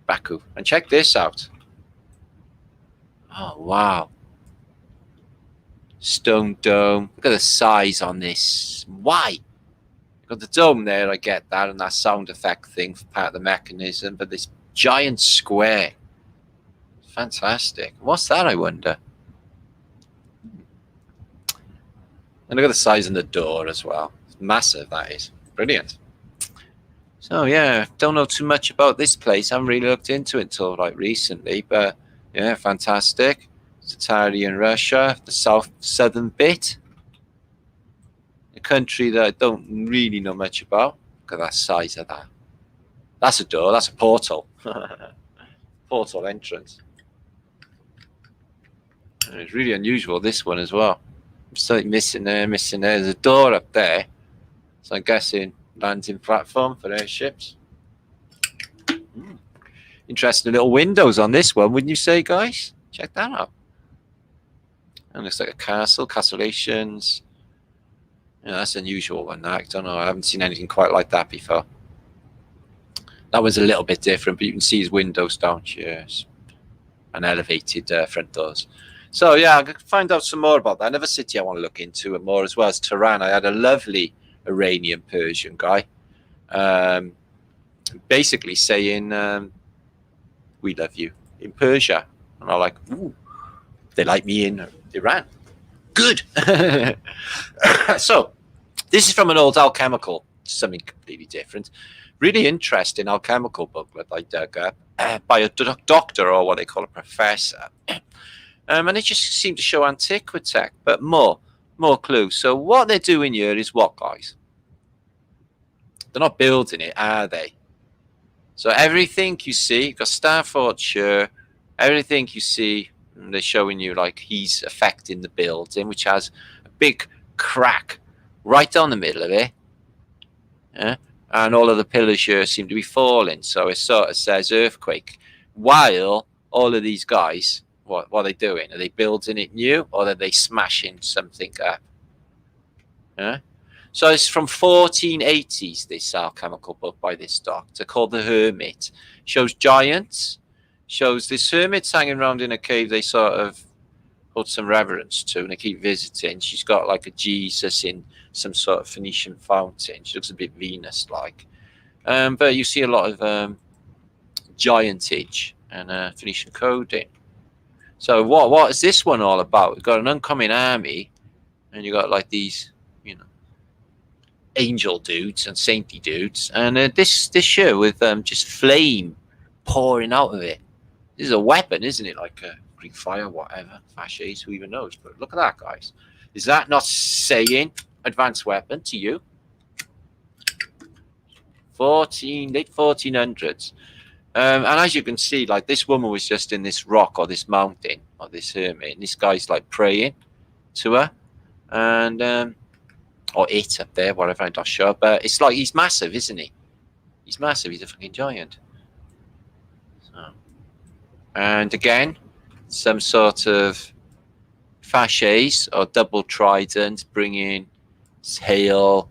Baku. And check this out. Oh, wow. Stone dome. Look at the size on this. Why? Got the dome there, I get that, and that sound effect thing for part of the mechanism, but this giant square. Fantastic. What's that, I wonder? And look at the size of the door as well. It's massive, that is. Brilliant. So, yeah, don't know too much about this place. I haven't really looked into it until like recently, but yeah, fantastic. Tartarian Russia, the southern bit. A country that I don't really know much about. Look at that size of that. That's a door, that's a portal. Portal entrance. And it's really unusual, this one as well. Something missing there, missing there. There's a door up there. So I'm guessing landing platform for airships. Interesting little windows on this one, wouldn't you say, guys? Check that out. And looks like a castle, castellations. Yeah, that's an unusual one. I don't know. I haven't seen anything quite like that before. That was a little bit different, but you can see his windows down here and elevated front doors. So yeah, I'm going to find out some more about that. Another city I want to look into and more as well as Tehran. I had a lovely Iranian Persian guy, basically saying, "We love you" in Persia, and I'm like, "Ooh, they like me in Iran." Good. So this is from an old alchemical, something completely different. Really interesting alchemical booklet I dug up by a doctor, or what they call a professor. And it just seemed to show antiquity, but more clues. So what they're doing here is what, guys? They're not building it, are they? So everything you see, you've got Staffordshire, everything you see, they're showing you like he's affecting the building, which has a big crack right down the middle of it. Yeah? And all of the pillars here seem to be falling. So it sort of says earthquake. While all of these guys, what are they doing? Are they building it new, or are they smashing something up? Yeah? So it's from 1480s, this alchemical book by this doctor called The Hermit. Shows giants. Shows this hermit's hanging around in a cave they sort of hold some reverence to, and they keep visiting. She's got like a Jesus in some sort of Phoenician fountain. She looks a bit Venus-like. But you see a lot of giantage and Phoenician coding. So what is this one all about? We've got an oncoming army, and you got like these, you know, angel dudes and saintly dudes, and this here with just flame pouring out of it. This is a weapon, isn't it? Like a Greek fire, whatever. Fasces, who even knows? But look at that, guys. Is that not saying advanced weapon to you? Late 1400s. And as you can see, like this woman was just in this rock or this mountain or this hermit, and this guy's like praying to her, and or it up there, whatever, I'm not sure. But it's like he's massive, isn't he? He's massive. He's a fucking giant. So, and again, some sort of fasces or double trident bringing hail,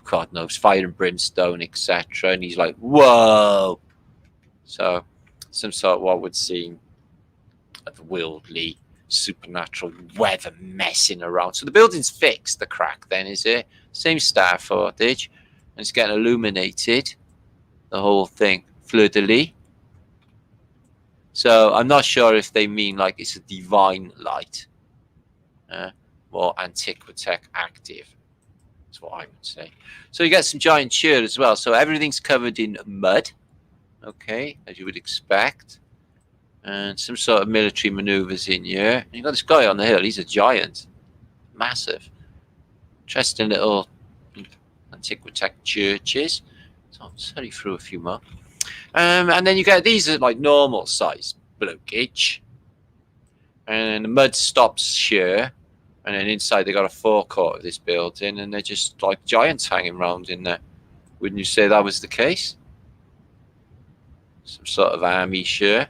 God knows, fire and brimstone, etc. And he's like, whoa. So some sort of what would seem of worldly, supernatural weather messing around. So the building's fixed, the crack then, is it? Same star footage, and it's getting illuminated. the whole thing fleur-de-lis. So I'm not sure if they mean like it's a divine light or antiquitech active. That's what I would say. So you get some giant shirt as well. So everything's covered in mud, okay, as you would expect. And some sort of military maneuvers in here. And you've got this guy on the hill. He's a giant. Massive. Interesting little antiquitech churches. So I'll study through a few more. And then you get these are like normal size blockage. And the mud stops here. And then inside they got a forecourt of this building. And they're just like giants hanging around in there. Wouldn't you say that was the case? Some sort of army shirt.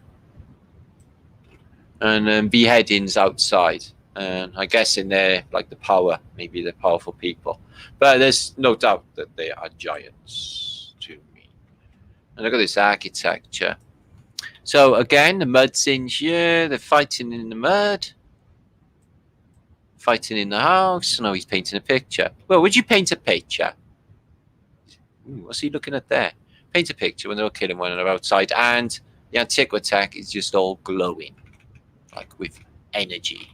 And beheadings outside. And I guess in there, like the power, maybe they're powerful people. But there's no doubt that they are giants to me. And look at this architecture. So again, the mud's in here. They're fighting in the mud. Fighting in the house. No, he's painting a picture. Well, would you paint a picture? Ooh, what's he looking at there? Paint a picture when they're all killing one another outside. And the antiquitech is just all glowing. Like with energy.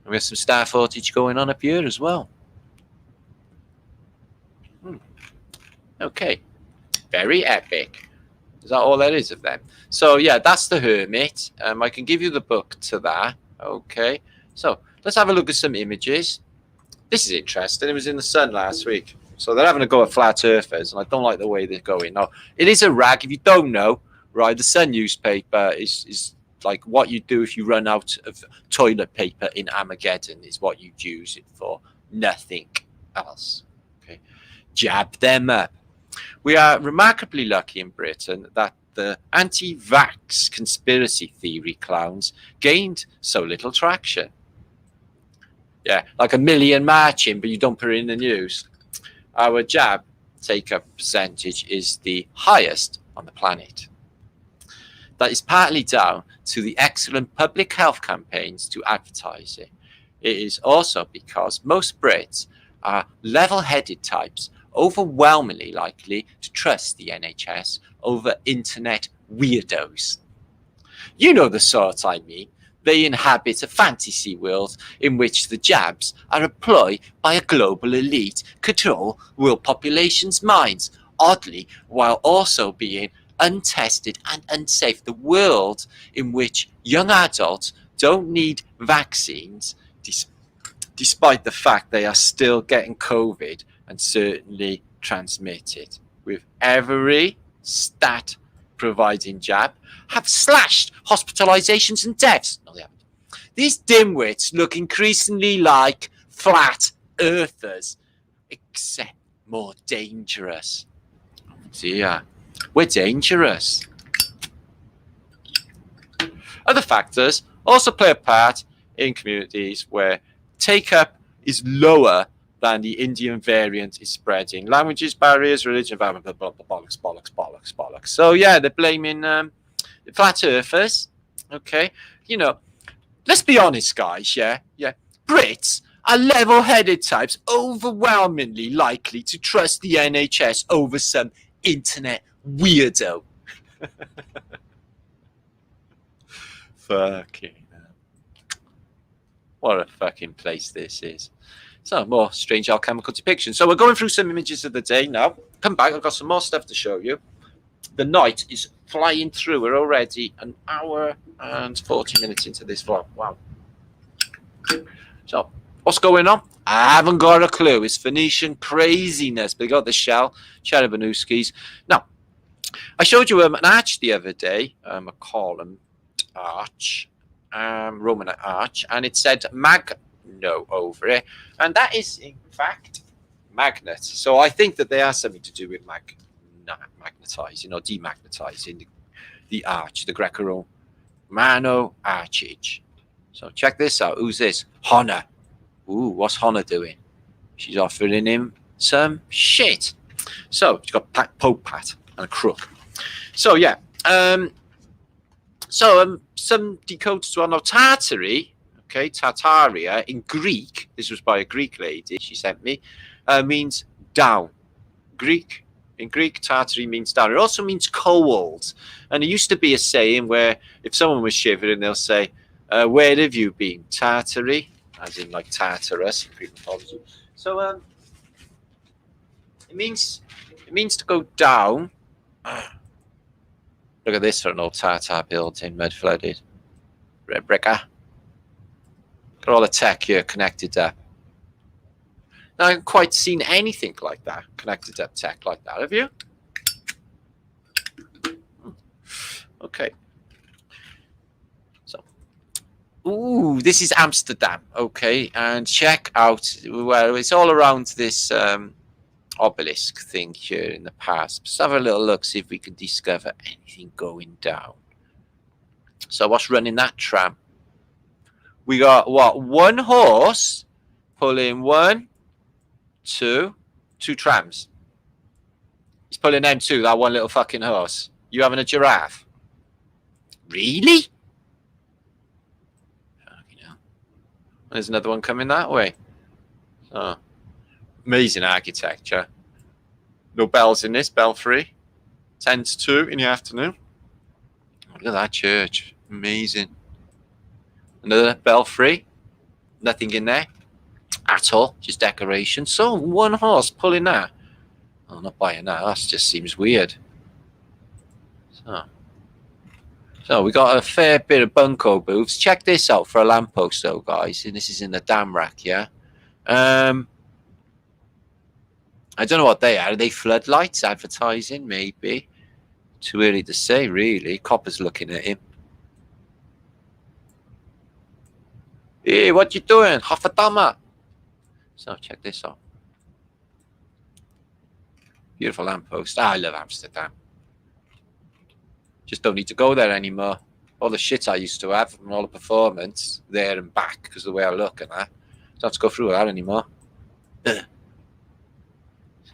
And we have some star footage going on up here as well. Okay. Very epic. Is that all there is of them? So yeah, that's the Hermit. I can give you the book to that. Okay. So let's have a look at some images. This is interesting. It was in the Sun last week. So they're having a go at flat earthers, and I don't like the way they're going. Now, it is a rag. If you don't know, right, the Sun newspaper is like what you do if you run out of toilet paper in Armageddon is what you'd use it for. Nothing else. Okay. Jab them up. We are remarkably lucky in Britain that the anti-vax conspiracy theory clowns gained so little traction. Yeah, like a million marching, but you don't put it in the news. Our jab take-up percentage is the highest on the planet. That is partly down to the excellent public health campaigns to advertise it. It is also because most Brits are level-headed types, overwhelmingly likely to trust the NHS over internet weirdos. You know the sort I mean. They inhabit a fantasy world in which the jabs are a ploy by a global elite control world population's minds, oddly, while also being untested and unsafe. The world in which young adults don't need vaccines, despite the fact they are still getting COVID and certainly transmit it, with every stat providing jab, have slashed hospitalizations and deaths. No, they haven't. These dimwits look increasingly like flat earthers, except more dangerous. Oh dear, we're dangerous. Other factors also play a part in communities where take-up is lower than the Indian variant is spreading. Languages, barriers, religion, blah, blah, blah, blah, bollocks, bollocks, bollocks, bollocks. So yeah, they're blaming the flat earthers. Okay, you know, let's be honest, guys. Yeah. Brits are level-headed types, overwhelmingly likely to trust the NHS over some internet weirdo. Fucking hell. What a fucking place this is. So, more strange alchemical depictions. So, we're going through some images of the day now. Come back, I've got some more stuff to show you. The night is flying through. We're already an hour and 40 minutes into this vlog. Wow. So, what's going on? I haven't got a clue. It's Phoenician craziness. But they got the shell, Cheribanuskis. Now, I showed you an arch the other day, a column arch, Roman arch, and it said Magno over it, and that is in fact magnet. So I think that they are something to do with magnetizing or demagnetizing the arch, the Greco-Romano archage. So check this out. Who's this? Honna. Ooh, what's Honna doing? She's offering him some shit. So she's got Pope Pat and a crook. So yeah, some decoders as well. Now Tartary, okay, Tartaria in Greek. This was by a Greek lady she sent me. Means down. Greek In Greek, Tartary means down. It also means cold. And it used to be a saying where if someone was shivering, they'll say, where have you been? Tartary, as in like Tartarus in Greek mythology. So it means to go down. Look at this for an old Tartar building, mud flooded. Red bricker. Got all the tech here connected up. Now, I haven't quite seen anything like that, connected up tech like that, have you? Okay. So, ooh, this is Amsterdam, okay, and check out, well, it's all around this obelisk thing here in the past. Let's have a little look, see if we can discover anything going down. So what's running that tram? We got, what, one horse pulling two trams. He's pulling them too, that one little fucking horse. You having a giraffe? Really? Fucking hell. There's another one coming that way. Oh. Amazing architecture. No bells in this, belfry. 10 to 2 in the afternoon. Look at that church. Amazing. Another belfry. Nothing in there at all. Just decoration. So one horse pulling that. I'm not buying that. That just seems weird. So we got a fair bit of bunko booths. Check this out for a lamppost though, guys. And this is in the dam rack, yeah? I don't know what they are. Are they floodlights? Advertising? Maybe. Too early to say, really. Copper's looking at him. Hey, what you doing? Hafadama. So check this out. Beautiful lamppost. I love Amsterdam. Just don't need to go there anymore. All the shit I used to have and all the performance there and back because of the way I look and that. Don't have to go through that anymore.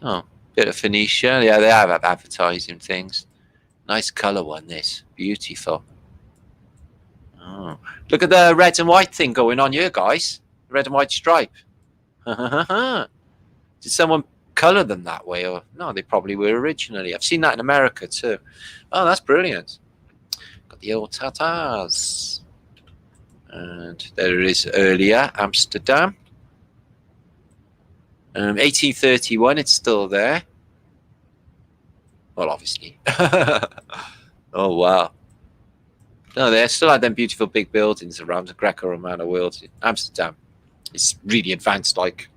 So, bit of Phoenicia. Yeah, they have advertising things. Nice colour one, this. Beautiful. Oh. Look at the red and white thing going on here, guys. Red and white stripe. Did someone colour them that way? Or no, they probably were originally. I've seen that in America too. Oh, that's brilliant. Got the old Tatars. And there it is earlier, Amsterdam. 1831, it's still there. Well, obviously. Oh, wow. No, they still had them beautiful big buildings around the Greco-Roman world. Amsterdam is really advanced, like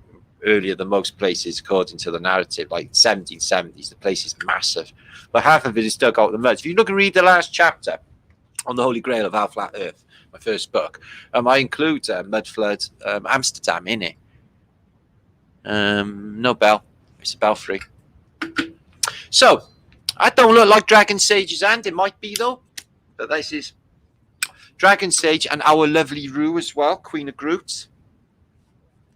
earlier than most places, according to the narrative. Like 1770s, the place is massive. But half of it is dug out of the mud. If you look and read the last chapter on the Holy Grail of Our Flat Earth, my first book, I include mud flood Amsterdam in it. No bell. It's a belfry. So, I don't look like Dragon Sage's hand. It might be, though. But this is Dragon Sage and our lovely Rue as well, Queen of Groot.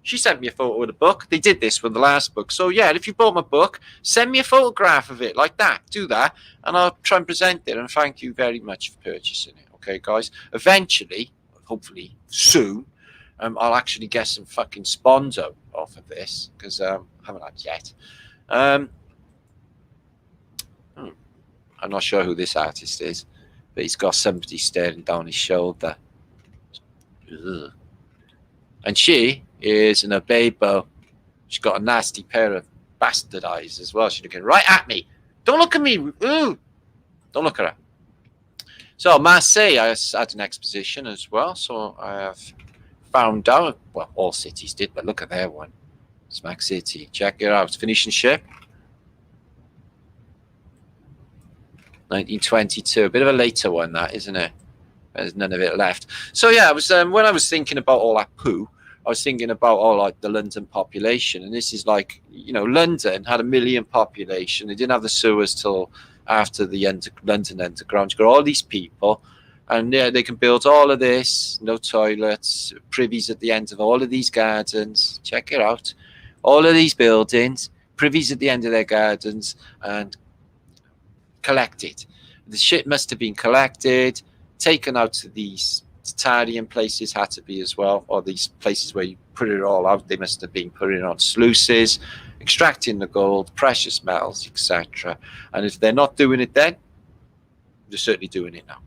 She sent me a photo of the book. They did this with the last book. So, yeah, if you bought my book, send me a photograph of it like that. Do that. And I'll try and present it. And thank you very much for purchasing it. Okay, guys? Eventually, hopefully soon, I'll actually get some fucking sponso off of this because I haven't had yet. I'm not sure who this artist is, but he's got somebody staring down his shoulder. Ugh. And she is an Abebo. She's got a nasty pair of bastard eyes as well. She's looking right at me. Don't look at me. Ooh. Don't look at her. So Marseille, I had an exposition as well. So I have found out, well, all cities did, but look at their one. Smack City. Check it out. Phoenician ship. 1922. A bit of a later one, that, isn't it? There's none of it left. So, yeah, I was when I was thinking about all that poo, I was thinking about all like the London population. And this is like, you know, London had 1 million population. They didn't have the sewers till after the London Underground. You got all these people. And yeah, they can build all of this, no toilets, privies at the end of all of these gardens. Check it out. All of these buildings, privies at the end of their gardens, and collected. The shit must have been collected, taken out to these Tartarian places, had to be as well, or these places where you put it all out. They must have been put it on sluices. extracting the gold, precious metals, etc. And if they're not doing it then, they're certainly doing it now.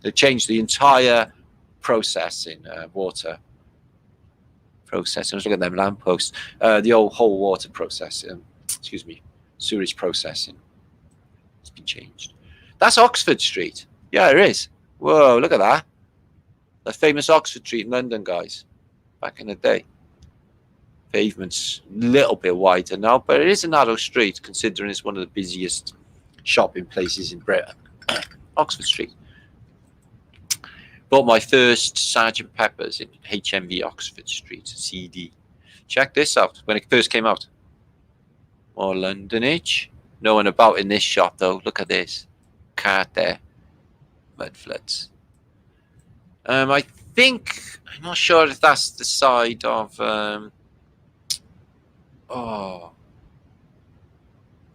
They changed the entire process in water processing. Let's look at them lampposts. The whole water process, excuse me, sewage processing. It's been changed. That's Oxford Street. Yeah, it is. Whoa, look at that. The famous Oxford Street in London, guys. Back in the day. Pavement's a little bit wider now, but it is a narrow street, considering it's one of the busiest shopping places in Britain. Oxford Street. Bought my first Sergeant Pepper's in HMV Oxford Street CD. Check this out when it first came out. More Londonage. No one about in this shop though. Look at this. Cart there. Mud floods. I think, I'm not sure if that's the side of I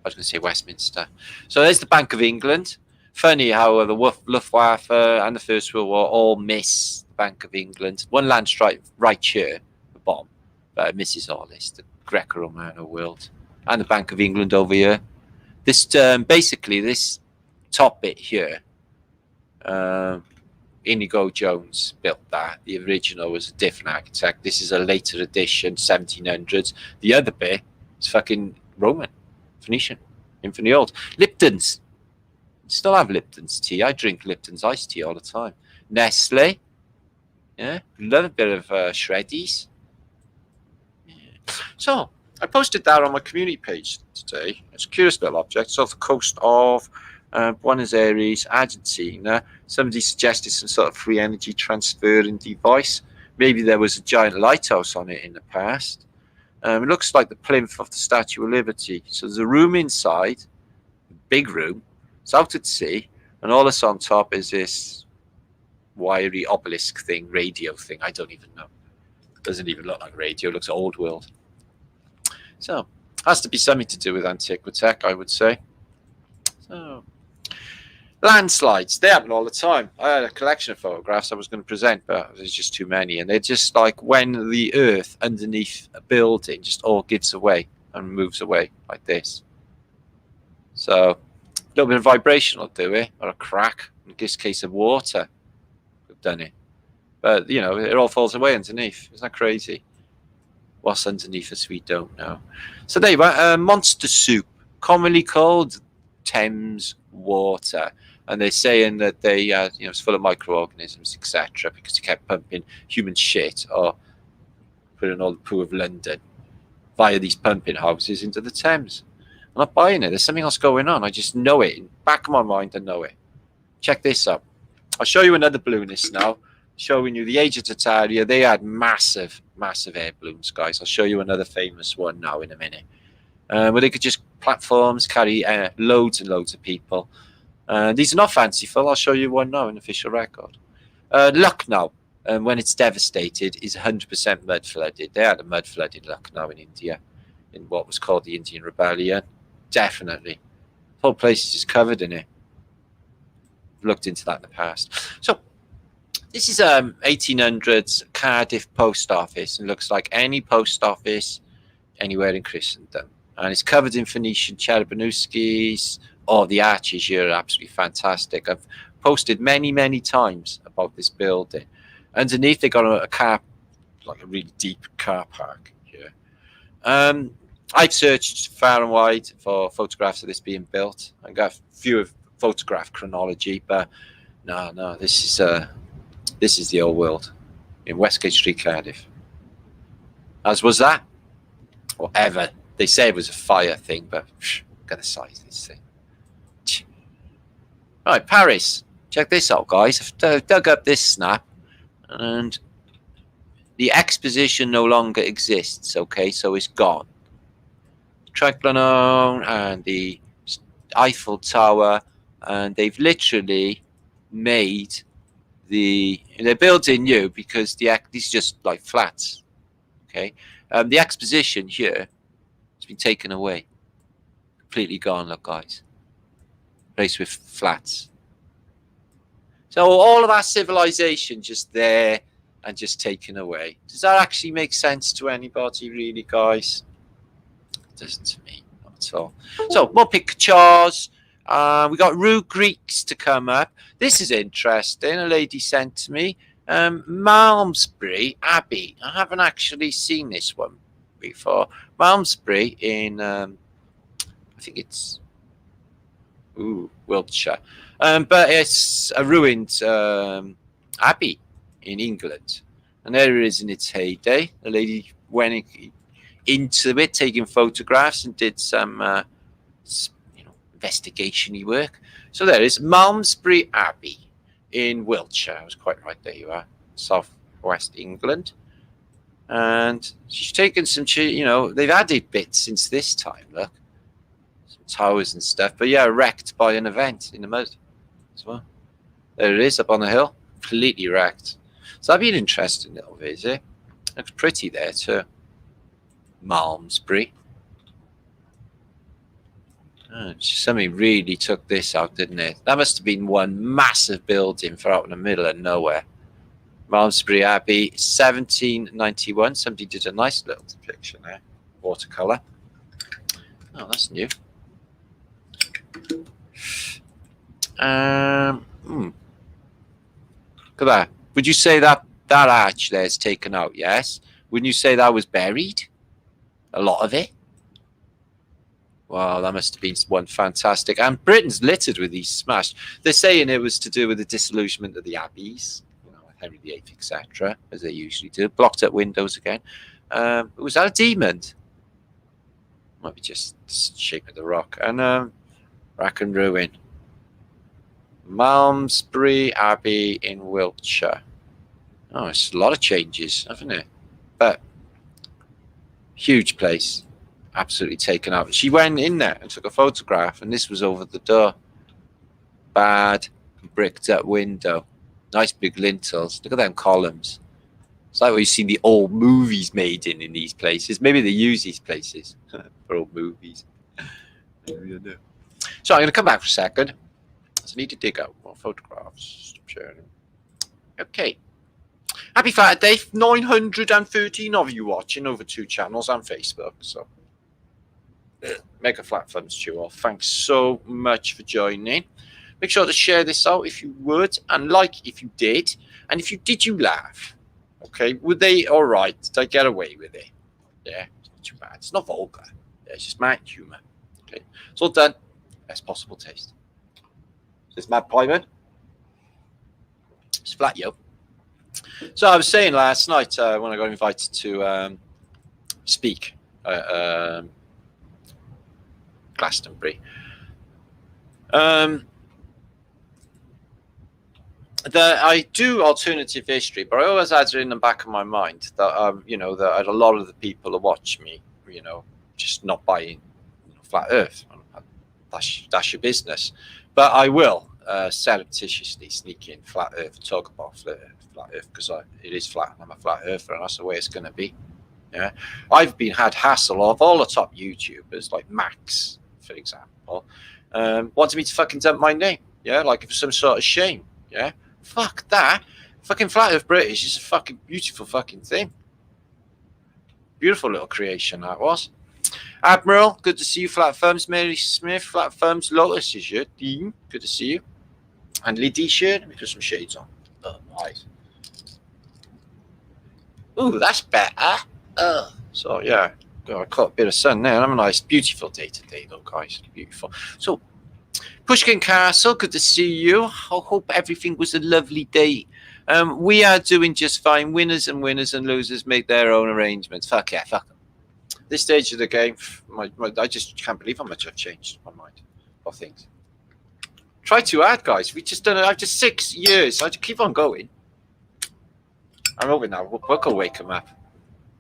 was going to say Westminster. So there's the Bank of England. Funny how the Luftwaffe and the First World War all miss the Bank of England. One land strike right here, the bomb, but it misses all this, the Greco-Romano world. And the Bank of England over here. This basically, this top bit here, Inigo Jones built that. The original was a different architect. This is a later edition, 1700s. The other bit is fucking Roman, Phoenician, infinitely old. Lipton's. Still have Lipton's tea. I drink Lipton's iced tea all the time. Nestle. Yeah, love a bit of Shreddies. Yeah. So, I posted that on my community page today. It's a curious little object. It's off the coast of Buenos Aires, Argentina. Somebody suggested some sort of free energy transferring device. Maybe there was a giant lighthouse on it in the past. It looks like the plinth of the Statue of Liberty. So there's a room inside, a big room. It's out at sea, and all that's on top is this wiry obelisk thing, radio thing. I don't even know. It doesn't even look like radio. It looks old world. So, has to be something to do with Antiquitech, I would say. So, landslides, they happen all the time. I had a collection of photographs I was going to present, but there's just too many. And they're just like when the earth underneath a building just all gives away and moves away like this. So, a little bit of vibration will do it, or a crack. In this case of water, we've done it. But, you know, it all falls away underneath. Isn't that crazy? What's underneath us, we don't know. So there you are, monster soup, commonly called Thames water. And they're saying that they, you know, it's full of microorganisms, etc., because they kept pumping human shit or putting all the poo of London via these pumping houses into the Thames. I'm not buying it. There's something else going on. I just know it. In the back of my mind, I know it. Check this out. I'll show you another balloonist now. Showing you the age of Tartaria. They had massive, massive air balloons, guys. I'll show you another famous one now in a minute. Where they could just platforms carry loads and loads of people. These are not fanciful. I'll show you one now, an official record. Lucknow, when it's devastated, is 100% mud flooded. They had a mud flood in Lucknow in India, in what was called the Indian Rebellion. Definitely. The whole place is just covered in it. I've looked into that in the past. So, this is 1800s Cardiff post office. It looks like any post office anywhere in Christendom. And it's covered in Phoenician Cherubinowskis. Oh, the arches here are absolutely fantastic. I've posted many, many times about this building. Underneath, they got a car, like a really deep car park here. I've searched far and wide for photographs of this being built. I got a few of photograph chronology, but no, this is the old world in Westgate Street, Cardiff. As was that, or ever. They say it was a fire thing, but look at the size of this thing. Right, Paris. Check this out, guys. I've dug up this snap, and the exposition no longer exists. Okay, so it's gone. Triclonon and the Eiffel Tower, and they've literally made they're building new because these are just like flats. Okay, the exposition here has been taken away, completely gone. Look, guys, replaced with flats. So all of our civilization just there and just taken away. Does that actually make sense to anybody, really, guys? Doesn't to me, not at all. So more pictures. We got Rue Greeks to come up. This is interesting. A lady sent to me. Malmesbury Abbey. I haven't actually seen this one before. Malmesbury in, I think it's Wiltshire. But it's a ruined abbey in England. And there it is in its heyday. The lady went into it, taking photographs and did some investigation-y work. So there is Malmesbury Abbey in Wiltshire. I was quite right. There you are. Southwest England. And she's taken some, they've added bits since this time, look. Some towers and stuff. But yeah, wrecked by an event in the mud as well. There it is up on the hill. Completely wrecked. So that'd be an interesting little visit. Looks pretty there too. Malmesbury. Somebody really took this out, didn't it? That must have been one massive building for out in the middle of nowhere. Malmesbury Abbey, 1791. Somebody did a nice little depiction there. Watercolour. Oh, that's new. Look at that. Would you say that arch there is taken out? Yes. Wouldn't you say that was buried? A lot of it? Wow, that must have been one fantastic. And Britain's littered with these smashed. They're saying it was to do with the disillusionment of the abbeys, Henry VIII, etc., as they usually do. Blocked up windows again. Was that a demon? Might be just shape of the rock. And rack and ruin. Malmesbury Abbey in Wiltshire. Oh, it's a lot of changes, haven't it? But huge place. Absolutely taken out. She went in there and took a photograph, and this was over the door. Bad, bricked up window. Nice big lintels. Look at them columns. It's like what you see the old movies made in these places. Maybe they use these places for old movies. So I'm going to come back for a second. So I need to dig out more photographs. Okay. Happy Flat Day. 913 of you watching over 2 channels and Facebook. So mega flat thumbs to you all. Thanks so much for joining. Make sure to share this out if you would, and like if you did. And if you did, you laugh. Okay, were they all right? Did I get away with it? Yeah, it's not too bad. It's not vulgar. Yeah, it's just mad humour. Okay, it's all done. Best possible taste. This Mad Pieman. It's flat, yo. So I was saying last night when I got invited to speak Glastonbury. I do alternative history, but I always had it in the back of my mind that that a lot of the people who watch me, just not buying flat Earth. That's your business. But I will surreptitiously sneak in flat Earth and talk about flat Earth because it is flat and I'm a flat earther and that's the way it's going to be. Yeah, I've had hassle of all the top YouTubers like Max, for example, wanted me to fucking dump my name. Yeah, like it was some sort of shame. Yeah, fuck that. Fucking flat Earth British is a fucking beautiful fucking thing. Beautiful little creation that was. Admiral, good to see you. Flat Firms, Mary Smith, Flat Firms, Lotus is your Dean. Good to see you. And Liddy shirt. Let me put some shades on. Oh, nice. Ooh, that's better. So yeah, I caught a bit of sun there. I'm a nice, beautiful day today, though, guys. Beautiful. So, Pushkin Castle, good to see you. I hope everything was a lovely day. We are doing just fine. Winners and losers make their own arrangements. Fuck yeah, fuck them. This stage of the game, I just can't believe how much I've changed my mind of things. Try too hard, guys. We just done it after 6 years. I just keep on going. I'm hoping now we'll go wake them up.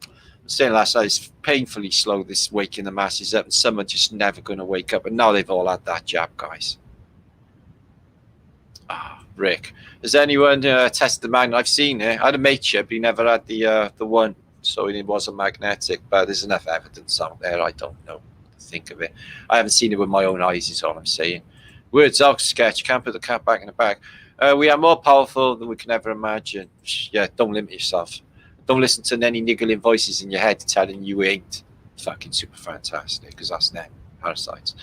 I was saying last night, it's painfully slow, this waking the masses up, and some are just never going to wake up. And now they've all had that jab, guys. Rick. Has anyone tested the magnet? I've seen it. I had a mateship, but he never had the one. So it wasn't magnetic, but there's enough evidence out there. I don't know what to think of it. I haven't seen it with my own eyes, is all I'm saying. Words out sketch. Can't put the cat back in the bag. We are more powerful than we can ever imagine. Yeah, don't limit yourself. Don't listen to any niggling voices in your head telling you ain't. fucking super fantastic, because that's them, parasites.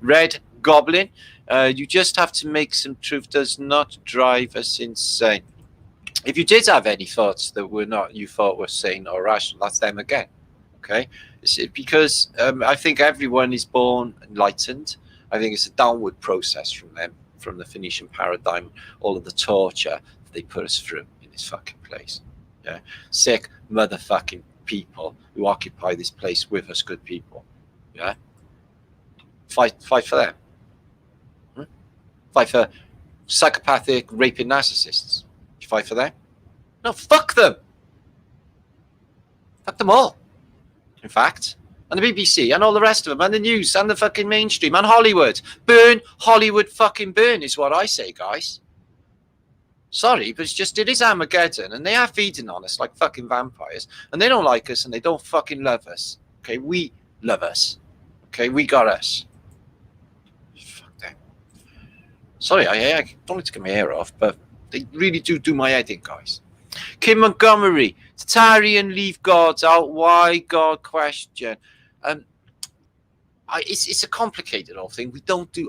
Red Goblin, you just have to make some truth does not drive us insane. If you did have any thoughts that were not, you thought were sane or rational, that's them again. Okay, because I think everyone is born enlightened. I think it's a downward process from them, from the Phoenician paradigm, all of the torture that they put us through in this fucking place. Yeah, sick motherfucking people who occupy this place with us, good people. Yeah, fight for them. Fight for psychopathic, raping narcissists. You fight for them? No, fuck them. Fuck them all. In fact, and the BBC and all the rest of them, and the news and the fucking mainstream and Hollywood. Burn, Hollywood fucking burn is what I say, guys. Sorry, but it is Armageddon, and they are feeding on us like fucking vampires, and they don't like us and they don't fucking love us. Okay, we love us. Okay, we got us. Fuck them. Sorry, I don't like to get my hair off, but they really do my head in, guys. Kim Montgomery, Tartarian leave gods out. Why God question? It's a complicated whole thing.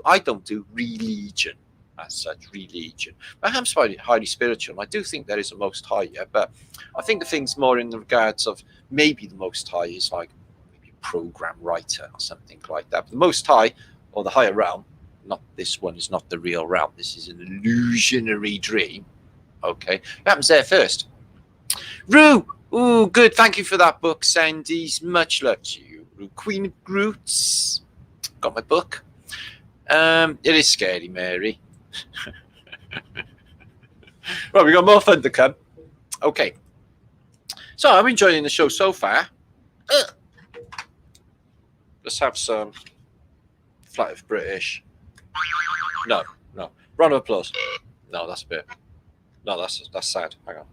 I don't do religion as such, religion. But I am highly spiritual. And I do think there is a Most High, yeah. But I think the thing's more in the regards of maybe the Most High is like maybe a program writer or something like that. But the Most High, or the higher realm, not this one is not the real realm. This is an illusionary dream. Okay, what happens there first? Rue, ooh, good. Thank you for that book, Sandy's. Much love to you, Rue. Queen of Groots. Got my book. It is scary, Mary. Well, we got more fun to come. Okay, so I'm enjoying the show so far. Let's have some Flat of British. No. Round of applause. No, that's a bit. No, that's sad. Hang on.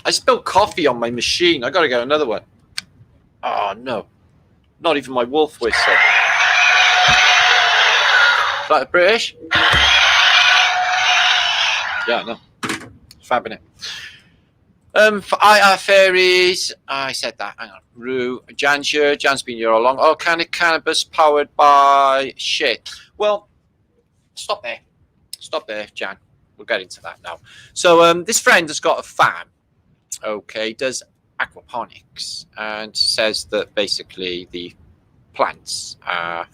I spilled coffee on my machine. I got to get another one. Oh, no. Not even my wolf whistle. Flat of British? Yeah, no. Fabbing it. Fairies. I said that. Hang on. Rue. Jan's here. Jan's been here all along. Organic cannabis powered by shit. Well, stop there, Jan. We'll get into that now. So this friend has got a farm, okay, does aquaponics, and says that basically the plants are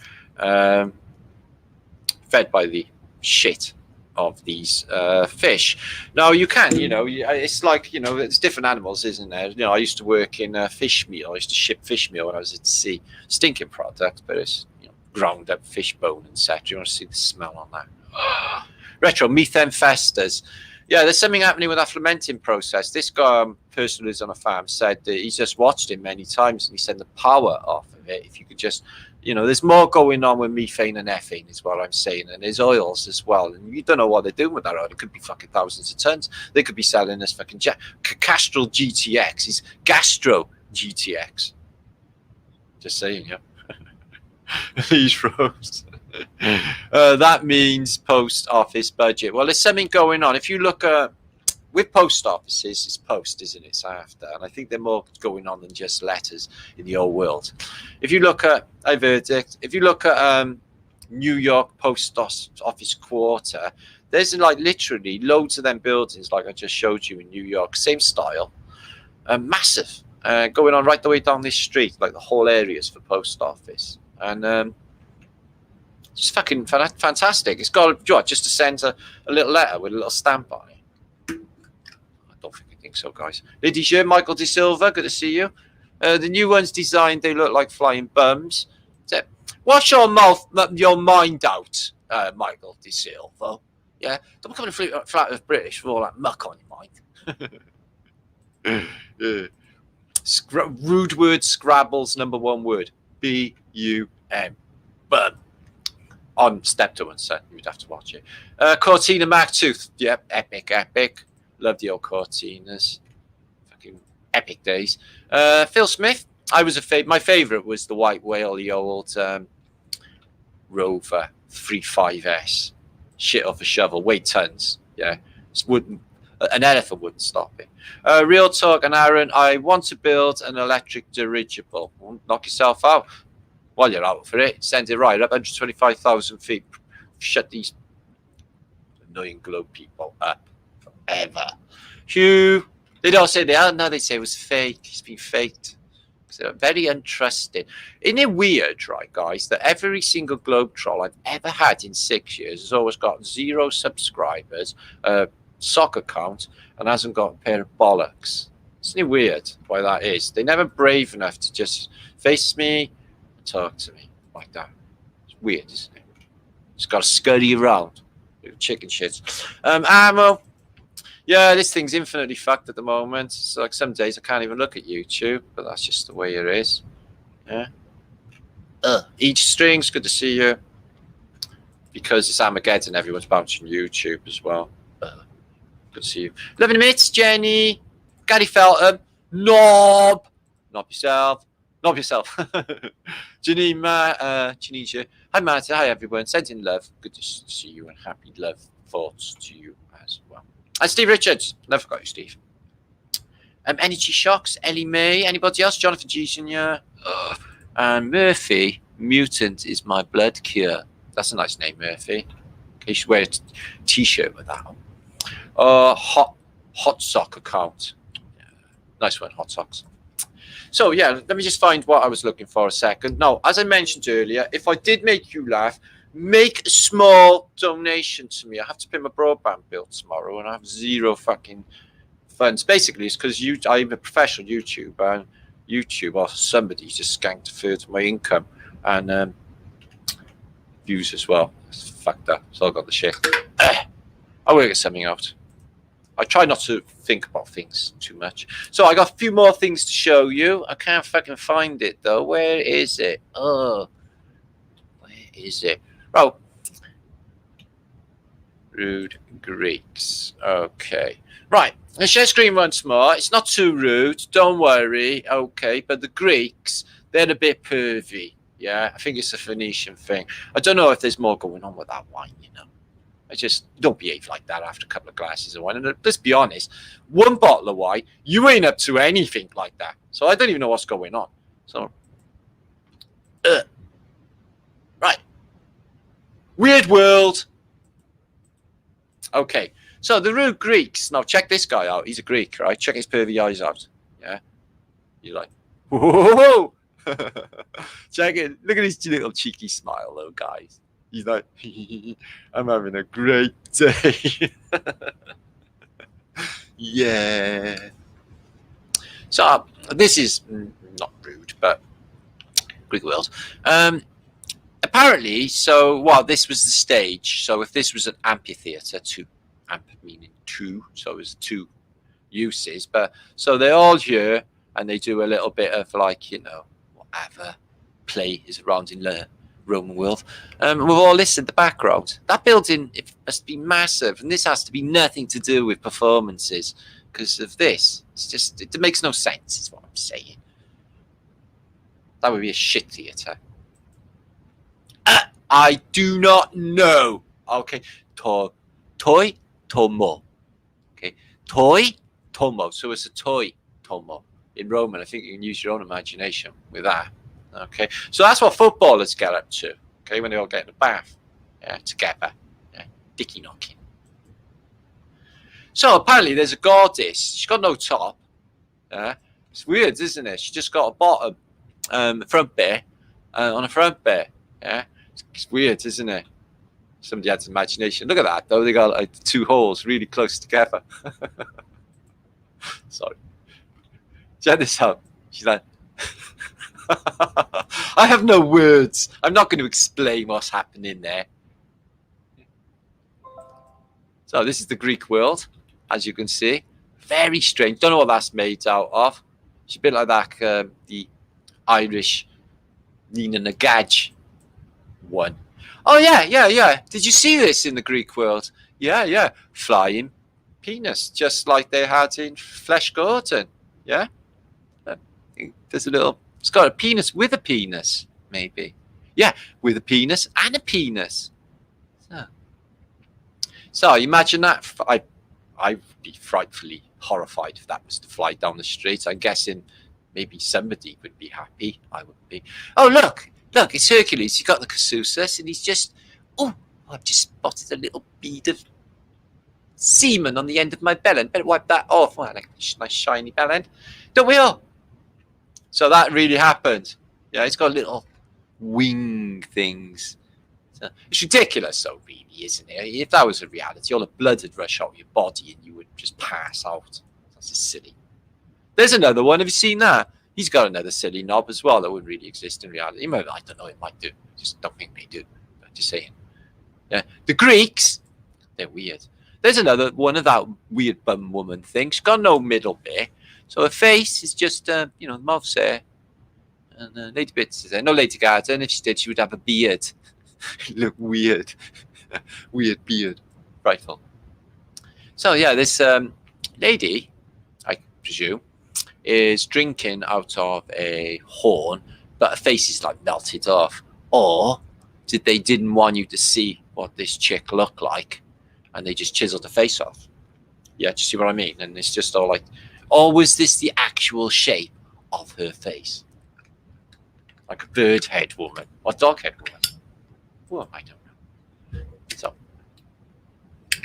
fed by the shit of these fish. Now you can, it's like, it's different animals, isn't there? I used to work in fish meal. I used to ship fish meal when I was at sea. Stinking product, but it's ground up fish bone, etc. You want to see the smell on that? Retro methane festers. Yeah, there's something happening with that fermenting process. This guy, person who's on a farm, said that he's just watched it many times, and he said the power off of it, if you could just, there's more going on with methane and ethane is what I'm saying, and there's oils as well, and you don't know what they're doing with that oil. It could be fucking thousands of tons. They could be selling this fucking Castrol GTX. It's Gastro GTX. Just saying, yeah. He's froze. That means post office budget. Well, there's something going on. If you look at with post offices, it's post, isn't it? It's after, and I think there's more going on than just letters in the old world. If you look at if you look at New York post office quarter, there's like literally loads of them buildings, like I just showed you in New York, same style, massive, going on right the way down this street, like the whole areas for post office, and it's fucking fantastic. It's got just to send a little letter with a little stamp on it. I don't think so, guys. Lady Jean, Michael De Silva, good to see you. The new ones designed, they look like flying bums. Wash your mind out, Michael De Silva. Yeah, don't become a flat of British with all that muck on your mind. Rude word Scrabble's #1 word. B-U-M. Bum. On Step 2 and Son, you'd have to watch it. Cortina Marktooth, yep, epic. Love the old Cortinas, fucking epic days. Phil Smith, I was my favourite was the white whale, the old Rover 35S, shit off a shovel, weighed tons. Yeah, it's wooden. An elephant wouldn't stop it. Real talk, and Aaron, I want to build an electric dirigible. Knock yourself out. While you're out for it, send it right up 125,000 feet. Shut these annoying globe people up forever. Hugh, they don't say they are. No, they say it was fake. It's been faked. So very untrusted. Isn't it weird, right, guys, that every single globe troll I've ever had in 6 years has always got 0 subscribers, sock account, and hasn't got a pair of bollocks? Isn't it weird why that is? They're never brave enough to just face me, talk to me like that. It's weird, isn't it? Just got to scurry around. Chicken shit. Ammo. Yeah, this thing's infinitely fucked at the moment. So like some days I can't even look at YouTube, but that's just the way it is. Yeah. Each string's good to see you. Because it's Armageddon, everyone's bouncing YouTube as well. Good to see you. Loving the mitts, Jenny. Gary Felton. Knob. Knob yourself. Knob yourself. Janisha. Hi, Martin. Hi, everyone. Sending love. Good to see you and happy love thoughts to you as well. And Steve Richards. Never forgot you, Steve. Energy Shocks. Ellie May. Anybody else? Jonathan G. Jr. And Murphy. Mutant is my blood cure. That's a nice name, Murphy. You should wear a t-shirt with that on. Hot sock account. Yeah. Nice one, hot socks. So yeah, let me just find what I was looking for a second. Now, as I mentioned earlier, if I did make you laugh, make a small donation to me. I have to pay my broadband bill tomorrow, and I have 0 fucking funds. Basically, it's because I'm a professional YouTuber, and YouTube or somebody just skanked a third of my income, and views as well. It's fucked up. So I got the shit. I will get something out. I try not to think about things too much. So I got a few more things to show you. I can't fucking find it though. Where is it? Oh, where is it? Oh, rude Greeks. Okay, right. Let's share screen once more. It's not too rude. Don't worry. Okay, but the Greeks, they're a bit pervy. Yeah, I think it's a Phoenician thing. I don't know if there's more going on with that wine, you know. You don't behave like that after a couple of glasses of wine. And let's be honest, one bottle of wine, you ain't up to anything like that. So I don't even know what's going on. So, right. Weird world. Okay. So the rude Greeks. Now check this guy out. He's a Greek, right? Check his pervy eyes out. Yeah. You're like, whoa. Check it. Look at his little cheeky smile, though, guys. He's like, I'm having a great day. Yeah. So this is not rude, but Greek world. Apparently, this was the stage. So if this was an amphitheater, amp meaning 2, so it was 2 uses. But so they're all here and they do a little bit of like, you know, whatever play is around in the Roman world. We've all this in the background. That building, it must be massive, and this has to be nothing to do with performances because of this. It's just, it makes no sense, is what I'm saying. That would be a shit theatre. I do not know. Okay, toy tomo. Okay, toy tomo. So it's a toy tomo. In Roman, I think you can use your own imagination with that. Okay, so that's what footballers get up to. Okay, when they all get in the bath, together, dicky knocking. So apparently, there's a goddess. She's got no top. It's weird, isn't it? She just got a bottom, front bit, on a front bit. Yeah, it's weird, isn't it? Somebody had some imagination. Look at that, though. They got like 2 holes really close together. Sorry. Check this out. She's like. I have no words. I'm not going to explain what's happening there. So this is the Greek world, as you can see. Very strange. Don't know what that's made out of. It's a bit like that, the Irish Nina Nagaj one. Oh, yeah. Did you see this in the Greek world? Yeah. Flying penis, just like they had in Flesh Gordon. Yeah. There's a little... It's got a penis with a penis, maybe. Yeah, with a penis and a penis. So imagine that. I'd be frightfully horrified if that was to fly down the street. I'm guessing maybe somebody would be happy. I wouldn't be. Oh, look, it's Hercules. He's got the casus, and he's just, I've just spotted a little bead of semen on the end of my bellend. Better wipe that off. Well, like a nice shiny bellend. Don't we all? So that really happened. Yeah, it's got little wing things. So it's ridiculous, though, really, isn't it? If that was a reality, all the blood would rush out of your body and you would just pass out. That's just silly. There's another one. Have you seen that? He's got another silly knob as well that wouldn't really exist in reality. I don't know, it might do. Just don't think they do. I'm just saying. Yeah. The Greeks, they're weird. There's another one of that weird bum woman thing. She's got no middle bit. So her face is just, the mouth's there. And Lady Bits is there. No Lady Garden. If she did, she would have a beard. Look weird. Weird beard. Frightful. So, yeah, this lady, I presume, is drinking out of a horn, but her face is like melted off. Or they didn't want you to see what this chick looked like, and they just chiseled the face off. Yeah, do you see what I mean? And it's just all like, or was this the actual shape of her face? Like a bird head woman or dog head woman? Well, I don't know. So,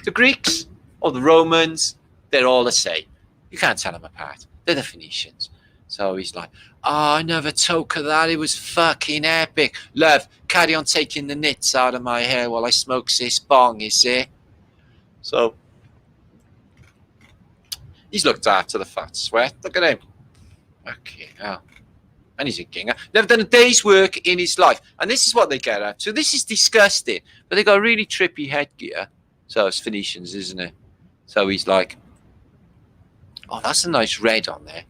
the Greeks or the Romans, they're all the same. You can't tell them apart. They're the Phoenicians. So he's like, I never took of that. It was fucking epic. Love, carry on taking the nits out of my hair while I smoke this bong, you see? So, he's looked after the fat sweat. Look at him. Okay, hell. And he's a king. Never done a day's work in his life. And this is what they get at. So this is disgusting. But they got really trippy headgear. So it's Phoenicians, isn't it? So he's like, oh, that's a nice red on there.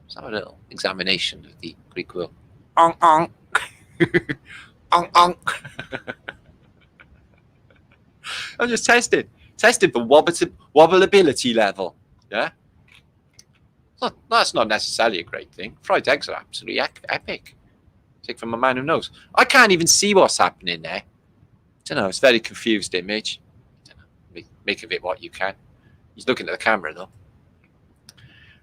Let's have a little examination of the Greek world. Ong, ong. Ong, ong. I'm just testing for wobbleability level. Yeah. That's not necessarily a great thing. Fried eggs are absolutely epic. Take from a man who knows. I can't even see what's happening there. I don't know. It's a very confused image. I don't know. Make of it what you can. He's looking at the camera though.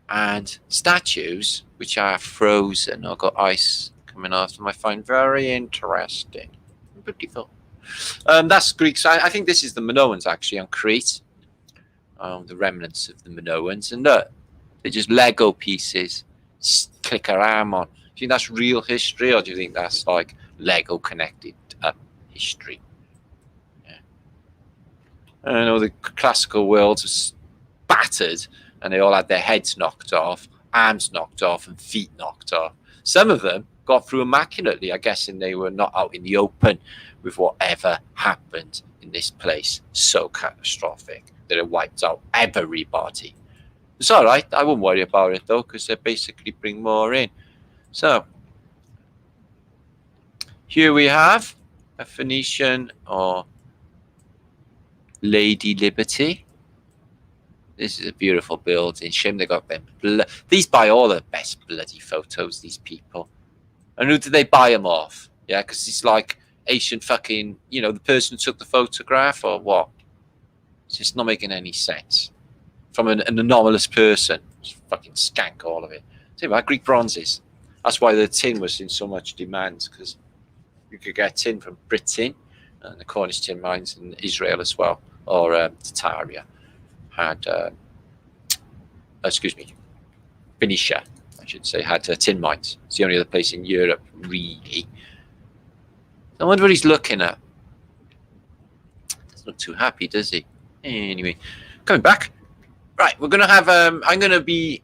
And statues which are frozen or got ice coming off them, I find very interesting. Beautiful. That's Greek. So I think this is the Minoans actually on Crete. The remnants of the Minoans. And look, they're just Lego pieces. Just click our arm on. Do you think that's real history, or do you think that's like Lego connected history? Yeah. I know the classical world was battered, and they all had their heads knocked off, arms knocked off, and feet knocked off. Some of them got through immaculately, I guess, and they were not out in the open with whatever happened in this place. So catastrophic that it wiped out everybody. It's all right. I wouldn't worry about it, though, because they basically bring more in. So, here we have a Phoenician or Lady Liberty. This is a beautiful building. Shame they got them. These buy all the best bloody photos, these people. And who do they buy them off? Yeah, because it's like Asian fucking, the person who took the photograph or what? It's just not making any sense. From an anomalous person. Just fucking skank all of it. Tell you what, Greek bronzes. That's why the tin was in so much demand, because you could get tin from Britain and the Cornish tin mines in Israel as well. Or Tartaria had, Phoenicia, I should say, had tin mines. It's the only other place in Europe, really. I wonder what he's looking at. Doesn't look too happy, does he? Anyway, coming back. Right, we're going to have, I'm going to be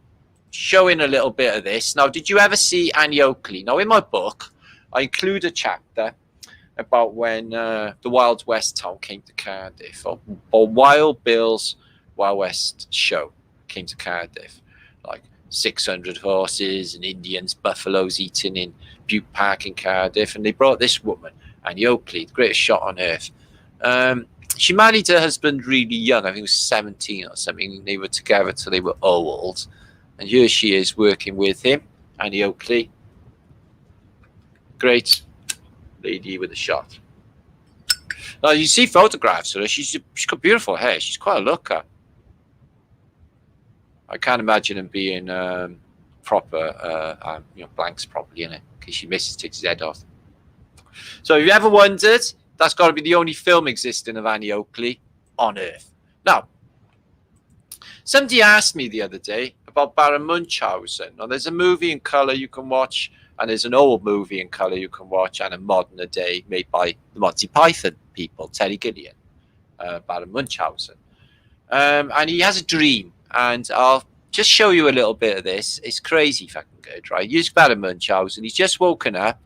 showing a little bit of this. Now, did you ever see Annie Oakley? Now, in my book, I include a chapter about when the Wild West town came to Cardiff, or Wild Bill's Wild West show came to Cardiff. Like 600 horses and Indians, buffaloes eating in Butte Park in Cardiff. And they brought this woman, Annie Oakley, the greatest shot on earth. She married her husband really young. I think it was 17 or something. They were together till they were old. And here she is working with him, Annie Oakley. Great lady with a shot. Now, you see photographs of her. She's got beautiful hair. She's quite a looker. I can't imagine him being proper, blanks properly in it, in case she misses, takes his head off. So if you ever wondered, that's got to be the only film existing of Annie Oakley on Earth. Now, somebody asked me the other day about Baron Munchhausen. Now, there's a movie in colour you can watch, and there's an old movie in colour you can watch, and a modern day made by the Monty Python people, Terry Gilliam, Baron Munchhausen. And he has a dream, and I'll just show you a little bit of this. It's crazy fucking good, right? He's Baron Munchhausen. He's just woken up,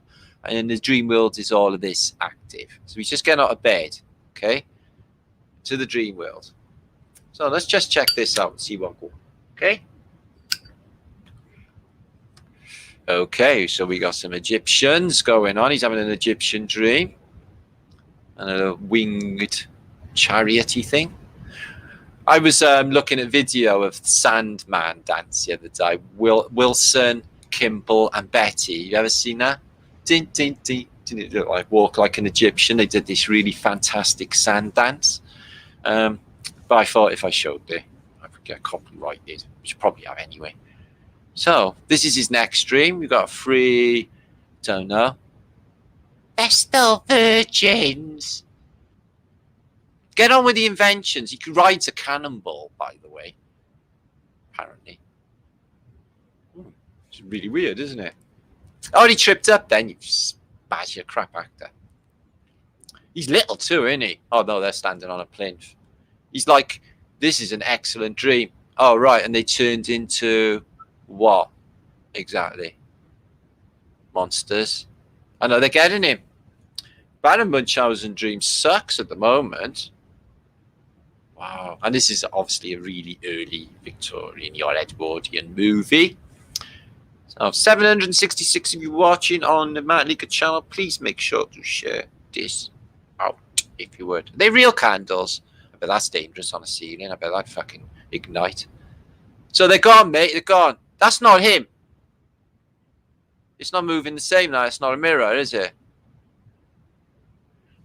and in the dream world is all of this active. So he's just getting out of bed, okay, to the dream world. So let's just check this out and see what goes. Okay. Okay, so we got some Egyptians going on. He's having an Egyptian dream. And a winged chariot-y thing. I was looking at video of Sandman dance the other day. Wilson, Kimball, and Betty. You ever seen that? Ding, ding, ding. Didn't it look like walk like an Egyptian? They did this really fantastic sand dance. But I thought if I showed it, I would get copyrighted, which probably have anyway. So this is his next dream. We've got three, don't know, Vestal virgins. Get on with the inventions. He rides a cannonball, by the way. Apparently. It's really weird, isn't it? Oh, he tripped up then. You smash your crap actor. He's little too, isn't he? Oh, no, they're standing on a plinth. He's like, this is an excellent dream. Oh, right. And they turned into what? Exactly. Monsters. I know they're getting him. Baron Munchausen dream sucks at the moment. Wow. And this is obviously a really early Victorian or Edwardian movie. So 766 of you watching on the Matt Leaker channel. Please make sure to share this out if you would. Are they real candles? I bet that's dangerous on a ceiling. I bet that'd fucking ignite. So they're gone, mate. They're gone. That's not him. It's not moving the same now. It's not a mirror, is it?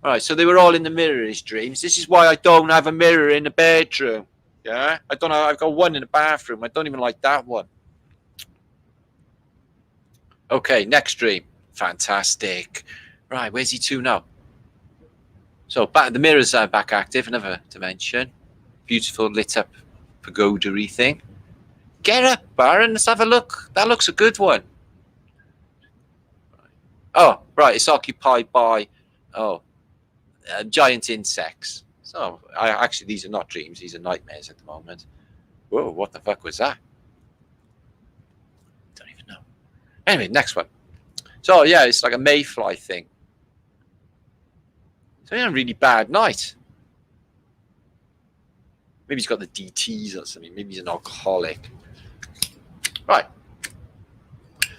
All right, so they were all in the mirror in his dreams. This is why I don't have a mirror in the bedroom. Yeah, I don't know. I've got one in the bathroom. I don't even like that one. Okay, next dream. Fantastic. Right, where's he to now? So back the mirrors are back active. Another dimension. Beautiful lit up pagoda-y thing. Get up, Baron. Let's have a look. That looks a good one. Oh, right. It's occupied by giant insects. So actually, these are not dreams. These are nightmares at the moment. Whoa, what the fuck was that? Don't even know. Anyway, next one. So yeah, it's like a mayfly thing. So he had a really bad night. Maybe he's got the DTs or something. Maybe he's an alcoholic. Right.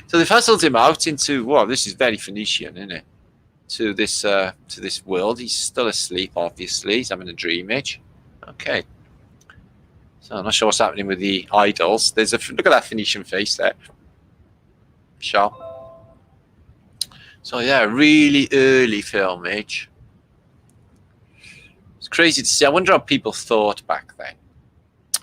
So they've hustled him out into, wow, this is very Phoenician, isn't it? To this world. He's still asleep, obviously. He's having a dreamage. Okay. So I'm not sure what's happening with the idols. There's a look at that Phoenician face there. Sharp. So yeah, really early filmage. It's crazy to see. I wonder how people thought back then.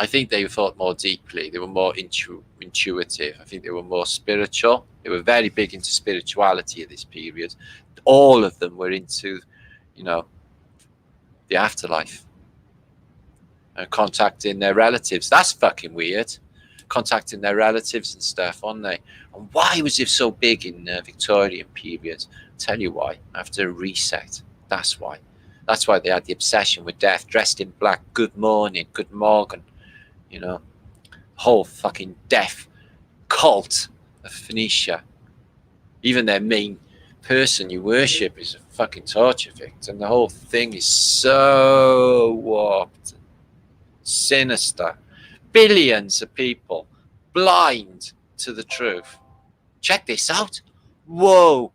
I think they thought more deeply. They were more intuitive. I think they were more spiritual. They were very big into spirituality at this period. All of them were into, the afterlife. Contacting their relatives. That's fucking weird. Contacting their relatives and stuff, aren't they? And why was it so big in the Victorian period? I'll tell you why. After a reset. That's why. That's why they had the obsession with death. Dressed in black. Good morning. Good morning. Whole fucking death cult of Phoenicia. Even their main person you worship is a fucking torture victim. The whole thing is so warped, sinister. Billions of people blind to the truth. Check this out. Whoa.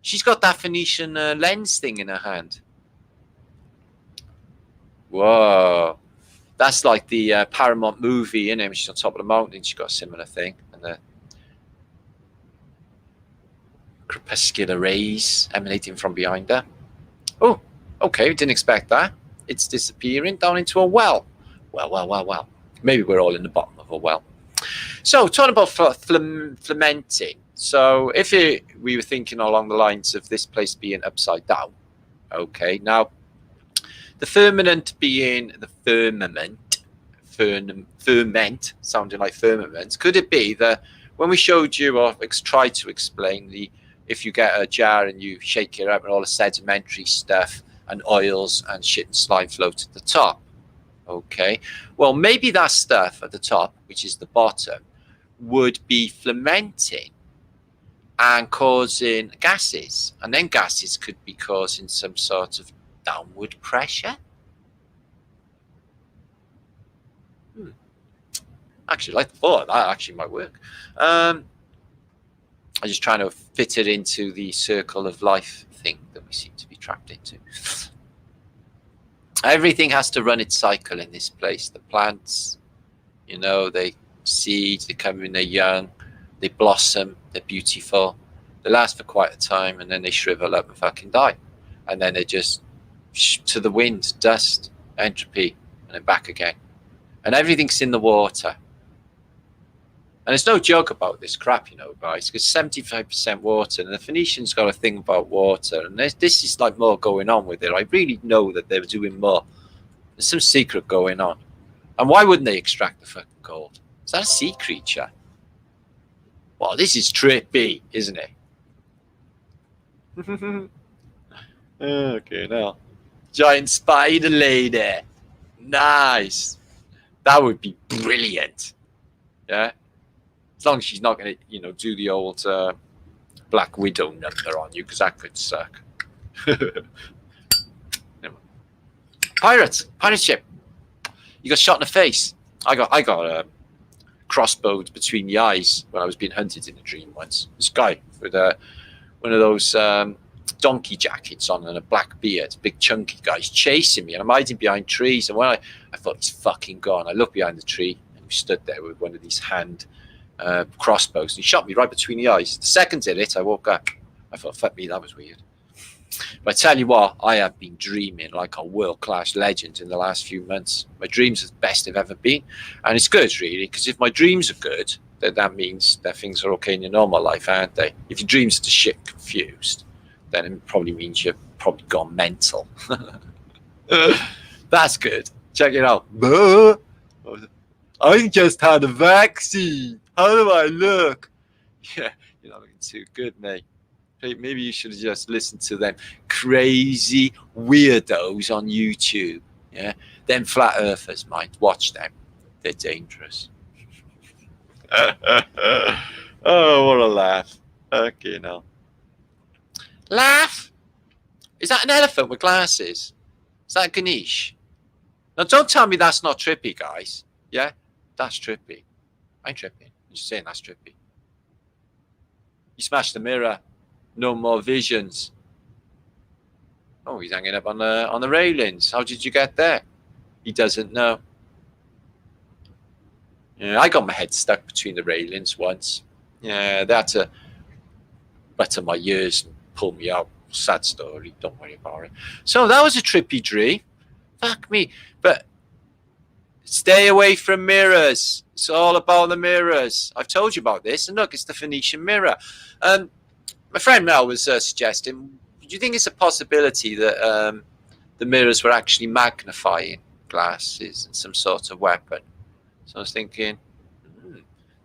She's got that Phoenician lens thing in her hand. Whoa. That's like the Paramount movie, isn't it? When she's on top of the mountain, she's got a similar thing. And the crepuscular rays emanating from behind her. Oh, okay. Didn't expect that. It's disappearing down into a well. Well. Maybe we're all in the bottom of of a well. So talking about fermenting. So if we were thinking along the lines of this place being upside down, okay, now the ferment being the ferment, sounding like firmament, could it be that when we showed you or tried to explain if you get a jar and you shake it up and all the sedimentary stuff and oils and shit and slime float at the top, okay, well maybe that stuff at the top, which is the bottom, would be fermenting and causing gases, and then gases could be causing some sort of downward pressure. Actually, like the thought that actually might work. I'm just trying to fit it into the circle of life thing that we seem to be trapped into. Everything has to run its cycle in this place. The plants, you know, they seed, they come in, they're young, they blossom, they're beautiful, they last for quite a time, and then they shrivel up and fucking die. And then they're just to the wind, dust, entropy, and then back again. And everything's in the water. And it's no joke about this crap, you know, guys, because 75% water, and the Phoenicians got a thing about water, and this is like more going on with it. I really know that they're doing more. There's some secret going on. And why wouldn't they extract the fucking gold? Is that a sea creature? Well, this is trippy, isn't it? Okay, now. Giant spider lady. Nice. That would be brilliant. Yeah. As long as she's not going to, you know, do the old Black Widow number on you, because that could suck. Pirate ship. You got shot in the face. I got crossbowed between the eyes when I was being hunted in a dream once. This guy with one of those donkey jackets on and a black beard, big chunky guy's chasing me, and I'm hiding behind trees. And when I thought he's fucking gone, I looked behind the tree and he stood there with one of these hand crossbows, and he shot me right between the eyes. The second it hit, I woke up. I thought, fuck me, that was weird. But I tell you what, I have been dreaming like a world-class legend in the last few months. My dreams are the best they've ever been, and it's good, really, because if my dreams are good, then that means that things are okay in your normal life, aren't they? If your dreams are the shit confused, then it probably means you've probably gone mental. That's good. Check it out. I just had a vaccine. How do I look? Yeah, you're not looking too good, mate. Maybe you should have just listened to them crazy weirdos on YouTube. Yeah, them flat earthers, mate. Watch them. They're dangerous. Oh, what a laugh. Okay, now. Laugh? Is that an elephant with glasses? Is that Ganesh? Now, don't tell me that's not trippy, guys. Yeah, that's trippy. I ain't tripping. I'm just saying that's trippy. You smashed the mirror. No more visions. Oh, he's hanging up on the railings. How did you get there? He doesn't know. Yeah, I got my head stuck between the railings once. Yeah, they had to butter my ears and pull me out. Sad story. Don't worry about it. So that was a trippy dream. Fuck me. But stay away from mirrors. It's all about the mirrors. I've told you about this. And look, it's the Phoenician mirror. My friend Mel was suggesting, do you think it's a possibility that the mirrors were actually magnifying glasses and some sort of weapon? So I was thinking,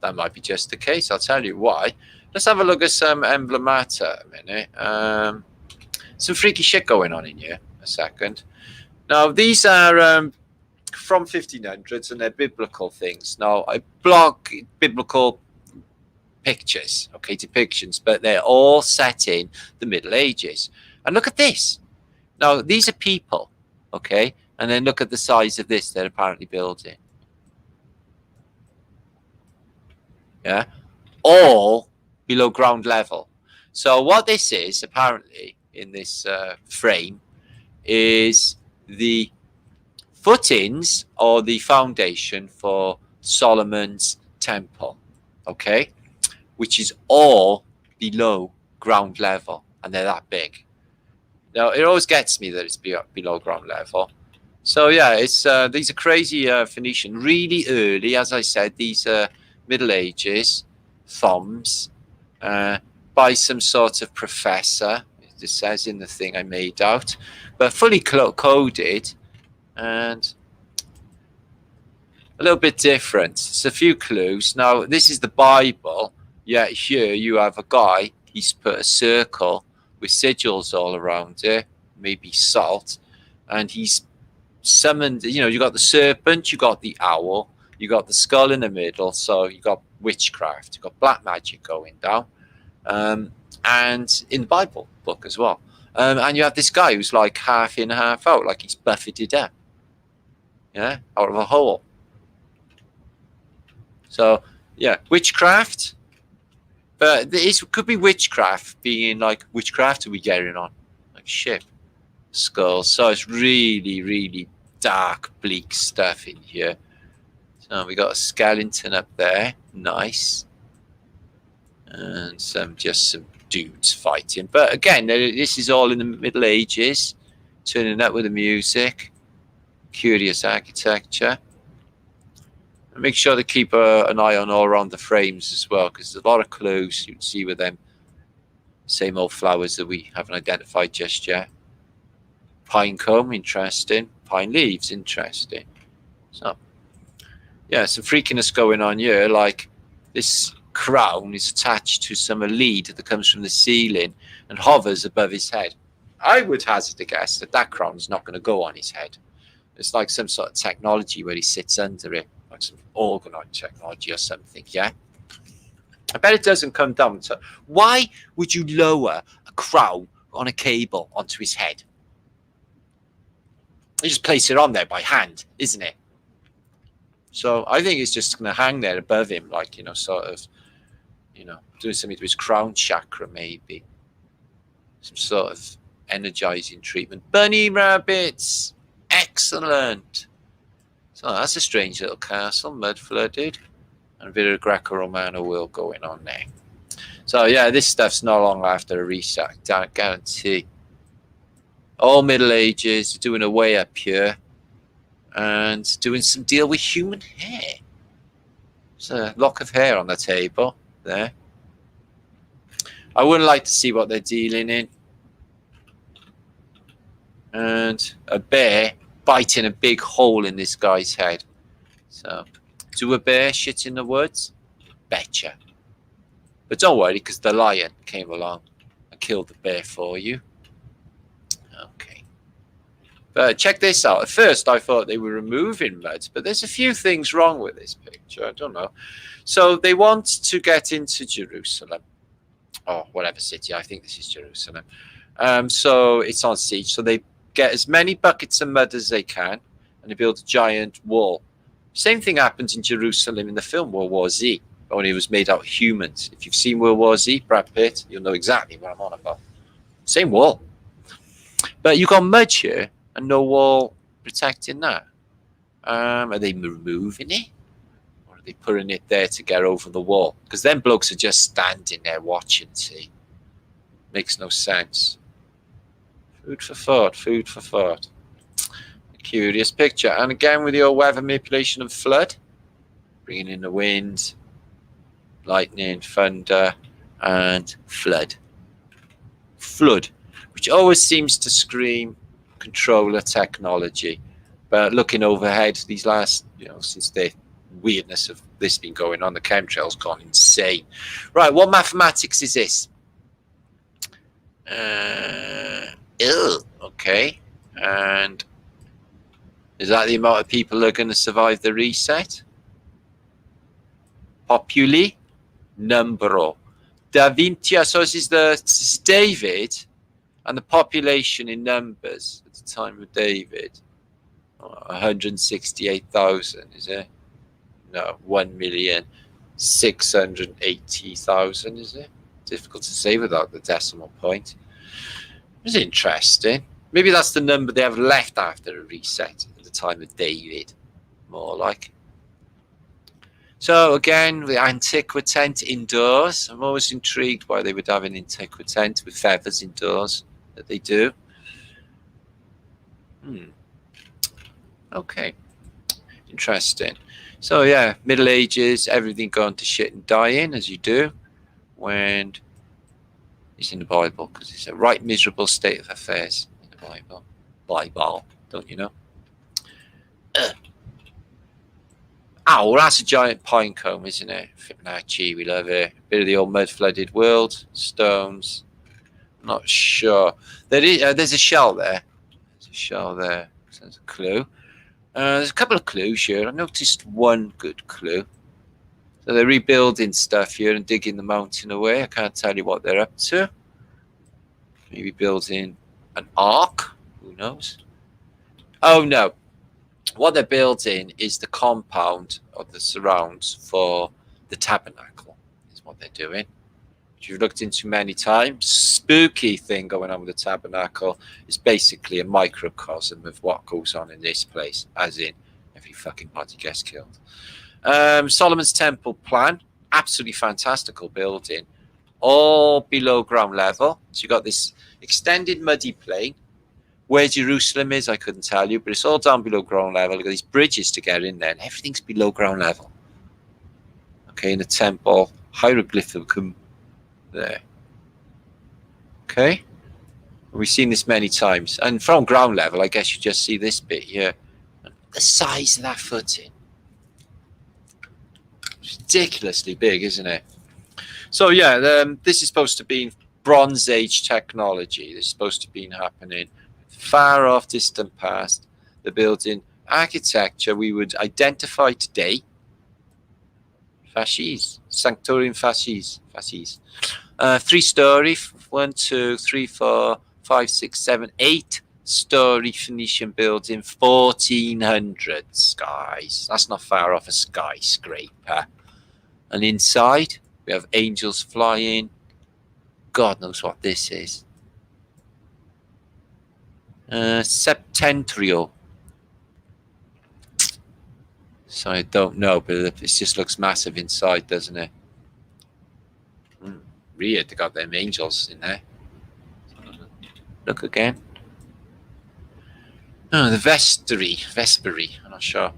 that might be just the case. I'll tell you why. Let's have a look at some emblemata a minute. Some freaky shit going on in here. A second. Now, these are from 1500s and they're biblical things. Now, I block biblical pictures, okay, depictions, but they're all set in the Middle Ages. And look at this. Now, these are people, okay, and then look at the size of this they're apparently building. Yeah, all below ground level. So what this is, apparently, in this frame, is the footings or the foundation for Solomon's temple, okay, which is all below ground level, and they're that big. Now, it always gets me that it's below ground level, So yeah, it's these are crazy Phoenician, really early. As I said, these are Middle Ages, thumbs, by some sort of professor. It says in the thing I made out, but fully coded and a little bit different. It's a few clues. Now this is the Bible. Yeah, here you have a guy. He's put a circle with sigils all around it, maybe salt, and he's summoned. You know, you got the serpent, you got the owl, you got the skull in the middle. So you got witchcraft, you got black magic going down, and in the Bible book as well. And you have this guy who's like half in, half out, like he's buffeted up, yeah, out of a hole. So yeah, witchcraft. But it could be witchcraft, being like, witchcraft are we getting on? Like ship, skulls. So it's really, really dark, bleak stuff in here. So we got a skeleton up there, nice, and just some dudes fighting. But again, this is all in the Middle Ages, turning up with the music, curious architecture. And make sure to keep an eye on all around the frames as well, because there's a lot of clues you can see with them. Same old flowers that we haven't identified just yet. Pine cone, interesting. Pine leaves, interesting. So, yeah, some freakiness going on here. Like this crown is attached to some lead that comes from the ceiling and hovers above his head. I would hazard a guess that that crown is not going to go on his head. It's like some sort of technology where he sits under it, like some organoid technology or something, yeah? I bet it doesn't come down to... Why would you lower a crown on a cable onto his head? You just place it on there by hand, isn't it? So I think it's just going to hang there above him, like, you know, sort of, you know, doing something to his crown chakra, maybe. Some sort of energizing treatment. Bunny rabbits! Excellent! So that's a strange little castle, mud flooded. And a bit of Greco-Romano world going on there. So yeah, this stuff's no longer after a reset, I guarantee. All Middle Ages, doing a way up here. And doing some deal with human hair. There's a lock of hair on the table there. I wouldn't like to see what they're dealing in. And a bear biting a big hole in this guy's head. So, do a bear shit in the woods? Betcha. But don't worry, because the lion came along and killed the bear for you. Okay. But check this out. At first, I thought they were removing mud, but there's a few things wrong with this picture. I don't know. So, they want to get into Jerusalem. Or whatever city. I think this is Jerusalem. So, it's on siege. So, they get as many buckets of mud as they can, and they build a giant wall. Same thing happens in Jerusalem in the film World War Z, only it was made out of humans. If you've seen World War Z, Brad Pitt, you'll know exactly what I'm on about. Same wall. But you got mud here and no wall protecting that. Are they removing it? Or are they putting it there to get over the wall? Because them blokes are just standing there watching, see? Makes no sense. Food for thought, food for thought. Curious picture. And again with your weather manipulation of flood, bringing in the wind, lightning, thunder, and flood. Flood, which always seems to scream controller technology. But looking overhead, these last, you know, since the weirdness of this been going on, the chemtrail's gone insane. Right, what mathematics is this? Okay. And is that the amount of people that are going to survive the reset? Populi numbero. Da Vinci. So this is David and the population in numbers at the time of David. 168,000, is it? No, 1,680,000, is it? Difficult to say without the decimal point. It's interesting. Maybe that's the number they have left after a reset at the time of David, more like. So again, the antiquitent indoors. I'm always intrigued why they would have an antiquitent with feathers indoors that they do. Okay, interesting. So yeah, Middle Ages, everything going to shit and dying, as you do when it's in the Bible, because it's a right miserable state of affairs in the Bible. Bible, don't you know? Oh, well, that's a giant pine cone, isn't it? Fibonacci, we love it. Bit of the old mud-flooded world. Stones. Not sure. There's a shell there. There's a shell there. So there's a clue. There's a couple of clues here. I noticed one good clue. So they're rebuilding stuff here and digging the mountain away. I can't tell you what they're up to. Maybe building an ark. Who knows? Oh, no. What they're building is the compound of the surrounds for the tabernacle, is what they're doing. Which you've looked into many times. Spooky thing going on with the tabernacle is basically a microcosm of what goes on in this place, as in every fucking body gets killed. Solomon's Temple plan, absolutely fantastical building, all below ground level. So you've got this extended muddy plain. Where Jerusalem is, I couldn't tell you, but it's all down below ground level. You've got these bridges to get in there, and everything's below ground level. Okay, in the temple, hieroglyphicum there. Okay, we've seen this many times. And from ground level, I guess you just see this bit here. And the size of that footing. It's ridiculously big, isn't it? So yeah, this is supposed to be Bronze Age technology. This is supposed to be happening far off distant past. The building architecture we would identify today. Fasces, Sanctorium fasces. 3-story, 1, 2, 3, 4, 5, 6, 7, 8-story Phoenician building, 1400s, guys. That's not far off a skyscraper. And inside we have angels flying. God knows what this is. Septentrio. So I don't know, but it just looks massive inside, doesn't it? Weird, they got them angels in there. Look again. Oh, the Vesperi, I'm not sure.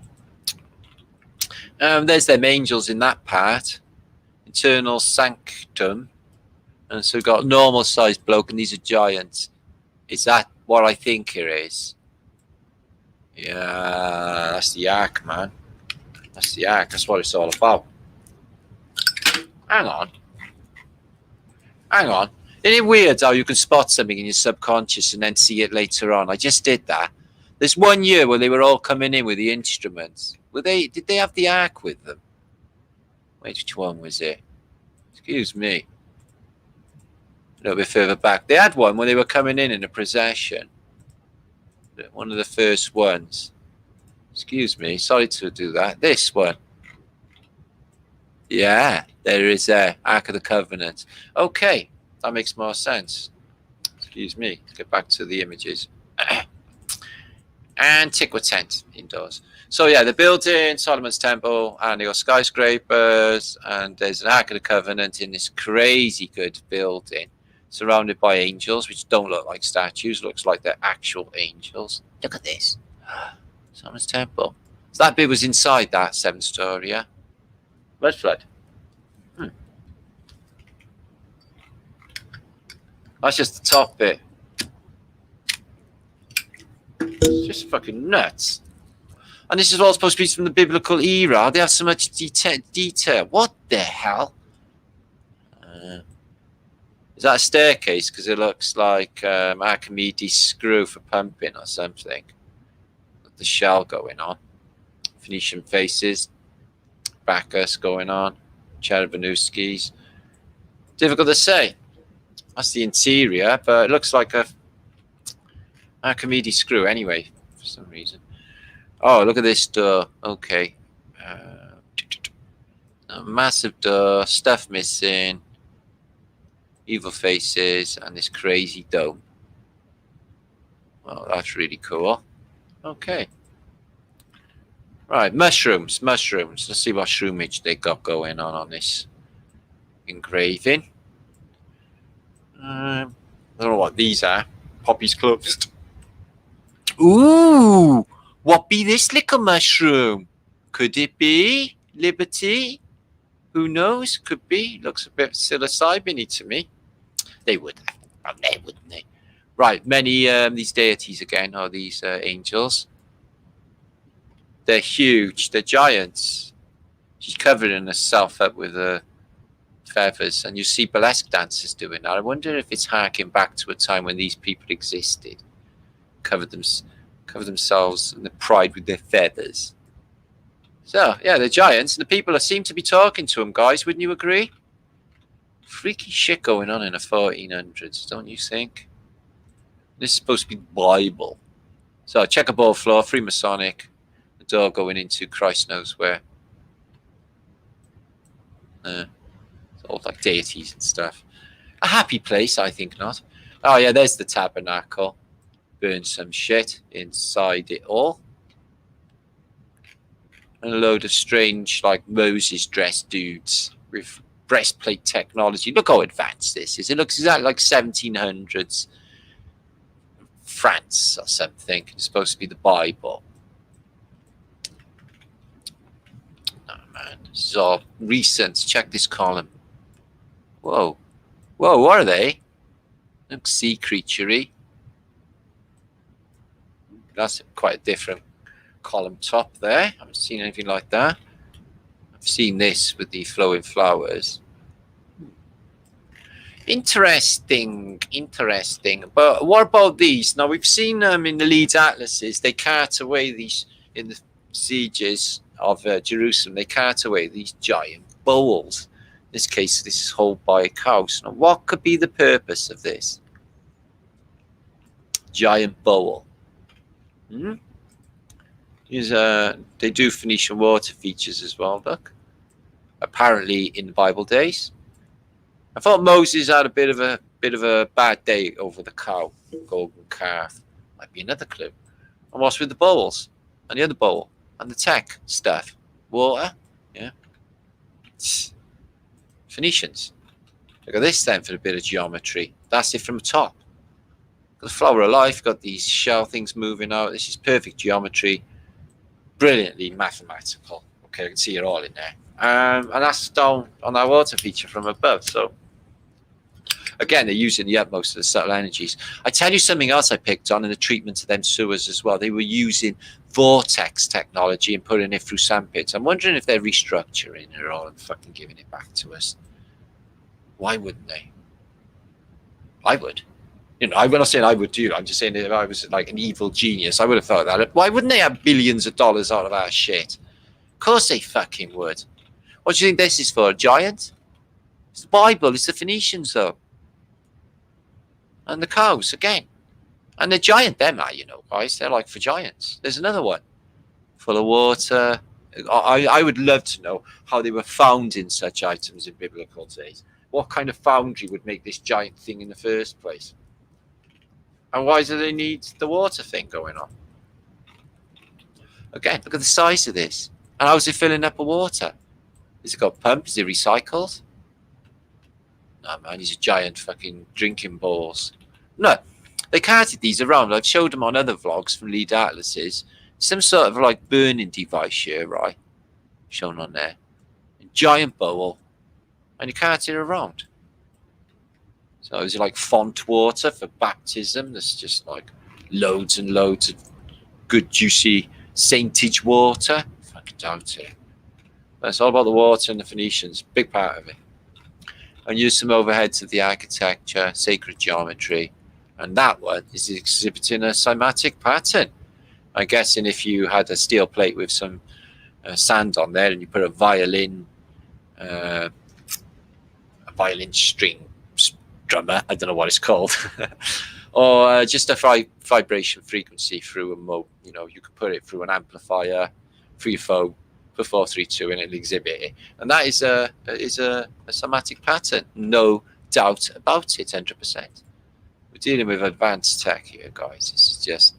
There's them angels in that part. Eternal Sanctum. And so we've got normal sized bloke, and these are giants. Is that what I think it is? Yeah, that's the ark, man. That's the ark. That's what it's all about. Hang on. Isn't it weird how you can spot something in your subconscious and then see it later on? I just did that. There's one year where they were all coming in with the instruments. Did they have the ark with them? Wait, which one was it? Excuse me. A little bit further back. They had one when they were coming in a procession. One of the first ones. Excuse me. Sorry to do that. This one. Yeah, there is Ark of the Covenant. Okay, that makes more sense. Excuse me. Let's get back to the images. Antiquitant indoors. So yeah, the building, Solomon's Temple, and they got skyscrapers, and there's an Ark of the Covenant in this crazy good building, surrounded by angels, which don't look like statues, looks like they're actual angels. Look at this. Solomon's Temple. So that bit was inside that 7-story, yeah? Red flood. That's just the top bit. It's just fucking nuts. And this is all supposed to be from the biblical era. They have so much detail. What the hell? Is that a staircase? Because it looks like Archimedes' screw for pumping or something. With the shell going on. Phoenician faces. Bacchus going on. Cherebanuskis. Difficult to say. That's the interior, but it looks like a Archimedes screw anyway, for some reason. Oh, look at this door. Okay. A massive door, stuff missing, evil faces, and this crazy dome. Well, that's really cool. Okay. Right, mushrooms. Let's see what shroomage they got going on this engraving. I don't know what these are. Poppy's closed. Ooh! What be this little mushroom? Could it be Liberty? Who knows? Could be. Looks a bit psilocybin-y to me. They would. Well, they wouldn't they? Right. Many these deities again are these angels. They're huge. They're giants. She's covering herself up with feathers, and you see burlesque dancers doing that. I wonder if it's harking back to a time when these people existed, covered themselves in the pride with their feathers. So yeah, they're giants, and the people seem to be talking to them, guys. Wouldn't you agree? Freaky shit going on in the 1400s, don't you think? This is supposed to be Bible. So checkerboard floor, Freemasonic, the door going into Christ knows where. It's all like deities and stuff. A happy place, I think not. Oh yeah, there's the tabernacle. Burn some shit inside it all. And a load of strange, like Moses dressed dudes with breastplate technology. Look how advanced this is. It looks exactly like 1700s France or something. It's supposed to be the Bible. Oh man, this is all recent. Check this column. Whoa. Whoa, what are they? Look sea creaturey. That's quite a different column top there. I haven't seen anything like that. I've seen this with the flowing flowers. Interesting. But what about these? Now we've seen them in the Leeds Atlases. They cart away these in the sieges of Jerusalem. They cart away these giant bowls. In this case, this is held by a cow. So now what could be the purpose of this giant bowl? They do Phoenician water features as well, look. Apparently in the Bible days. I thought Moses had a bit of a bad day over the cow, golden calf. Might be another clue. And what's with the bowls? And the other bowl? And the tech stuff? Water? Yeah. Phoenicians. Look at this then for a bit of geometry. That's it from the top. Got the flower of life, got these shell things moving out. This is perfect geometry. Brilliantly mathematical. Okay, I can see it all in there. And that's down on our water feature from above. So again, they're using the utmost of the subtle energies. I tell you something else I picked on in the treatment of them sewers as well. They were using vortex technology and putting it through sandpits. I'm wondering if they're restructuring it all and fucking giving it back to us. Why wouldn't they? I would. You know, I'm not saying I would do. I'm just saying that if I was like an evil genius, I would have thought that. Why wouldn't they have billions of dollars out of our shit? Of course they fucking would. What do you think this is for? A giant? It's the Bible. It's the Phoenicians, though. And the cows, again. And they're giant, them are, you know, guys. They're like for giants. There's another one. Full of water. I would love to know how they were founding such items in biblical days. What kind of foundry would make this giant thing in the first place? And why do they need the water thing going on? Again, look at the size of this. And how's it filling up with water? Has it got pump? Is it recycled? No, man, these are giant fucking drinking balls. No, they carted these around. I've showed them on other vlogs from Lead Atlases. Some sort of like burning device here, right? Shown on there. A giant bowl. And you cart it around. So is it like font water for baptism? There's just like loads and loads of good juicy saintage water. Fucking doubt it. But it's all about the water and the Phoenicians. Big part of it. And use some overheads of the architecture, sacred geometry. And that one is exhibiting a cymatic pattern. I'm guessing if you had a steel plate with some sand on there and you put a violin string drummer, I don't know what it's called, or just a vibration frequency through a you know, you could put it through an amplifier, through your phone, put 432 and it'll exhibit it. And that is a somatic pattern, no doubt about it, 100%. We're dealing with advanced tech here, guys. This is just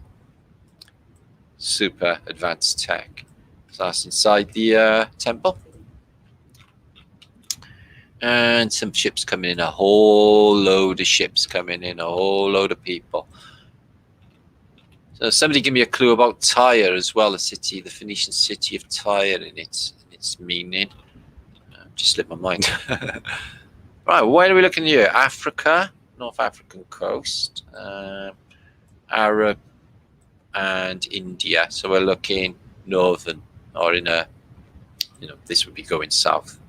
super advanced tech. So that's inside the temple. And some ships coming in, a whole load of ships coming in, a whole load of people. So somebody give me a clue about Tyre as well, the Phoenician city of Tyre in its meaning. Just slipped my mind. Right, where are we looking here? Africa, North African coast, Arab, and India. So we're looking northern, or in a, this would be going south.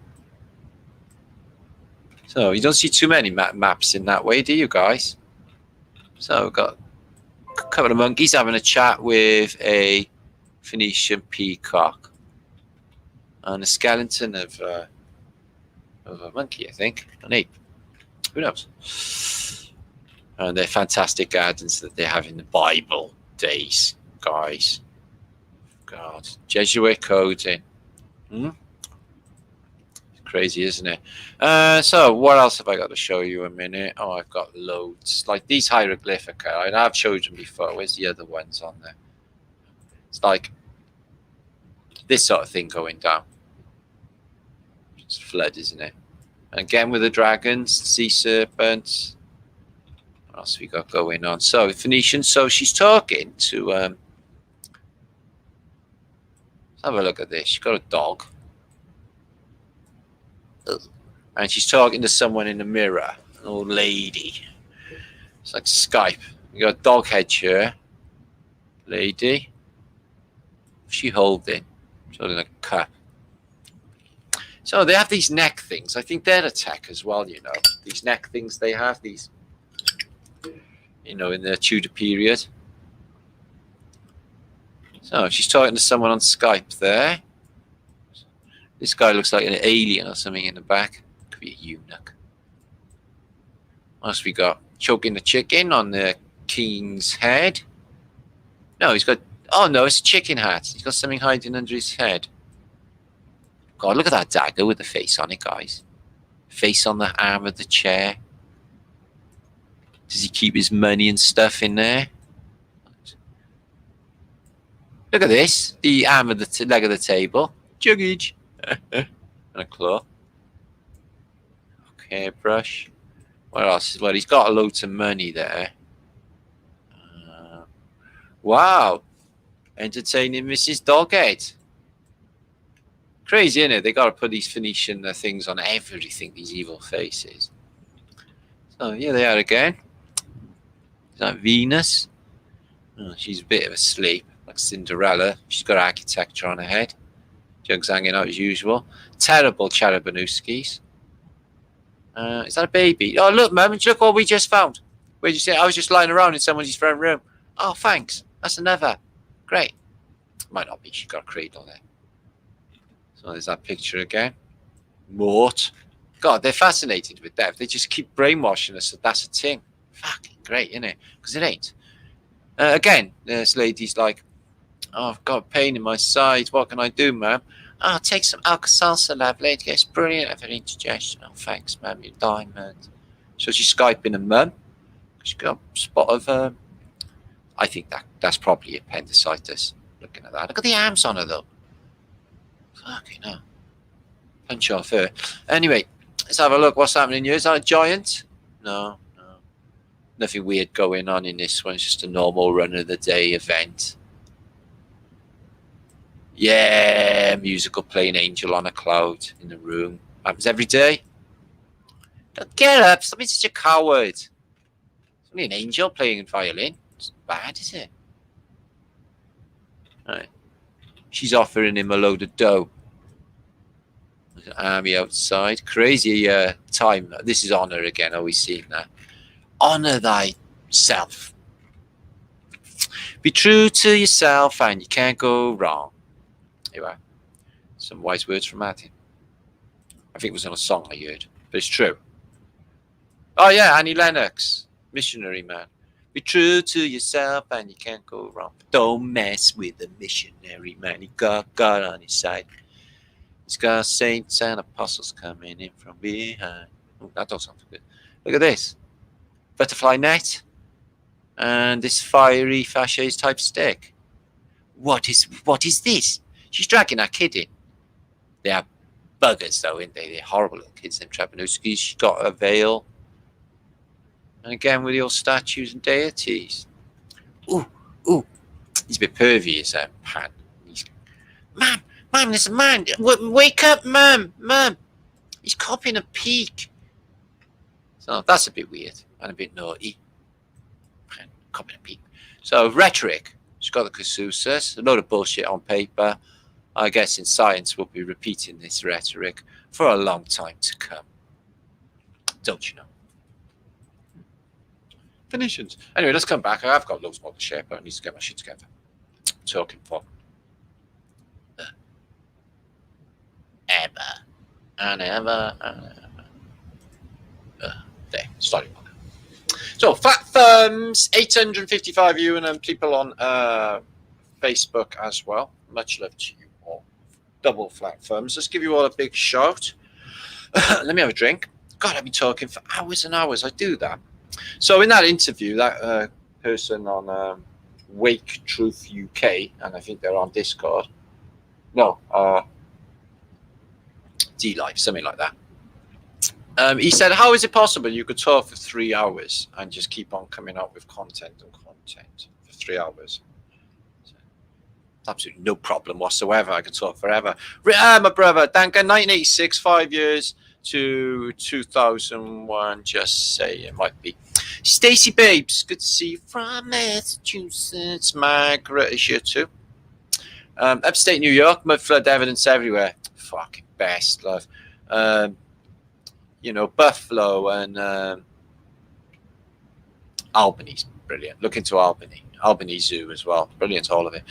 So you don't see too many maps in that way, do you guys? So we've got a couple of monkeys having a chat with a Phoenician peacock and a skeleton of a monkey, I think, an ape. Who knows? And they're fantastic gardens that they have in the Bible days, guys. God, Jesuit coding. Crazy, isn't it? So what else have I got to show you a minute? Oh, I've got loads. Like these hieroglyphica, I have showed them before. Where's the other ones on there? It's like this sort of thing going down. It's flood, isn't it? And again with the dragons, sea serpents. What else we got going on? So Phoenician. So she's talking to. Let's have a look at this. She's got a dog. And she's talking to someone in the mirror, an old lady. It's like Skype. You got a dog head here, lady. What's she holding? She's holding a cup. So they have these neck things. I think they're a tech as well, These neck things they have, these, in the Tudor period. So she's talking to someone on Skype there. This guy looks like an alien or something in the back. Could be a eunuch. What else we got? Choking the chicken on the king's head. No, he's got... Oh, no, it's a chicken hat. He's got something hiding under his head. God, look at that dagger with the face on it, guys. Face on the arm of the chair. Does he keep his money and stuff in there? Look at this. The arm of the leg of the table. Juggage. And a claw. Okay, brush. What else? Well, he's got a load of money there. Wow. Entertaining Mrs. Doghead. Crazy, isn't it? They got to put these Phoenician things on everything, these evil faces. So, here they are again. Is that Venus? Oh, she's a bit of a sleep, like Cinderella. She's got architecture on her head. Jugs hanging out as usual. Terrible Charabanowskis. Is that a baby? Oh, look, Mum, look what we just found. Where'd you say? I was just lying around in someone's front room. Oh, thanks. That's another. Great. Might not be. She's got a cradle there. So there's that picture again. Mort. God, they're fascinated with death. They just keep brainwashing us that that's a thing. Fucking great, isn't it? Because it ain't. Again, this lady's like, oh, I've got pain in my side. What can I do, ma'am? Oh, take some Alka-Seltzer, lovely. It gets brilliant after indigestion. Oh, thanks, ma'am. You're diamond. So she's Skyping a mum. She's got a spot of, I think that's probably appendicitis. Looking at that. Look at the arms on her, though. Fucking hell. Punch off her. Anyway, let's have a look. What's happening here? Is that a giant? No. Nothing weird going on in this one. It's just a normal run-of-the-day event. Yeah, musical playing angel on a cloud in the room. Happens every day. Don't get up. Stop being such a coward. It's only an angel playing a violin. It's not bad, is it? Right. She's offering him a load of dough. There's an army outside. Crazy time. This is honor again. Always seen that. Honor thyself. Be true to yourself and you can't go wrong. Here you are. Some wise words from Martin. I think it was on a song I heard, but it's true. Oh yeah, Annie Lennox, missionary man. Be true to yourself and you can't go wrong. Don't mess with the missionary man. He got God on his side. He's got saints and apostles coming in from behind. Oh, that does sound good. Look at this. Butterfly net. And this fiery fasces type stick. What is this? She's dragging her kid in. They are buggers though, aren't they? They're horrible little kids, them Trapanowskis. She's got a veil. And again with your statues and deities. Ooh, He's a bit pervy, is Pan. He's, Mum, there's a man. Wake up, Mum. He's copying a peak. So that's a bit weird and a bit naughty. Pan, copying a peak. So rhetoric. She's got the Casusas, a load of bullshit on paper. I guess in science we'll be repeating this rhetoric for a long time to come. Don't you know? Phoenicians. Anyway, let's come back. I've got loads more to share, but I need to get my shit together. Talking for ever and ever and ever. There, starting on. So, flat thumbs, 855 you and people on Facebook as well. Much love to you all. Double flat thumbs. Let's give you all a big shout. Let me have a drink. God, I've been talking for hours and hours. I do that. So in that interview, that person on Wake Truth UK, and I think they're on Discord. No, D-Live, something like that. He said, how is it possible you could talk for 3 hours and just keep on coming up with content for 3 hours? Absolutely no problem whatsoever. I could talk forever. My brother, Duncan, 1986, 5 years to 2001. Just say it might be. Stacey Babes, good to see you from Massachusetts. Margaret is here too. Upstate New York, mud flood evidence everywhere. Fucking best, love. Buffalo and Albany's brilliant. Look into Albany Zoo as well. Brilliant, all of it.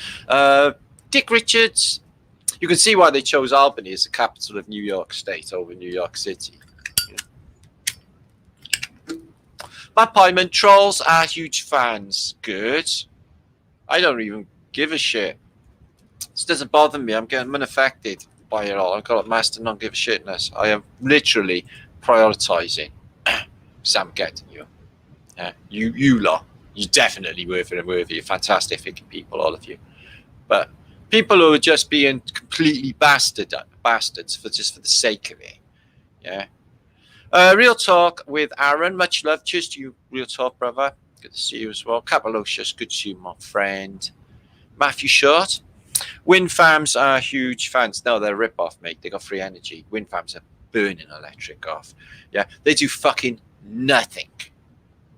Dick Richards. You can see why they chose Albany as the capital of New York State over New York City. Matt Pyman, trolls are huge fans. Good. I don't even give a shit. This doesn't bother me. I'm getting unaffected by it all. I've got a master non-give-a-shitness. I am literally prioritizing. Sam, getting you. You lot. You're definitely worthy and worthy. You're fantastic thinking people, all of you. But people who are just being completely bastards for the sake of it. Yeah. Real Talk with Aaron. Much love. Cheers to you, Real Talk, brother. Good to see you as well. Capalocious. Good to see you, my friend. Matthew Short. Wind farms are huge fans. No, they're a rip-off, mate. They got free energy. Wind farms are burning electric off. Yeah. They do fucking nothing.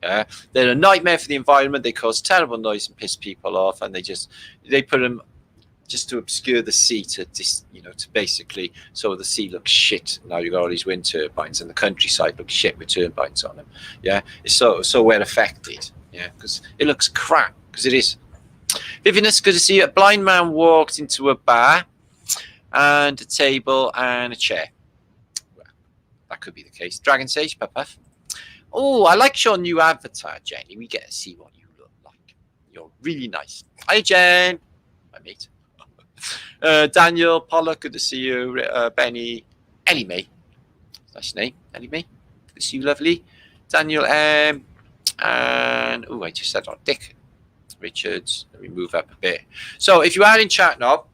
Yeah. They're a nightmare for the environment. They cause terrible noise and piss people off. And they put them just to obscure the sea to basically, so the sea looks shit. Now you've got all these wind turbines and the countryside looks shit with turbines on them. Yeah, it's so well affected. Yeah, because it looks crap, because it is. Vivian, it's good to see you. A blind man walked into a bar and a table and a chair. Well, that could be the case. Dragon Sage, Puff. Oh, I like your new avatar, Jenny. We get to see what you look like. You're really nice. Hi, Jen. My mate. Daniel Pollock, good to see you. Benny, Ellie Mae, nice name, Ellie Mae, good to see you, lovely. Daniel M, and I just said on Dick Richards. Let me move up a bit. So if you are in chat now,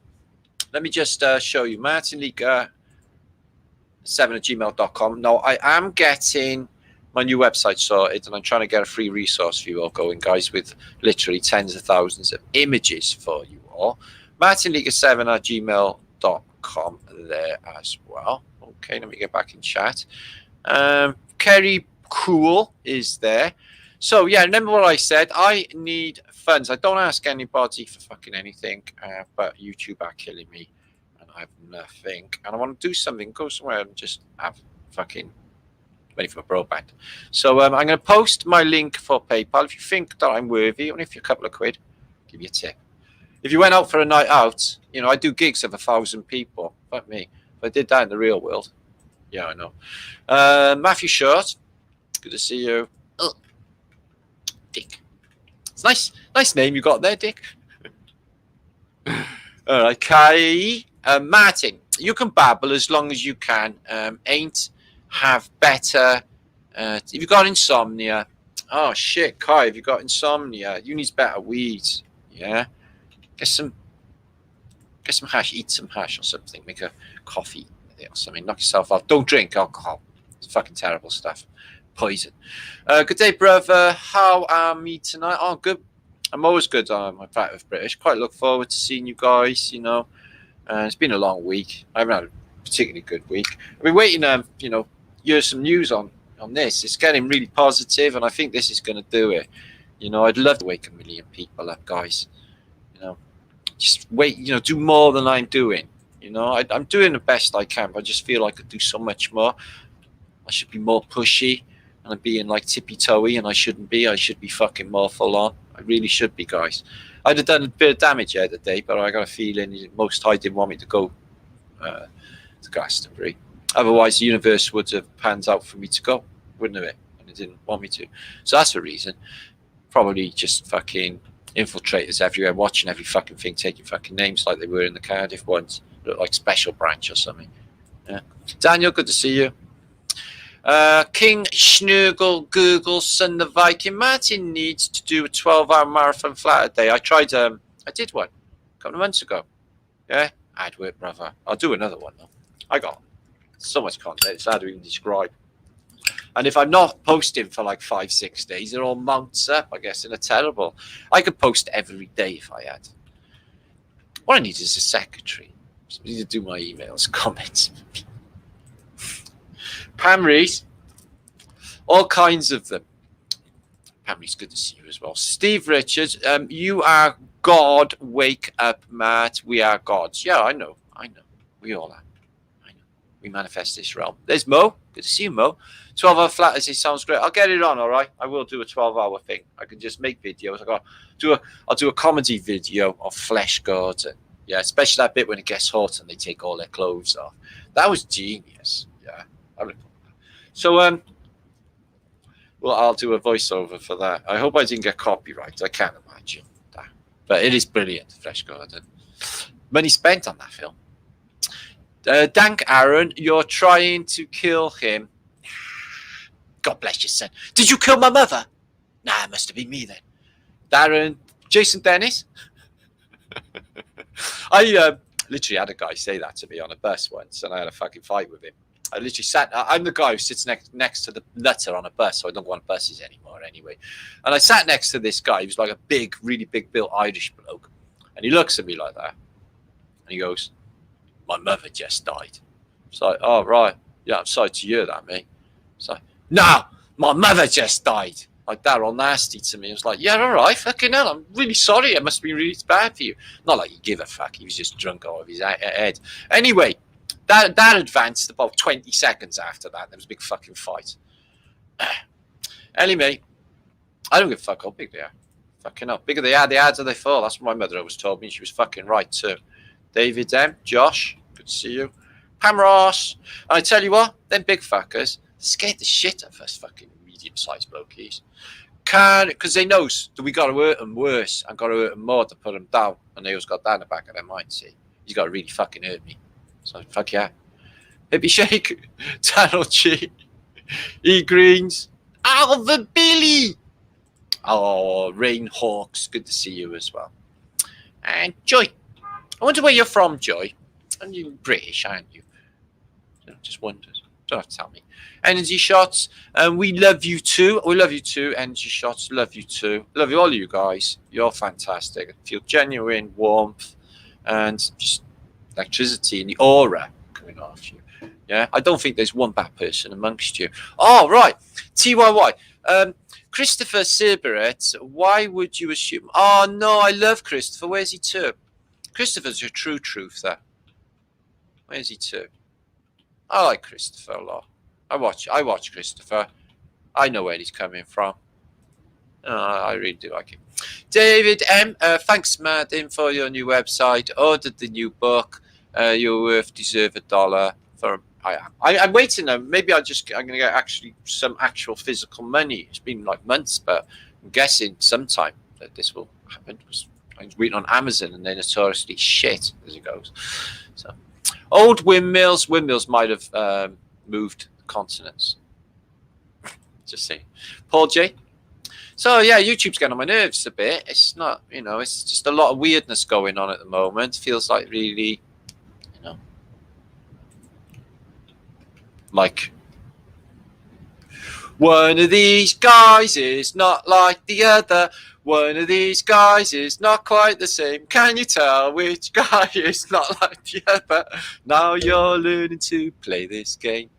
let me just show you. martinleaker7@gmail.com. Now I am getting my new website sorted, and I'm trying to get a free resource for you all going, guys, with literally tens of thousands of images for you all. martinleaker7@gmail.com there as well. Okay, let me get back in chat. Kerry Cool is there. So, yeah, remember what I said. I need funds. I don't ask anybody for fucking anything, but YouTube are killing me, and I have nothing. And I want to do something, go somewhere and just have fucking money for my broadband. So, I'm going to post my link for PayPal. If you think that I'm worthy, only for a couple of quid, give you a tip. If you went out for a night out, I do gigs of 1,000 people. Fuck me. If I did that in the real world. Yeah, I know. Matthew Short. Good to see you. Oh, Dick. It's nice name you got there, Dick. All right, Kai. Martin, you can babble as long as you can. Ain't have better. If you got insomnia. Oh, shit, Kai, if you got insomnia, you need better weeds. Yeah. Get some hash, eat some hash or something, make a coffee or something, knock yourself out. Don't drink alcohol. It's fucking terrible stuff. Poison. Good day, brother. How are me tonight? Oh, good. I'm always good on my Flat Earth British. Quite look forward to seeing you guys, you know. It's been a long week. I haven't had a particularly good week. I've been waiting, you know, hear some news on this. It's getting really positive, and I think this is going to do it. You know, I'd love to wake 1 million people up, guys. You know, just wait, you know, do more than I'm doing. You know, I'm doing the best I can, but I just feel I could do so much more. I should be more pushy, and I'm being like tippy-toey, and I shouldn't be. I should be fucking more full on. I really should be, guys. I'd have done a bit of damage the other day, but I got a feeling Most High didn't want me to go to Glastonbury. Otherwise, the universe would have panned out for me to go, wouldn't it? And it didn't want me to. So that's the reason. Probably just fucking infiltrators everywhere, watching every fucking thing, taking fucking names like they were in the Cardiff ones. Look like Special Branch or something. Yeah. Daniel, good to see you. King Schnurgle Google Son the Viking. Martin needs to do a 12-hour marathon flat a day. I tried. I did one a couple of months ago. Yeah, hard work, brother. I'll do another one though. I got so much content. It's hard to even describe. And if I'm not posting for like 5-6 days, it all mounts up, I guess, in a terrible. I could post every day if I had. What I need is a secretary. Somebody to do my emails, comments. Pam Rees, all kinds of them. Pam Rees, good to see you as well. Steve Richards, you are God. Wake up, Matt. We are gods. Yeah, I know. We all are. I know. We manifest this realm. There's Mo. Good to see you, Mo. 12-hour flat as it sounds great. I'll get it on, all right? I will do a 12-hour thing. I can just make videos. I'll do a comedy video of Flesh Gods. Yeah, especially that bit when it gets hot and they take all their clothes off. That was genius. Yeah. So, well, I'll do a voiceover for that. I hope I didn't get copyright. I can't imagine that. But it is brilliant, Flesh Garden. Money spent on that film. Dank Aaron, you're trying to kill him. God bless you, son. Did you kill my mother? Nah, it must have been me then. Darren, Jason Dennis. I literally had a guy say that to me on a bus once, and I had a fucking fight with him. I literally I'm the guy who sits next to the nutter on a bus, so I don't go on buses anymore anyway. And I sat next to this guy. He was like a big, really big built Irish bloke. And he looks at me like that. And he goes, my mother just died. It's like, oh, right. Yeah, I'm sorry to hear that, mate. It's like, no, my mother just died. Like that, all nasty to me. I was like, yeah, all right, fucking hell. I'm really sorry. It must be really bad for you. Not like you give a fuck. He was just drunk out of his head. Anyway. That advanced about 20 seconds after that. There was a big fucking fight. Anyway, I don't give a fuck how big they are. Fucking hell. Bigger they are, the harder they fall. That's what my mother always told me. She was fucking right too. David M. Josh, good to see you. Pam Ross. And I tell you what, them big fuckers scared the shit out of us fucking medium-sized blokies. Because they know that we got to hurt them worse and got to hurt them more to put them down. And they always got that in the back of their mind, see. You got to really fucking hurt me. So, fuck yeah. Hippie Shake, Daniel G, E Greens, Alva Billy. Oh, Rain Hawks, good to see you as well. And Joy. I wonder where you're from, Joy. And you're British, aren't you? Just wondered. Don't have to tell me. Energy Shots, we love you too. We love you too. Energy Shots, love you too. Love you, all you guys. You're fantastic. I feel genuine warmth and just electricity and the aura coming off you. Yeah, I don't think there's one bad person amongst you. Oh, right. TYY. Christopher Sirberet, why would you assume? Oh, no, I love Christopher. Where's he too? Christopher's a true truther. Where's he too? I like Christopher a lot. I watch Christopher. I know where he's coming from. I really do like him. David M. Thanks, Martin, for your new website. Ordered the new book. You're worth deserve $1 for. I'm waiting now. Maybe I'm going to get actually some actual physical money. It's been like months, but I'm guessing sometime that this will happen. I was reading on Amazon, and they're notoriously shit as it goes. So, old windmills might have moved continents. Just saying. Paul J. So yeah, YouTube's getting on my nerves a bit. It's not, it's just a lot of weirdness going on at the moment. Feels like really, like One of these guys is not like the other. One of these guys is not quite the same. Can you tell which guy is not like the other? Now you're learning to play this game.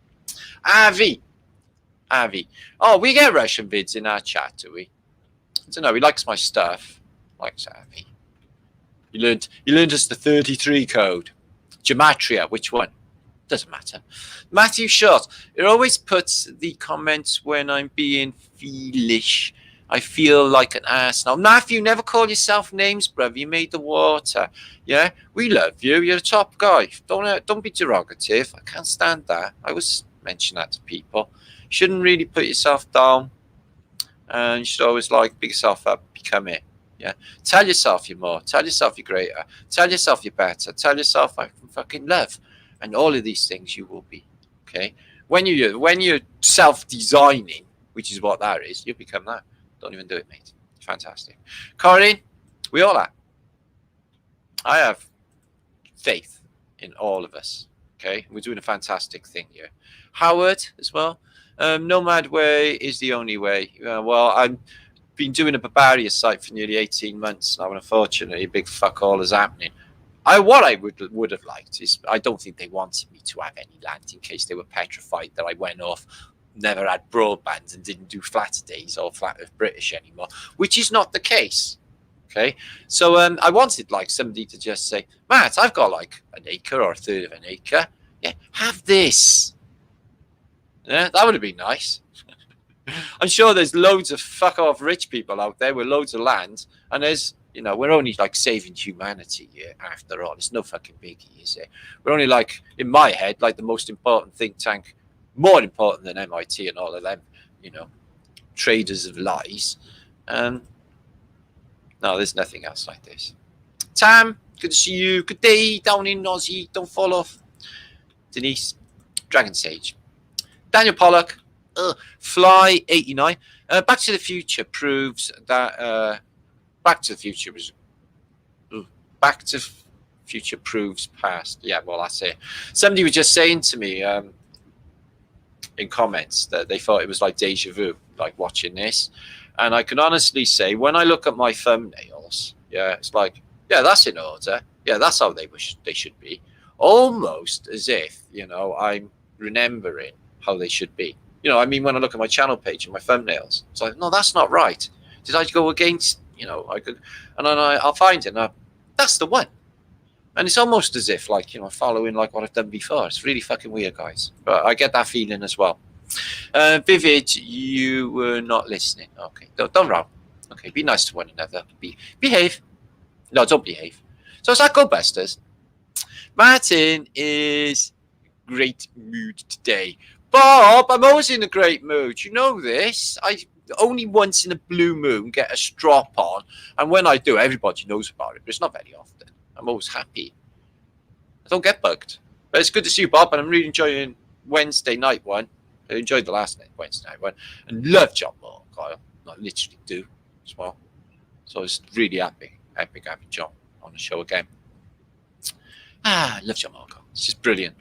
Avi. Oh, we get Russian vids in our chat, do we? I don't know. He likes my stuff. Likes Avi. You learned us the 33 code. Gematria, which one? Doesn't matter. Matthew Short. It always puts the comments when I'm being foolish. I feel like an ass now. Matthew, never call yourself names, bruv. You made the water. Yeah, we love you. You're a top guy. Don't be derogative. I can't stand that. I always mention that to people. You shouldn't really put yourself down. And you should always like pick yourself up, become it. Yeah. Tell yourself you're more. Tell yourself you're greater. Tell yourself you're better. Tell yourself I can fucking love. And all of these things you will be. Okay. When you're self-designing, which is what that is, you become that. Don't even do it, mate. Fantastic. Corinne, we all are. I have faith in all of us. Okay. We're doing a fantastic thing here. Howard as well. Nomad way is the only way. Well, I've been doing a Bavaria site for nearly 18 months now, and unfortunately, a big fuck all is happening. What I would have liked is, I don't think they wanted me to have any land in case they were petrified that I went off, never had broadband, and didn't do flat days or flat Earth British anymore, which is not the case. Okay, so I wanted like somebody to just say, Matt, I've got like an acre or a third of an acre. Yeah, have this. Yeah, that would have been nice. I'm sure there's loads of fuck off rich people out there with loads of land, and there's, we're only like saving humanity here after all. It's no fucking biggie, is it? We're only like, in my head, like the most important think tank, more important than MIT and all of them, traders of lies. No, there's nothing else like this. Tam, good to see you. Good day down in Aussie. Don't fall off. Denise, Dragon Sage. Daniel Pollock, Fly 89. Back to the Future proves that Back to the Future proves past. Yeah, well, that's it. Somebody was just saying to me in comments that they thought it was like deja vu, like watching this. And I can honestly say, when I look at my thumbnails, yeah, it's like, yeah, that's in order. Yeah, that's how they should be. Almost as if, I'm remembering how they should be. I mean, when I look at my channel page and my thumbnails, it's like, no, that's not right. Did I go against, I could, and then I'll find it. And that's the one. And it's almost as if, like, following like what I've done before. It's really fucking weird, guys. But I get that feeling as well. Vivid, you were not listening. Okay, don't row. Okay, be nice to one another. Behave. No, don't behave. So it's like Ghostbusters. Martin is great mood today. Bob, I'm always in a great mood. You know this. I only once in a blue moon get a strop on, and when I do, everybody knows about it, but it's not very often. I'm always happy. I don't get bugged. But it's good to see you, Bob, and I'm really enjoying Wednesday night one. I enjoyed the last Wednesday night one, and love John Moore, Kyle. I literally do as well. So it's really epic having John on the show again. I love John Moore, Kyle. It's just brilliant.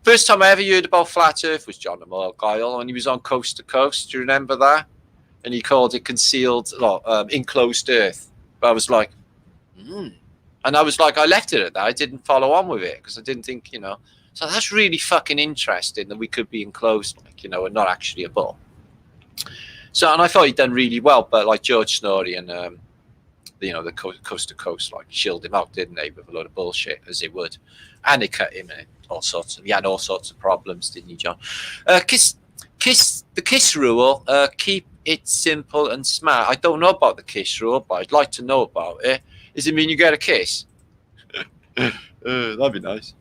First time I ever heard about Flat Earth was John Argyle, and he was on Coast to Coast. Do you remember that? And he called it enclosed Earth. But I was like, And I was like, I left it at that. I didn't follow on with it because I didn't think, So that's really fucking interesting that we could be enclosed, and not actually a ball. So, and I thought he'd done really well, but like George Snorri and, the Coast to Coast, like, shilled him out, didn't they, with a load of bullshit, as they would. And they cut him in. He had all sorts of problems, didn't he, John? The KISS rule, keep it simple and smart. I don't know about the KISS rule, but I'd like to know about it. Does it mean you get a kiss? That'd be nice.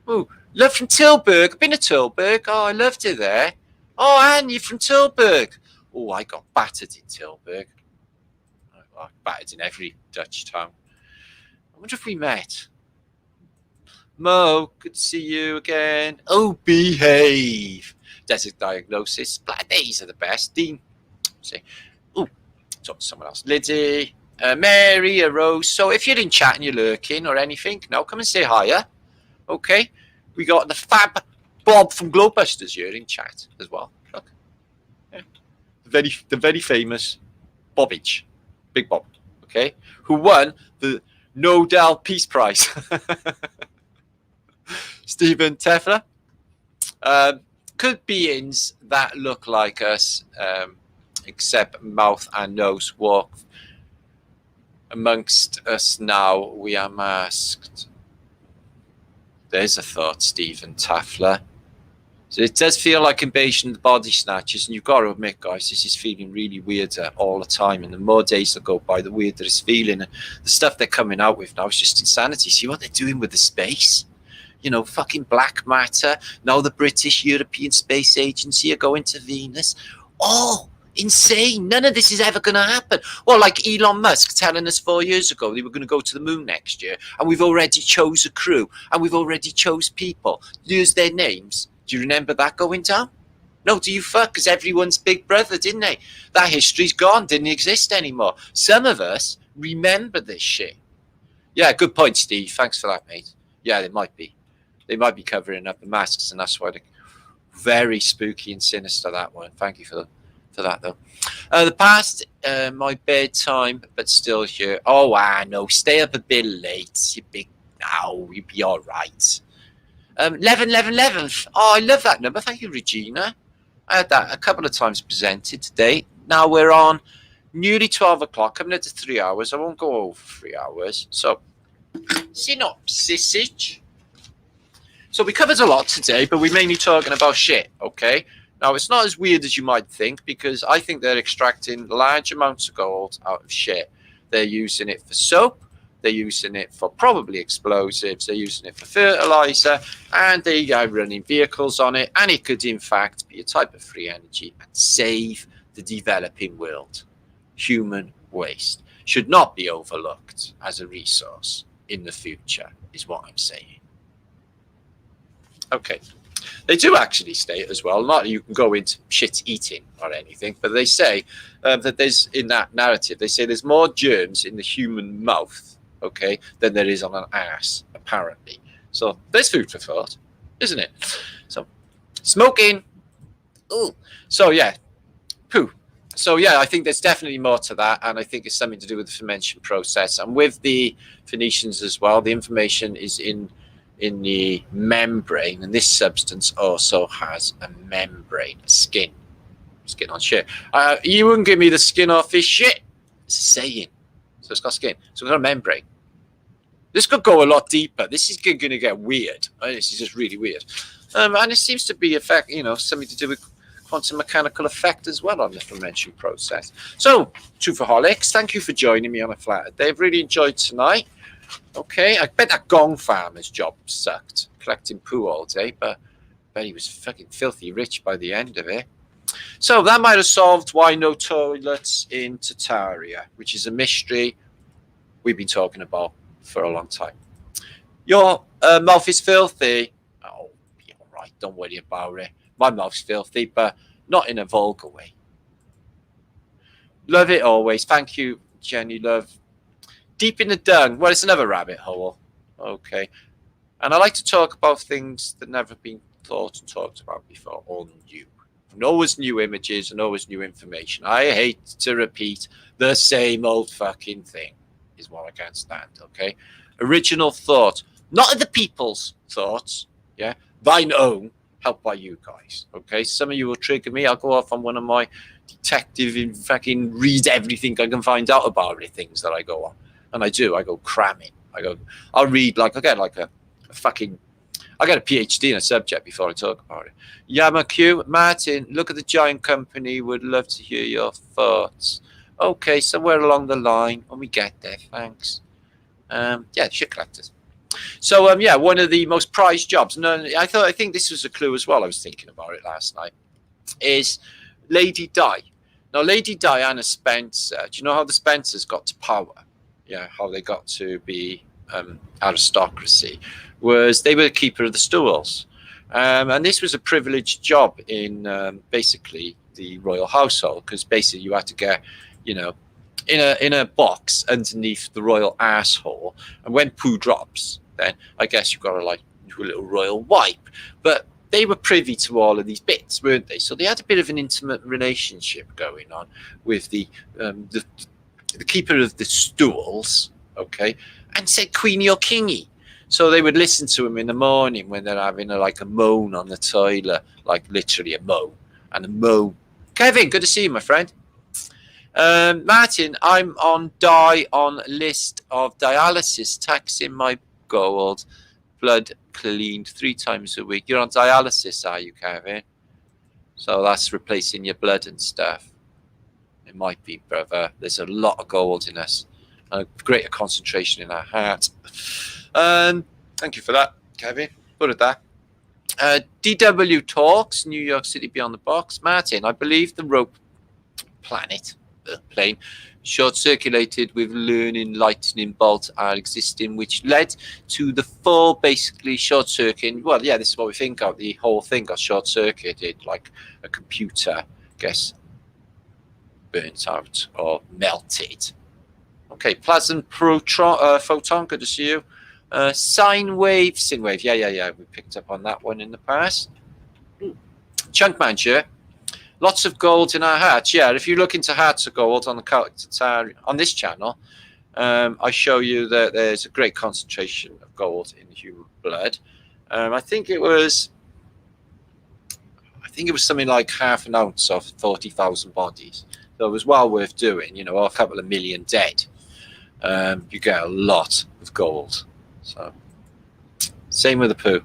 Oh, love from Tilburg. I've been to Tilburg. Oh, I loved it there. Oh, Anne, you're from Tilburg. Oh, I got battered in Tilburg. I got battered in every Dutch town. I wonder if we met. Mo, good to see you again. Oh, behave. Desert Diagnosis. Splat days are the best. Dean. See. Oh, talk to someone else. Liddy. Mary, a Rose. So if you're in chat and you're lurking or anything, now come and say hiya. Okay. We got the fab Bob from Globebusters here in chat as well. Look. Yeah. The very famous Bobbage, Big Bob, okay, who won the Nobel Peace Prize. Stephen Tefler. Could beings that look like us, except mouth and nose, walk amongst us now? We are masked. There's a thought, Stephen Tafler. So it does feel like Invasion of the Body Snatchers, and you've got to admit, guys, this is feeling really weirder all the time. And the more days that go by, the weirder it's feeling. And the stuff they're coming out with now is just insanity. See what they're doing with the space? You know, fucking black matter. Now the British European Space Agency are going to Venus. Oh, insane. None of this is ever going to happen. Well, like Elon Musk telling us 4 years ago they were going to go to the moon next year, and we've already chose a crew, and we've already chose people. Use their names. Do you remember that going down? No, do you fuck? Because everyone's big brother, didn't they? That history's gone, didn't exist anymore. Some of us remember this shit. Yeah, good point, Steve. Thanks for that, mate. Yeah, they might be. They might be covering up the masks, and that's why they're very spooky and sinister, that one. Thank you for that, though. The past, my bedtime, but still here. Oh, no, stay up a bit late, you big... No, you'll be all right. 11. Oh, I love that number. Thank you, Regina. I had that a couple of times presented today. Now we're on nearly 12 o'clock, coming into 3 hours. I won't go over 3 hours. So, synopsis. So we covered a lot today, but we're mainly talking about shit, okay? Now, it's not as weird as you might think, because I think they're extracting large amounts of gold out of shit. They're using it for soap. They're using it for probably explosives. They're using it for fertilizer, and they are running vehicles on it. And it could, in fact, be a type of free energy and save the developing world. Human waste should not be overlooked as a resource in the future, is what I'm saying. Okay. They do actually state as well, not that you can go into shit eating or anything, but they say that there's, in that narrative, they say there's more germs in the human mouth, okay, than there is on an ass, apparently. So there's food for thought, isn't it? So smoking. Ooh. So yeah, poo. So yeah, I think there's definitely more to that, and I think it's something to do with the fermentation process. And with the Phoenicians as well, the information is in the membrane, and this substance also has a membrane, a skin on shit. You wouldn't give me the skin off this shit. It's a saying. So it's got skin. So we've got a membrane. This could go a lot deeper. This is going to get weird. This is just really weird. And it seems to be effect, something to do with quantum mechanical effect as well on the fermentation process. So, Truthaholics, thank you for joining me on a flat day. I've really enjoyed tonight. Okay, I bet that Gong Farmer's job sucked, collecting poo all day, but I bet he was fucking filthy rich by the end of it. So that might have solved why no toilets in Tartaria, which is a mystery we've been talking about for a long time. Your mouth is filthy. Oh, be all right. Don't worry about it. My mouth's filthy, but not in a vulgar way. Love it always. Thank you, Jenny Love. Deep in the dung. Well, it's another rabbit hole. Okay. And I like to talk about things that never been thought and talked about before, or new. And always new images and always new information. I hate to repeat the same old fucking thing, is what I can't stand, okay? Original thought. Not of the people's thoughts, yeah? Thine own, helped by you guys, okay? Some of you will trigger me. I'll go off on one of my detective and fucking read everything I can find out about it, things that I go on. And I do. I go cramming. I'll read, I get a PhD in a subject before I talk about it. Yamaku, Martin, look at the giant company. Would love to hear your thoughts. Okay, somewhere along the line when we get there. Thanks. Shit collectors. So, one of the most prized jobs. No, I think this was a clue as well. I was thinking about it last night. Is Lady Di. Now, Lady Diana Spencer. Do you know how the Spencers got to power? Yeah, how they got to be aristocracy. Was they were the keeper of the stools. And this was a privileged job in basically the royal household, because basically you had to get, in a box underneath the royal asshole, and when poo drops, then I guess you've got to do a little royal wipe. But they were privy to all of these bits, weren't they? So they had a bit of an intimate relationship going on with the keeper of the stools, okay, and said Queenie or Kingy. So they would listen to him in the morning when they're having a moan on the toilet, like literally a moan and a moan. Kevin, good to see you, my friend. Martin, I'm on list of dialysis, taxing my gold, blood cleaned 3 times a week. You're on dialysis, are you, Kevin? So that's replacing your blood and stuff. It might be, brother. There's a lot of gold in us, a greater concentration in our heart. Thank you for that, Kevin. Put it there. DW Talks, New York City Beyond the Box. Martin, I believe the rope plane short-circulated with learning lightning bolt are existing, which led to the full, basically, short-circuiting. Well, yeah, this is what we think of. The whole thing got short-circuited, like a computer, I guess, burnt out or melted. Okay, Plasm Photon, good to see you. Sine wave, yeah, we picked up on that one in the past. Chunk Manager, lots of gold in our hearts. Yeah, if you look into hearts of gold on the Tartaria, on this channel, I show you that there's a great concentration of gold in human blood. I think it was something like half an ounce of 40,000 bodies. So it was well worth doing. You know, a couple of million dead. You get a lot of gold. So same with the poo.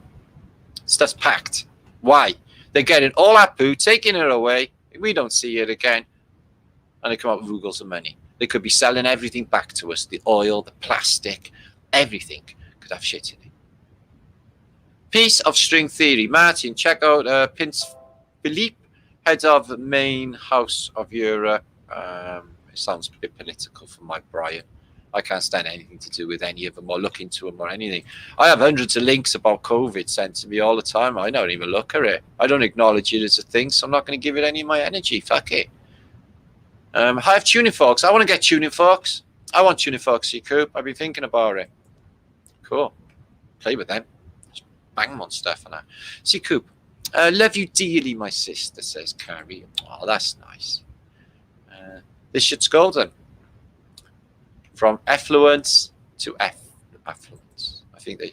Stuff's packed. Why? They're getting all our poo, taking it away. We don't see it again. And they come up with oogles of money. They could be selling everything back to us. The oil, the plastic, everything could have shit in it. Piece of string theory. Martin, check out Prince Philippe, head of main house of Europe. It sounds a bit political for my Brian. I can't stand anything to do with any of them or look into them or anything. I have hundreds of links about COVID sent to me all the time. I don't even look at it. I don't acknowledge it as a thing, so I'm not going to give it any of my energy. Fuck it. I have tuning forks. I want to get tuning forks. I want tuning forks, see, Coop. I've been thinking about it. Cool. Play with them. Just bang them on stuff and that. See, Coop. Love you dearly, my sister, says Carrie. Oh, that's nice. This shit's golden. From Effluence to Affluence. I think they're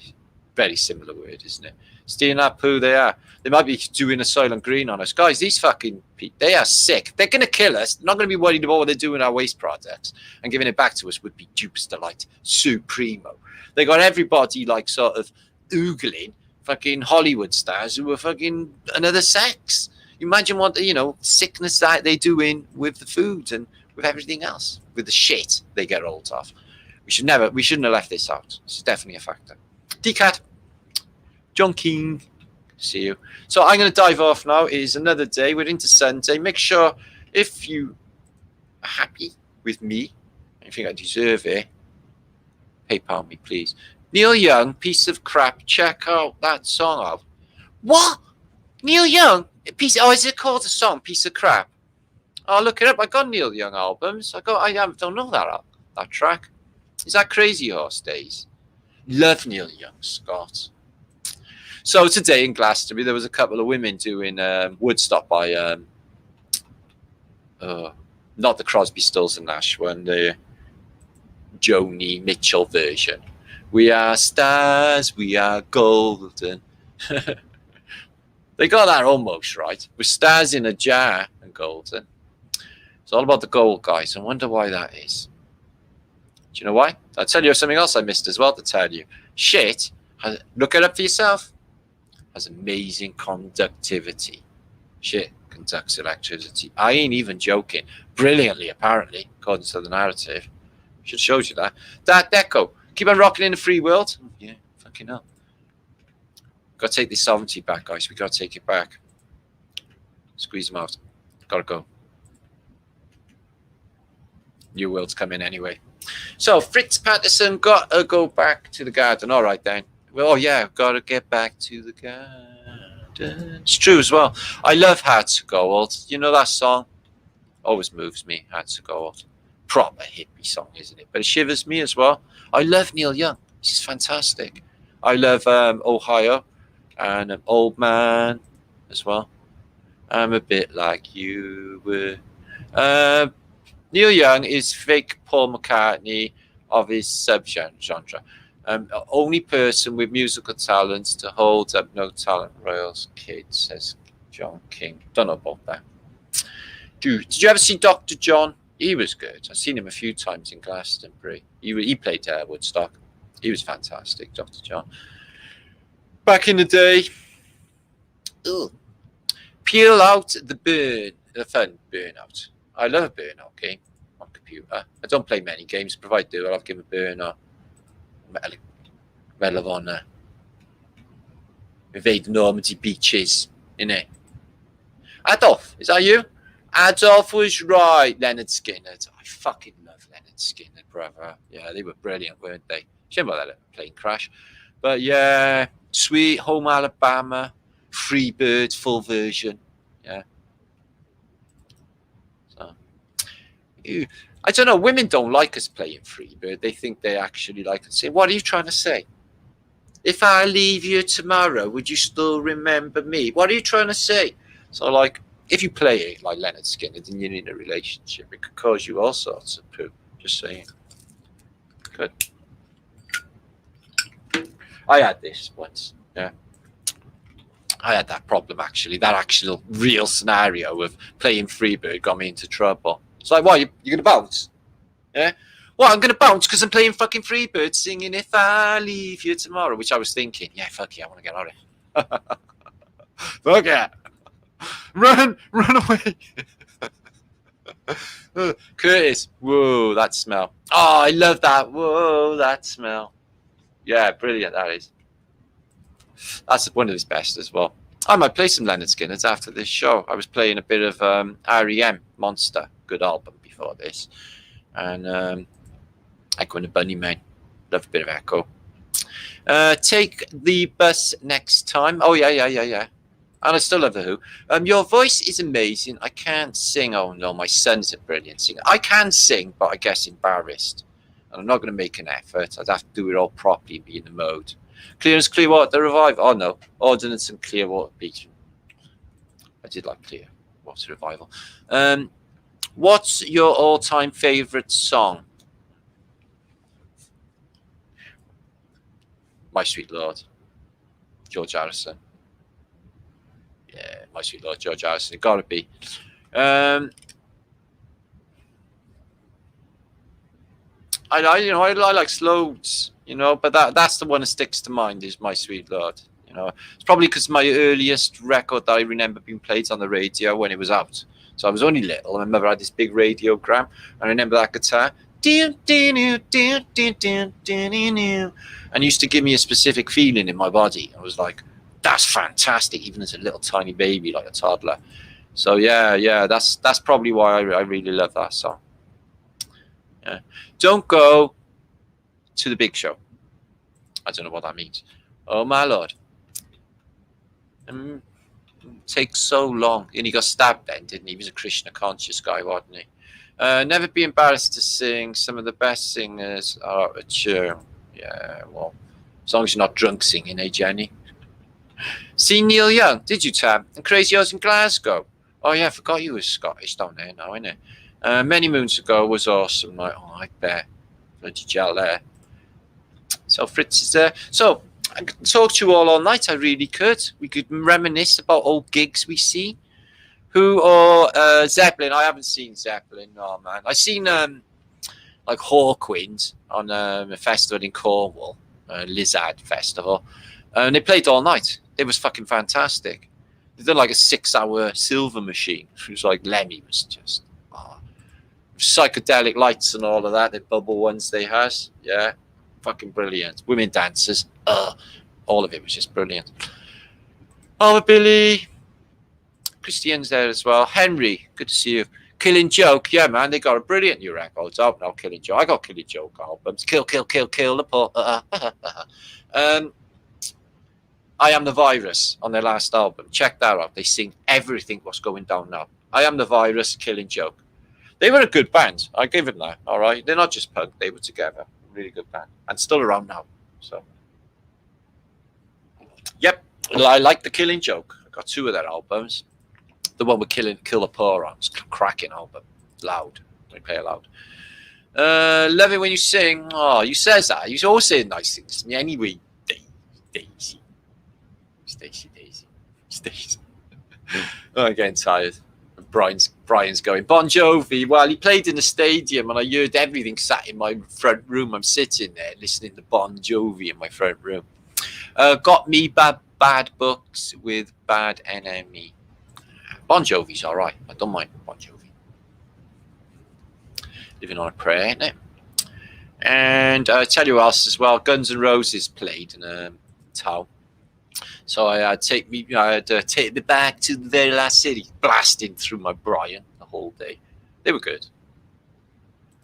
very similar word, isn't it? Stealing our poo, they are. They might be doing a Soylent Green on us. Guys, these fucking people, they are sick. They're going to kill us. They're not going to be worried about what they're doing with our waste products. And giving it back to us would be dupes delight. Supremo. They got everybody like sort of oogling fucking Hollywood stars who are fucking another sex. You imagine what, sickness that they're doing with the food and with everything else, with the shit they get rolled off. We shouldn't have left this out. This is definitely a factor. DCAT, John King, see you. So I'm going to dive off now. It is another day. We're into Sunday. Make sure if you are happy with me, and you think I deserve it, PayPal me, please. Neil Young, piece of crap. Check out that song out. What? Neil Young? Is it called a song? Piece of crap. I'll look it up. I got Neil Young albums. I don't know that track. Is that Crazy Horse Days? Love Neil Young, Scott. So today in Glastonbury, there was a couple of women doing Woodstock by not the Crosby, Stills and Nash one, the Joni Mitchell version. We are stars, we are golden. They got that almost right. We're stars in a jar and golden. It's all about the gold, guys. I wonder why that is. Do you know why? I'll tell you something else I missed as well to tell you. Shit, look it up for yourself, has amazing conductivity. Shit conducts electricity. I ain't even joking. Brilliantly, apparently, according to the narrative. Should have showed you that. That Deco. Keep on rocking in the free world. Yeah, fucking hell. Got to take this sovereignty back, guys. We got to take it back. Squeeze them out. Got to go. New world's coming anyway. So Fritz Patterson got to go back to the garden. All right then. Well, yeah, got to get back to the garden. It's true as well. I love Hearts of Gold. You know that song? Always moves me. Hearts of Gold. Proper hippie song, isn't it? But it shivers me as well. I love Neil Young. He's fantastic. I love Ohio. and an old man as well. I'm a bit like you were. Neil Young is fake Paul McCartney of his subgenre. Only person with musical talents to hold up no talent royals kid, says John King. Don't know about that. Dude, did you ever see Dr. John? He was good. I've seen him a few times in Glastonbury. He played Woodstock. He was fantastic, Dr. John. Back in the day. Ugh. Peel out the fun burnout. I love a burnout game on computer. I don't play many games, but if I do, I'll give a burnout. Medal of Honor. Invade Normandy beaches, innit? Adolf, is that you? Adolf was right. Leonard Skinner. I fucking love Leonard Skinner, brother. Yeah, they were brilliant, weren't they? Shame about that plane crash. But yeah, Sweet Home Alabama, Freebird, full version. Yeah. So, I don't know. Women don't like us playing Freebird. They think they actually like us. Say, what are you trying to say? If I leave you tomorrow, would you still remember me? What are you trying to say? So, like, if you play it like Leonard Skinner, then you're in a relationship. It could cause you all sorts of poo. Just saying. Good. I had this once. Yeah. I had that problem, actually. That actual real scenario of playing Freebird got me into trouble. It's like, what, you're going to bounce? Yeah? Well, I'm going to bounce because I'm playing fucking Freebird singing If I Leave You Tomorrow, which I was thinking, yeah, fuck yeah, I want to get out of here. Fuck yeah. Run away. Curtis, whoa, that smell. Oh, I love that. Whoa, that smell. Yeah, brilliant, that is. That's one of his best as well. I might play some Leonard Skinner's after this show. I was playing a bit of REM, Monster, good album before this. And Echo and the Bunnymen, love a bit of Echo. Take the bus next time. Oh, yeah. And I still love The Who. Your voice is amazing. I can't sing. Oh, no, my son's a brilliant singer. I can sing, but I guess embarrassed. And I'm not going to make an effort. I'd have to do it all properly and be in the mode. Clearance, Clearwater Revival. Oh, no. Ordnance and Clearwater Beach. I did like Clearwater Revival. What's your all-time favourite song? My Sweet Lord. George Harrison. Yeah, My Sweet Lord, George Harrison. It gotta be. I like Slows, but that's the one that sticks to mind is My Sweet Lord. It's probably because my earliest record that I remember being played on the radio when it was out. So I was only little. My mother had this big radiogram, and I remember that guitar. And used to give me a specific feeling in my body. I was like, that's fantastic, even as a little tiny baby, like a toddler. So yeah, that's probably why I really love that song. Yeah. Don't go to the big show. I don't know what that means. Oh my Lord. Takes so long. And he got stabbed then, didn't he? He was a Krishna conscious guy, wasn't he? Never be embarrassed to sing. Some of the best singers are out of tune. Yeah, well, as long as you're not drunk singing, eh, Jenny? See Neil Young, did you, Tam? And Crazy Horse in Glasgow. Oh, yeah, I forgot you were Scottish down there now, innit? Many moons ago was awesome. Like, oh, I bet. Bloody gel there. So Fritz is there. So I could talk to you all night. I really could. We could reminisce about old gigs we see. Who or Zeppelin? I haven't seen Zeppelin. Oh man, I've seen like Hawkwind on a festival in Cornwall, Lizard Festival, and they played all night. It was fucking fantastic. They did like a 6-hour Silver Machine. It was like Lemmy was just psychedelic lights and all of that. The bubble ones they had, yeah, fucking brilliant. Women dancers, all of it was just brilliant. Oh, Billy. Christian's there as well. Henry, good to see you. Killing Joke, yeah, man, they got a brilliant new record. Oh, no, Killing Joke. I got Killing Joke albums. Kill the poor. I Am the Virus on their last album. Check that out. They sing everything what's going down now. I Am the Virus, Killing Joke. They were a good band. I give it that. All right, they're not just punk. They were together. Really good band, and still around now. So, yep. I like The Killing Joke. I got 2 of their albums. The one with Kill the Poor on. It's a cracking album. Loud. They play it loud. Love it when you sing. Oh, you says that. You always say nice things to me anyway. Daisy. Stacy. Oh, I'm getting tired. Brian's going, Bon Jovi. Well, he played in the stadium and I heard everything sat in my front room. I'm sitting there listening to Bon Jovi in my front room. Got me bad books with Bad Enemy. Bon Jovi's all right. I don't mind Bon Jovi. Living on a Prayer, isn't it? And I tell you what else as well. Guns N' Roses played in a town. So I had to take me back to the very last city, blasting through my Brian the whole day. They were good.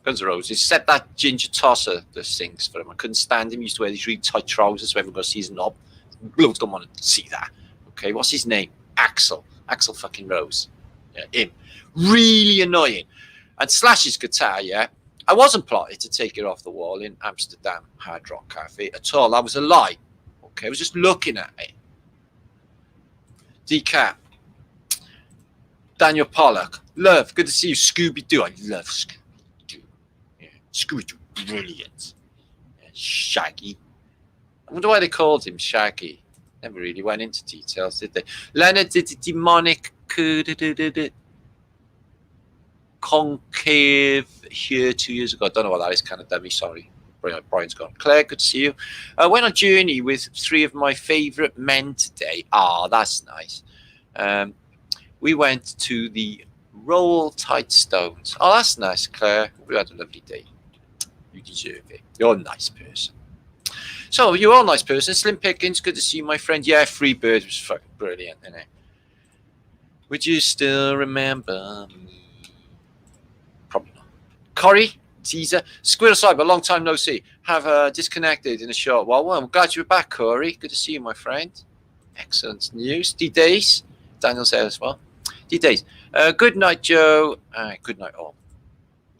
Guns N' Roses, except that ginger tosser that sings for him. I couldn't stand him. He used to wear these really tight trousers so everyone got to see his knob. Blokes don't want to see that. Okay, what's his name? Axl fucking Rose. Yeah, him. Really annoying. And Slash's guitar, yeah. I wasn't plotted to take it off the wall in Amsterdam Hard Rock Cafe at all. That was a lie. Okay, I was just looking at it. Decap. Daniel Pollock. Love. Good to see you. Scooby-Doo. I love Scooby-Doo. Yeah. Scooby-Doo. Brilliant. Yeah. Shaggy. I wonder why they called him Shaggy. Never really went into details, did they? Leonard did the demonic concave here 2 years ago. I don't know what that is. Kind of dummy. Sorry. Brian's gone. Claire, good to see you. I went on a journey with 3 of my favourite men today. Ah, that's nice. We went to the Roll Tight Stones. Oh, that's nice, Claire. We had a lovely day. You deserve it. You're a nice person. So, you're all a nice person. Slim Pickens, good to see you, my friend. Yeah, Freebird was fucking brilliant, isn't it? Would you still remember me? Probably not. Corey? Teaser. Squirrel Cyber, long time no see. Have disconnected in a short while. Well, I'm glad you're back, Corey. Good to see you, my friend. Excellent news. D-Days. Daniel said as well. D-Days. Good night, Joe. Good night, all.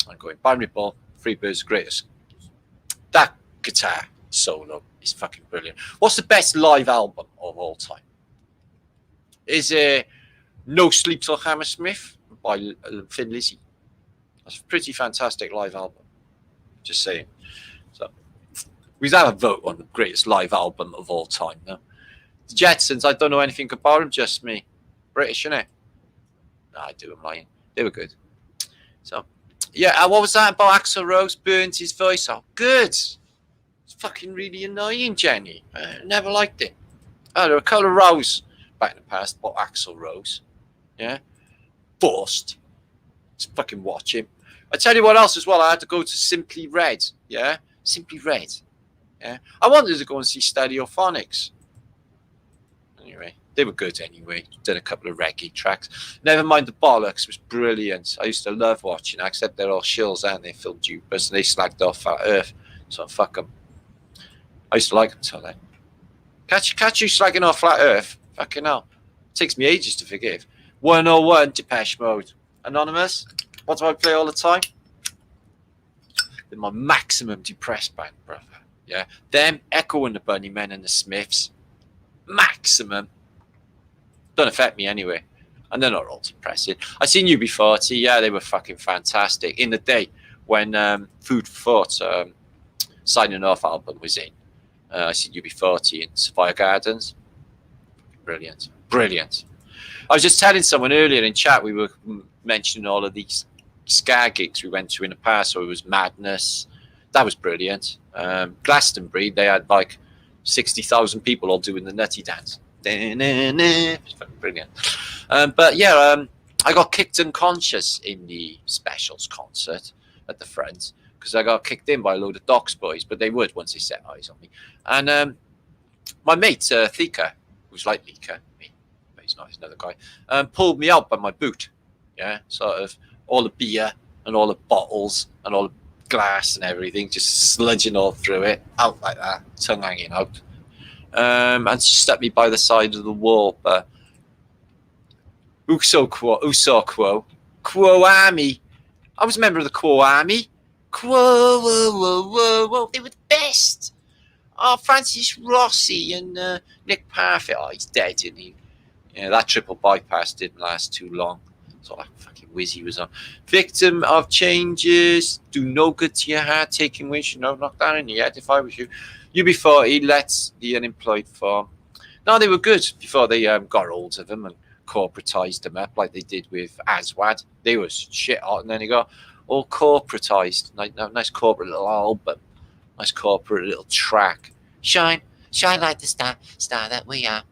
I'm going. Binary Ball. Freebird's greatest. That guitar solo is fucking brilliant. What's the best live album of all time? Is it No Sleep Till Hammersmith by Thin Lizzy? That's a pretty fantastic live album. Just saying. So we have a vote on the greatest live album of all time. No? The Jetsons, I don't know anything about them, just me. British, innit? No, I do, I'm lying. They were good. So, yeah, what was that about Axl Rose? Burnt his voice out. Good. It's fucking really annoying, Jenny. I never liked it. Oh, there were a couple of rows back in the past about Axl Rose. Yeah? Forced. Just fucking watch him. I tell you what else as well. I had to go to Simply Red. Yeah? Simply Red. Yeah? I wanted to go and see Stereophonics. Anyway, they were good anyway. Did a couple of reggae tracks. Never Mind the Bollocks. It was brilliant. I used to love watching it, except they're all shills and they filmed Jupers and they slagged off Flat Earth. So fuck them. I used to like them till then. Catch you slagging off Flat Earth. Fucking hell. It takes me ages to forgive. 101 Depeche Mode. Anonymous. What do I play all the time? They're my maximum depressed band, brother. Yeah. Them, Echo and the Bunnymen and the Smiths. Maximum. Don't affect me anyway. And they're not all depressing. I seen UB40. Yeah, they were fucking fantastic. In the day when Food for Thought Signing Off album was in. I seen UB40 in Sophia Gardens. Brilliant. Brilliant. I was just telling someone earlier in chat, we were mentioning all of these ska gigs we went to in the past. So it was Madness. That was brilliant. Glastonbury, they had like 60,000 people all doing the nutty dance. It's fucking brilliant. But yeah, I got kicked unconscious in the Specials concert at the front because I got kicked in by a load of Docs boys, but they would once they set eyes on me. And my mate, Thika, who's like Lika, me, but he's not, he's another guy, pulled me out by my boot. Yeah, sort of all the beer and all the bottles and all the glass and everything, just sludging all through it, out like that, tongue hanging out. And she stuck me by the side of the wall. But Uso Quo Army. I was a member of the Quo Army. Quo, whoa, whoa, whoa, whoa. They were the best. Oh, Francis Rossi and Nick Parfit. Oh, he's dead, isn't he? Yeah, that triple bypass didn't last too long. So that fucking whiz he was on. Victim of changes. Do no good to your heart. Taking wish. No, knock down in your head if I was you. UB40 lets the unemployed farm. No, they were good before they got hold of them and corporatized them up like they did with Aswad. They were shit hot, and then they got all corporatized. Nice corporate little album. Nice corporate little track. Shine like the star that we are.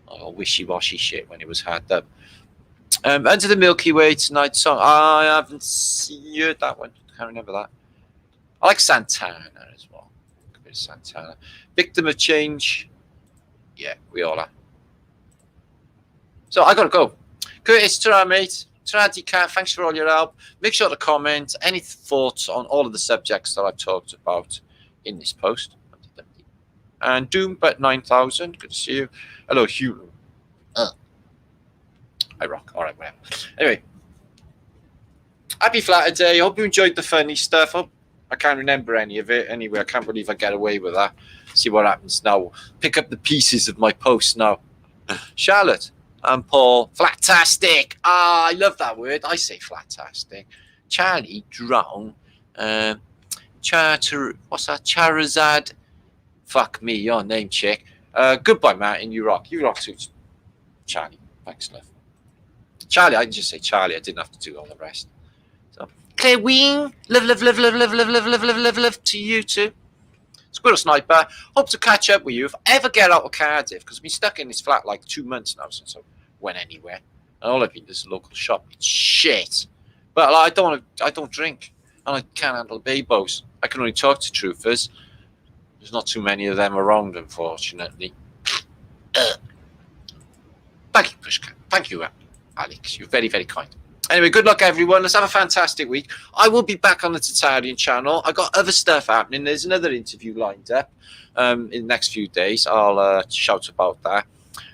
Oh, wishy-washy shit when it was hard up. Under the Milky Way tonight song. I haven't heard that one. Can't remember that. I like Santana as well. A bit of Santana. Victim of change. Yeah, we all are. So I gotta go. Curtis, ta-ra, mate. Ta-ra, Cat. Thanks for all your help. Make sure to comment any thoughts on all of the subjects that I've talked about in this post. And Doom, but 9,000. Good to see you. Hello, Hugh. I rock. All right, whatever. Anyway, happy Flatter Day. Hope you enjoyed the funny stuff. I can't remember any of it. Anyway, I can't believe I get away with that. See what happens now. Pick up the pieces of my post now. Charlotte and Paul. Flatastic. Ah, I love that word. I say flatastic. Charlie, drown. What's that? Charizard. Fuck me, your name, chick. Goodbye, Martin. You rock. You rock too, Charlie. Thanks, love. Charlie, I can just say Charlie. I didn't have to do all the rest. So, Claire Wing. Love to you too. Squirrel Sniper. Hope to catch up with you if I ever get out of Cardiff, because I've been stuck in this flat like 2 months now since I went anywhere. And all I've been to is a local shop. It's shit. But I don't drink. And I can't handle babos. I can only talk to truthers. There's not too many of them around, unfortunately. Thank you, Pushka. Thank you, Alex. You're very, very kind. Anyway, good luck, everyone. Let's have a fantastic week. I will be back on the Tartarian channel. I got other stuff happening. There's another interview lined up in the next few days. I'll shout about that.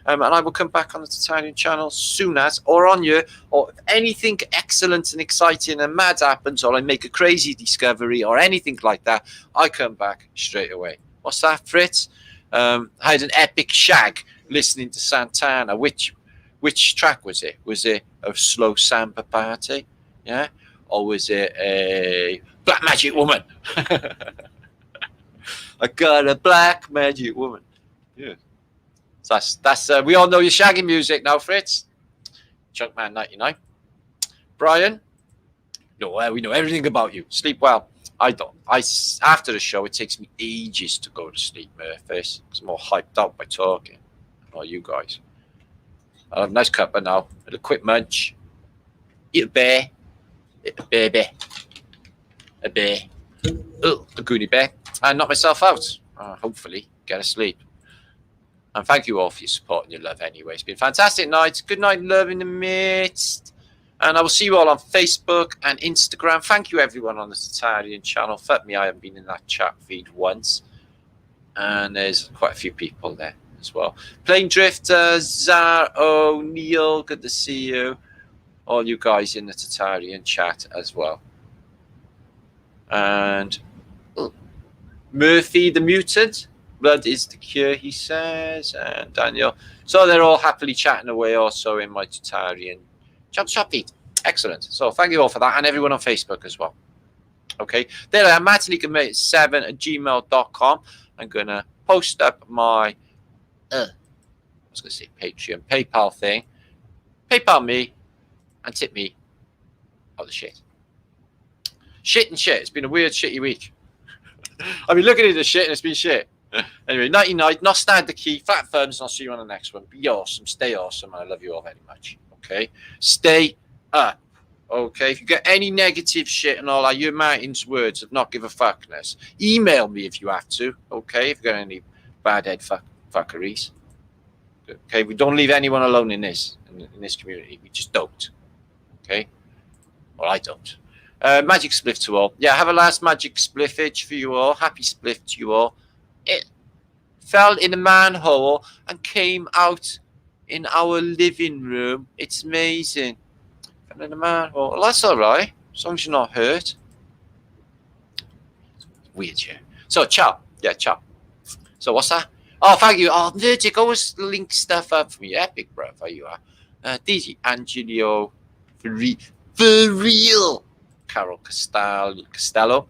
And I will come back on the Tartarian channel soon as, or on you, or if anything excellent and exciting and mad happens, or I make a crazy discovery or anything like that, I come back straight away. What's that, Fritz? I had an epic shag listening to Santana. Which track was it? Was it a slow samba party? Yeah? Or was it a black magic woman? I got a black magic woman. Yeah. So that's we all know your shaggy music now, Fritz. Chunkman 99. Brian? No, we know everything about you. Sleep well. I don't. After the show, it takes me ages to go to sleep, Murphys. I'm all hyped up by talking. All you guys. I'll have a nice cuppa now. A quick munch. Eat a bear. Eat a baby. A bear. Oh, a goody bear. And knock myself out. Hopefully, get asleep. And thank you all for your support and your love anyway. It's been a fantastic night. Good night, love in the midst. And I will see you all on Facebook and Instagram. Thank you, everyone on the Tartarian channel. Fuck me, I haven't been in that chat feed once. And there's quite a few people there as well. Plane Drifter, Zar O'Neill, good to see you. All you guys in the Tartarian chat as well. And Murphy the Mutant. Blood is the cure, he says. And Daniel. So they're all happily chatting away also in my Tartarian chat feed. Excellent. So thank you all for that. And everyone on Facebook as well. Okay. There I am. martinikamate7@gmail.com. I'm going to post up my I was going to say Patreon, PayPal thing. PayPal me and tip me out the shit. Shit and shit. It's been a weird, shitty week. I've been looking at the shit and it's been shit. Anyway, nighty night. Not stand the key. Flat thumbs. And I'll see you on the next one. Be awesome. Stay awesome. And I love you all very much. Okay. Stay up. Okay. If you get any negative shit and all that, your Martin's words of not give a fuckness, email me if you have to. Okay. If you got any bad head fuckeries. Okay. We don't leave anyone alone in this community. We just don't. Okay. Well, I don't. Magic spliff to all. Yeah, have a last magic spliffage for you all. Happy spliff to you all. It fell in a manhole and came out in our living room. It's amazing. Fell in a manhole. Well, that's all right. As long as you're not hurt. Weird, yeah. So, ciao. Yeah, ciao. So what's that? Oh, thank you. Oh, Nerdic, always link stuff up for me. Epic, bro. There you are. DG Angelio, for real. Carol Costello.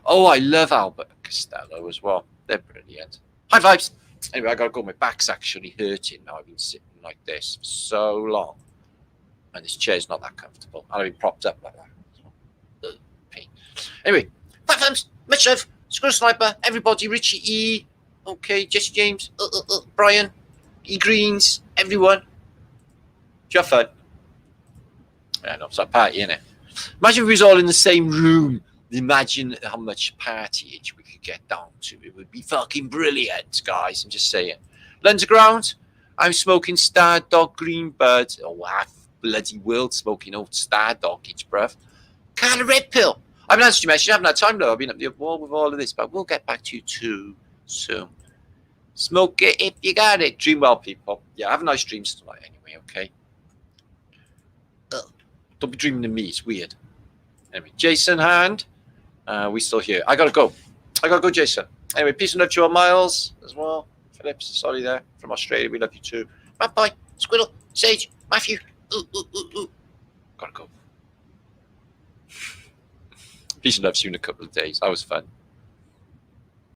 Oh, I love Albert Costello as well. They're brilliant. High vibes. Anyway, I gotta go. My back's actually hurting now. I've been sitting like this for so long, and this chair's not that comfortable. And I've been propped up like that. Pain. Anyway, platforms. Much love. Squirrel Sniper. Everybody. Richie E. Okay, Jesse James. Brian. E Greens. Everyone. Did you have fun? Yeah, no, it's a party, innit? Imagine if we was all in the same room. Imagine how much partyage we could get down to. It would be fucking brilliant, guys. I'm just saying. Underground, I'm smoking Star Dog Green Bird. Oh, I bloody world smoking old Star Doggage, bruv. Kind of red pill. I haven't answered your message. I haven't had time, though. I've been up the wall with all of this, but we'll get back to you too soon. Smoke it if you got it. Dream well, people. Yeah, have a nice dreams tonight anyway, okay? Don't be dreaming of me. It's weird. Anyway, Jason Hand. We still here. I gotta go, Jason. Anyway, peace and love to you all, Miles as well. Phillips, sorry there from Australia. We love you too. Bye, Squiddle, Sage, Matthew. Gotta go. Peace and love. See you in a couple of days. That was fun.